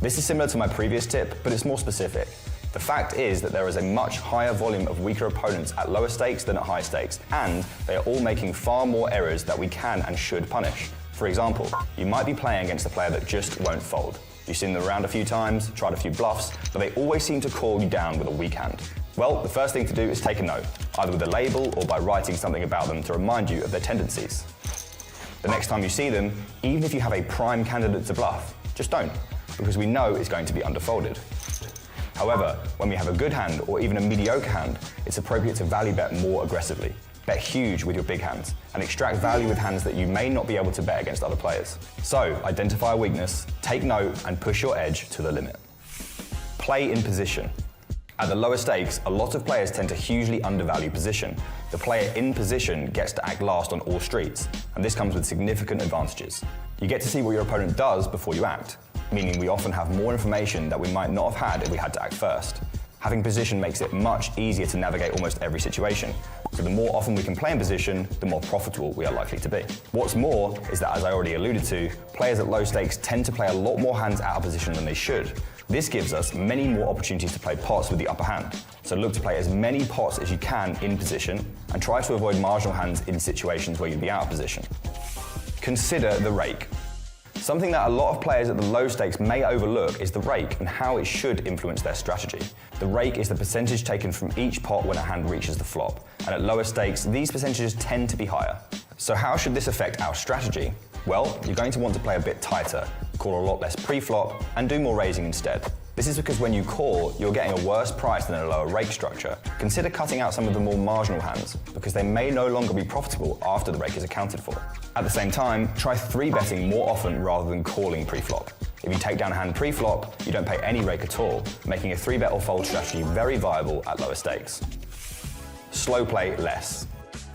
This is similar to my previous tip, but it's more specific. The fact is that there is a much higher volume of weaker opponents at lower stakes than at high stakes, and they are all making far more errors that we can and should punish. For example, you might be playing against a player that just won't fold. You've seen them around a few times, tried a few bluffs, but they always seem to call you down with a weak hand. Well, the first thing to do is take a note, either with a label or by writing something about them to remind you of their tendencies. The next time you see them, even if you have a prime candidate to bluff, just don't, because we know it's going to be underfolded. However, when we have a good hand or even a mediocre hand, it's appropriate to value bet more aggressively. Bet huge with your big hands and extract value with hands that you may not be able to bet against other players. So, identify a weakness, take note, and push your edge to the limit. Play in position. At the lower stakes, a lot of players tend to hugely undervalue position. The player in position gets to act last on all streets, and this comes with significant advantages. You get to see what your opponent does before you act, meaning we often have more information that we might not have had if we had to act first. Having position makes it much easier to navigate almost every situation. So the more often we can play in position, the more profitable we are likely to be. What's more is that, as I already alluded to, players at low stakes tend to play a lot more hands out of position than they should. This gives us many more opportunities to play pots with the upper hand. So look to play as many pots as you can in position and try to avoid marginal hands in situations where you'd be out of position. Consider the rake. Something that a lot of players at the low stakes may overlook is the rake and how it should influence their strategy. The rake is the percentage taken from each pot when a hand reaches the flop, and at lower stakes, these percentages tend to be higher. So how should this affect our strategy? Well, you're going to want to play a bit tighter, call a lot less pre-flop, and do more raising instead. This is because when you call, you're getting a worse price than a lower rake structure. Consider cutting out some of the more marginal hands, because they may no longer be profitable after the rake is accounted for. At the same time, try 3-betting more often rather than calling pre-flop. If you take down a hand pre-flop, you don't pay any rake at all, making a 3-bet or fold strategy very viable at lower stakes. Slow play less.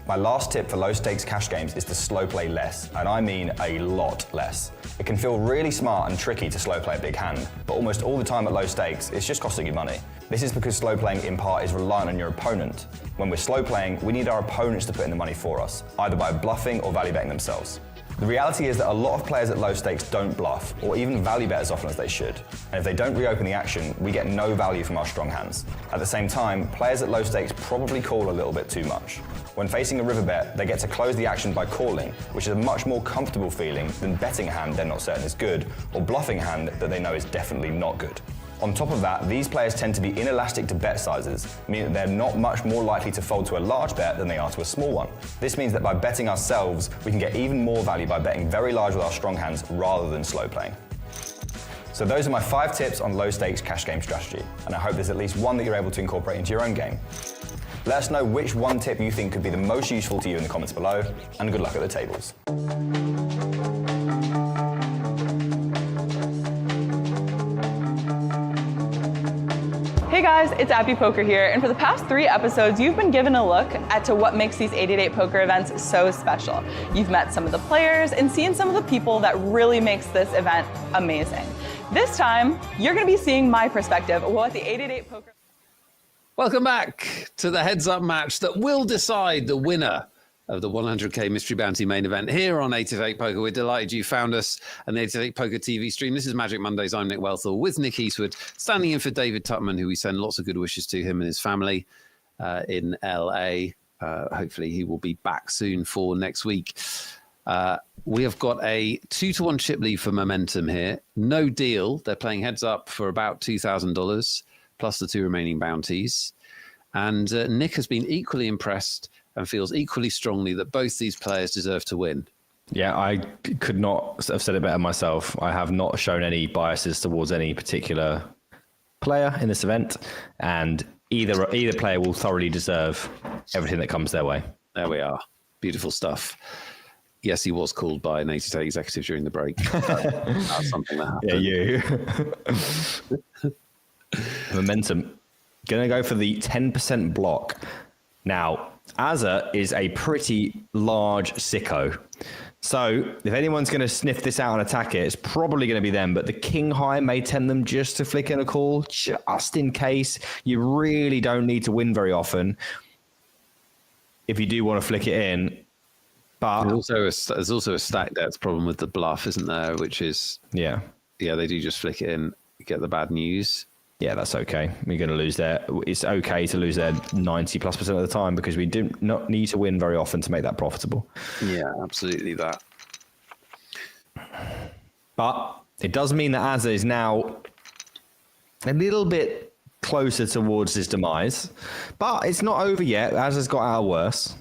My last tip for low stakes cash games is to slow play less, and I mean a lot less. It can feel really smart and tricky to slow play a big hand, but almost all the time at low stakes, it's just costing you money. This is because slow playing in part is reliant on your opponent. When we're slow playing, we need our opponents to put in the money for us, either by bluffing or value betting themselves. The reality is that a lot of players at low stakes don't bluff, or even value bet as often as they should. And if they don't reopen the action, we get no value from our strong hands. At the same time, players at low stakes probably call a little bit too much. When facing a river bet, they get to close the action by calling, which is a much more comfortable feeling than betting a hand they're not certain is good, or bluffing a hand that they know is definitely not good. On top of that, these players tend to be inelastic to bet sizes, meaning that they're not much more likely to fold to a large bet than they are to a small one. This means that by betting ourselves, we can get even more value by betting very large with our strong hands rather than slow playing. So those are my 5 tips on low stakes cash game strategy, and I hope there's at least one that you're able to incorporate into your own game. Let us know which one tip you think could be the most useful to you in the comments below, and good luck at the tables.
Hey guys, it's Abby Poker here, and for the past 3 episodes, you've been given a look at what makes these 888 poker events so special. You've met some of the players and seen some of the people that really makes this event amazing. This time, you're going to be seeing my perspective of what the 888 poker...
Welcome back to the heads-up match that will decide the winner of the 100k Mystery Bounty main event here on 888 Poker. We're delighted you found us on the 888 Poker TV stream. This is Magic Mondays. I'm Nick Wealthall with Nick Eastwood, standing in for David Tutman, who we send lots of good wishes to, him and his family in LA. Hopefully he will be back soon for next week. We have got a 2-1 chip lead for Momentum here. No deal. They're playing heads up for about $2,000 plus the 2 remaining bounties. And Nick has been equally impressed and feels equally strongly that both these players deserve to win.
Yeah, I could not have said it better myself. I have not shown any biases towards any particular player in this event, and either player will thoroughly deserve everything that comes their way.
There we are. Beautiful stuff. Yes, he was called by an 888 executive during the break. That's something that happened.
Yeah, you. Momentum. Going to go for the 10% block. Now, Azza is a pretty large sicko. So if anyone's going to sniff this out and attack it, it's probably going to be them. But the king high may tempt them just to flick in a call, just in case. You really don't need to win very often if you do want to flick it in. But
there's also a stack depth problem with the bluff, isn't there? Which is, yeah, they do just flick it in, get the bad news.
Yeah, that's okay. We're going to lose there. It's okay to lose there 90+% of the time because we do not need to win very often to make that profitable.
Yeah, absolutely that.
But it does mean that Azza is now a little bit closer towards his demise. But it's not over yet. Azza's got our worse.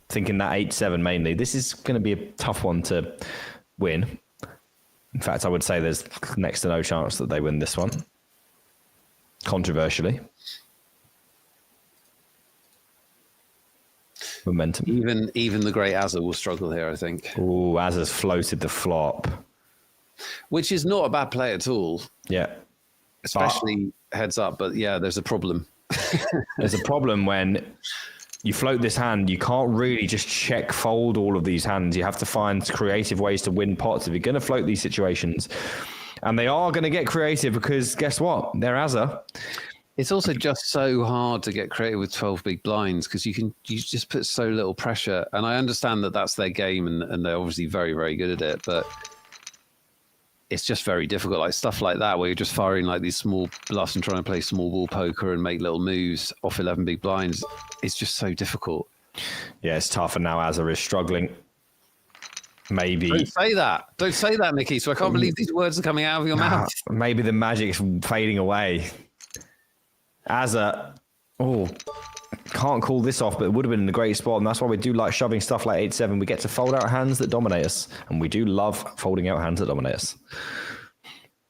Thinking that 8-7 mainly. This is going to be a tough one to win. In fact, I would say there's next to no chance that they win this one. controversially. Momentum.
Even the great Azza will struggle here, I think.
Ooh, Azza's floated the flop.
Which is not a bad play at all.
Yeah.
Especially heads up, but yeah, there's a problem.
There's a problem when you float this hand, you can't really just check fold all of these hands. You have to find creative ways to win pots if you're going to float these situations. And they are going to get creative because guess what? They're Azza.
It's also just so hard to get creative with 12 big blinds because you just put so little pressure. And I understand that that's their game and they're obviously very, very good at it, but it's just very difficult. Like stuff like that where you're just firing like these small bluffs and trying to play small ball poker and make little moves off 11 big blinds. It's just so difficult.
Yeah, it's tough. And now Azza is struggling. Maybe.
Don't say that. Don't say that, Nikki. So I can't believe these words are coming out of your mouth.
Maybe the magic's fading away. Azza, can't call this off, but it would have been in a great spot, and that's why we do like shoving stuff like 8-7. We get to fold out hands that dominate us, and we do love folding out hands that dominate us.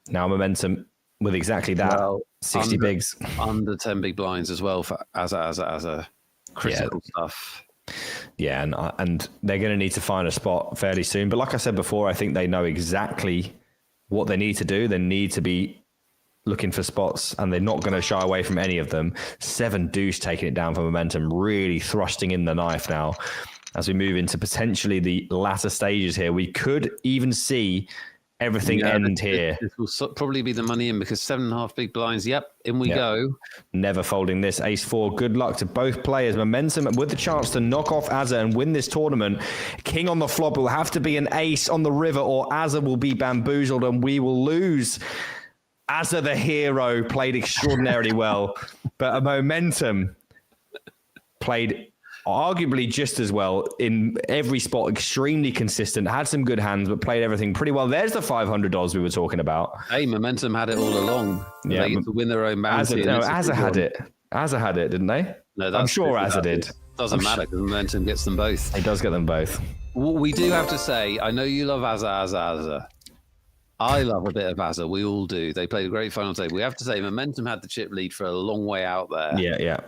Now momentum with exactly that, 60 bigs.
Under 10 big blinds as well for Azza critical stuff.
Yeah, and they're going to need to find a spot fairly soon. But like I said before, I think they know exactly what they need to do. They need to be looking for spots, and they're not going to shy away from any of them. 7 deuce taking it down for momentum, really thrusting in the knife now. As we move into potentially the latter stages here, we could even see everything end here.
This will probably be the money in because 7.5 big blinds. Yep, in we go.
Never folding this. Ace-4. Good luck to both players. Momentum with the chance to knock off Azza and win this tournament. King on the flop will have to be an ace on the river, or Azza will be bamboozled and we will lose. Azza, the hero, played extraordinarily well, but a momentum played arguably just as well in every spot, extremely consistent, had some good hands, but played everything pretty well. There's the $500 we were talking about.
Hey, momentum had it all along.
Yeah,
they get to win their own bounty.
Azza had it. Azza had it, didn't they?
No,
I'm sure Azza did.
Doesn't matter because momentum gets them both.
He does get them both.
What we do have to say, I know you love Azza. I love a bit of Azza. We all do. They played a great final table. We have to say, momentum had the chip lead for a long way out there.
Yeah.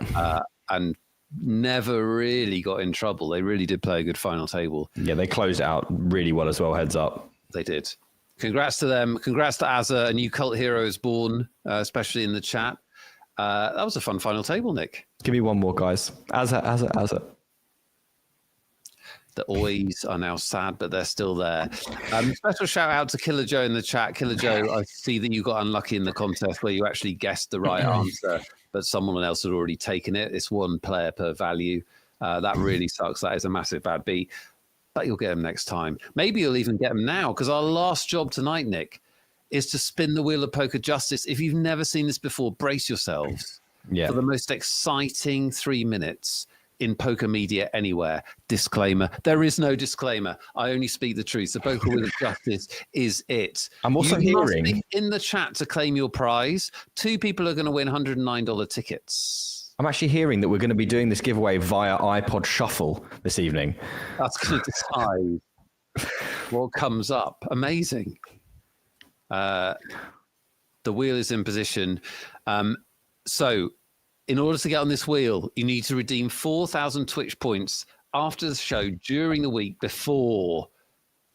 And never really got in trouble. They really did play a good final table.
Yeah, they closed out really well as well, heads up.
They did. Congrats to them. Congrats to Azza, a new cult hero is born, especially in the chat. That was a fun final table, Nick.
Give me one more, guys. Azza.
The Oys are now sad, but they're still there. Special shout out to Killer Joe in the chat. Killer Joe, I see that you got unlucky in the contest where you actually guessed the right answer, but someone else had already taken it. It's one player per value. That really sucks. That is a massive bad beat, but you'll get them next time. Maybe you'll even get them now, because our last job tonight, Nick, is to spin the wheel of poker justice. If you've never seen this before, brace yourselves for the most exciting 3 minutes in poker media anywhere. Disclaimer. There is no disclaimer. I only speak the truth. The poker wheel of justice is it.
I'm also hearing
in the chat to claim your prize. 2 people are going to win $109 tickets.
I'm actually hearing that we're going to be doing this giveaway via iPod Shuffle this evening.
That's going to decide what comes up. Amazing. The wheel is in position. So in order to get on this wheel, you need to redeem 4,000 Twitch points after the show during the week before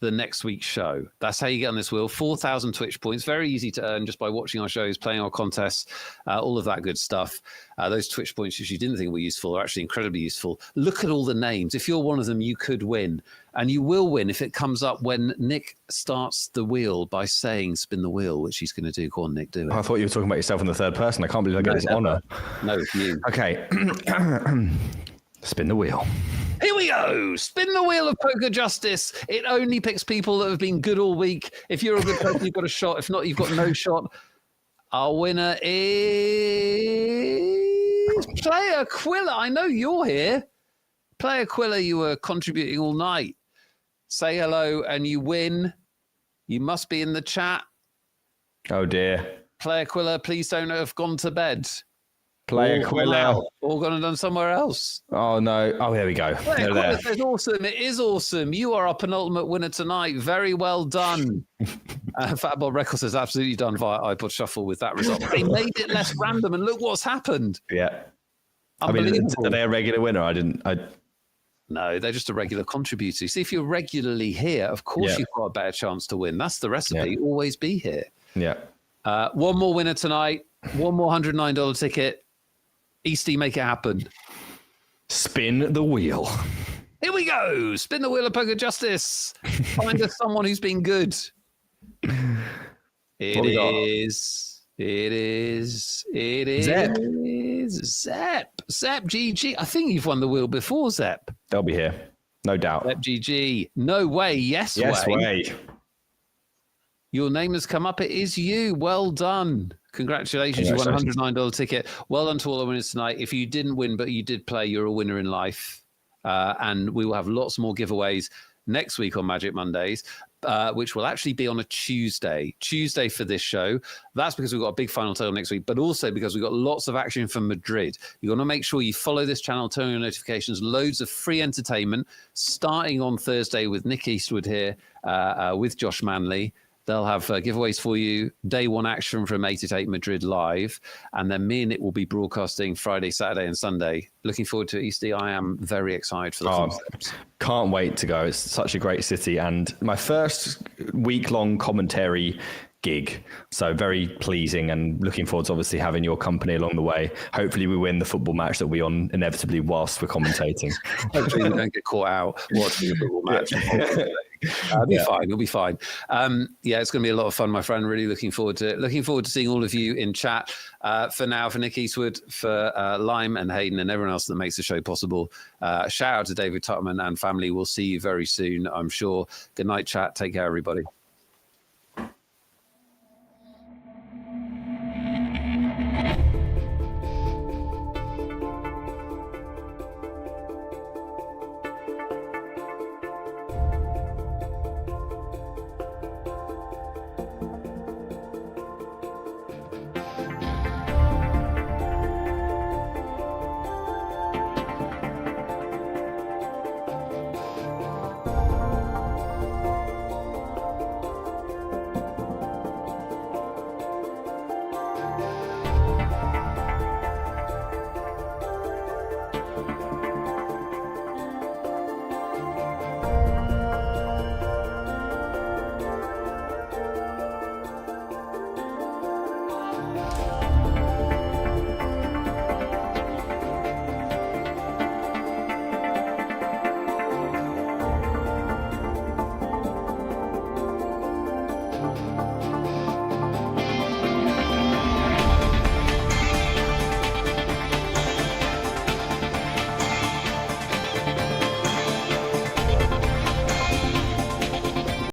the next week's show. That's how you get on this wheel. 4,000 Twitch points. Very easy to earn just by watching our shows, playing our contests, all of that good stuff. Those Twitch points, which you didn't think were useful, are actually incredibly useful. Look at all the names. If you're one of them, you could win. And you will win if it comes up when Nick starts the wheel by saying spin the wheel, which he's going to do. Go on, Nick, do it.
I thought you were talking about yourself in the third person. I can't believe I get this honor.
No, it's you.
Okay. Spin the wheel.
Here we go. Spin the wheel of poker justice. It only picks people that have been good all week. If you're a good person, you've got a shot. If not, you've got no shot. Our winner is Player Quilla. I know you're here. Player Quilla, you were contributing all night. Say hello and you win. You must be in the chat.
Oh, dear.
Player Quilla, please don't have gone to bed.
Player Quilla.
All gone and done somewhere else.
Oh, no. Oh, there we go. They're there.
It's awesome. It is awesome. You are our penultimate winner tonight. Very well done. Fatball Records has absolutely done via iPod Shuffle with that result. They made it less random, and look what's happened.
Yeah. I mean, are they a regular winner?
No, they're just a regular contributor. See, if you're regularly here, of course you've got a better chance to win. That's the recipe. Always be here.
Yeah.
One more winner tonight. One more $109 ticket. Easty, make it happen.
Spin the wheel.
Here we go. Spin the wheel of poker justice. Find us someone who's been good. It is Zep. Zep GG. I think you've won the wheel before, Zep.
They'll be here. No doubt.
Zep GG. No way. Yes way. Your name has come up. It is you. Well done. Congratulations. You won a $109 ticket. Well done to all the winners tonight. If you didn't win, but you did play, you're a winner in life. And we will have lots more giveaways next week on Magic Mondays, which will actually be on a Tuesday for this show. That's because we've got a big final total next week, but also because we've got lots of action from Madrid. You want to make sure you follow this channel, turn on your notifications, loads of free entertainment, starting on Thursday with Nick Eastwood here, with Josh Manley. They'll have giveaways for you, day one action from 8 at 8 Madrid live, and then me and Nick will be broadcasting Friday, Saturday, and Sunday. Looking forward to it, Easty. I am very excited for the concepts.
Can't wait to go. It's such a great city, and my first week-long commentary gig, so very pleasing, and looking forward to obviously having your company along the way. Hopefully we win the football match that we're on inevitably whilst we're commentating.
Hopefully we don't get caught out watching a football match. It'll be fine. It'll be fine. It's going to be a lot of fun, my friend. Really looking forward to it. Looking forward to seeing all of you in chat. For now, for Nick Eastwood, for Lime and Hayden and everyone else that makes the show possible. Shout out to David Tutman and family. We'll see you very soon, I'm sure. Good night, chat. Take care, everybody.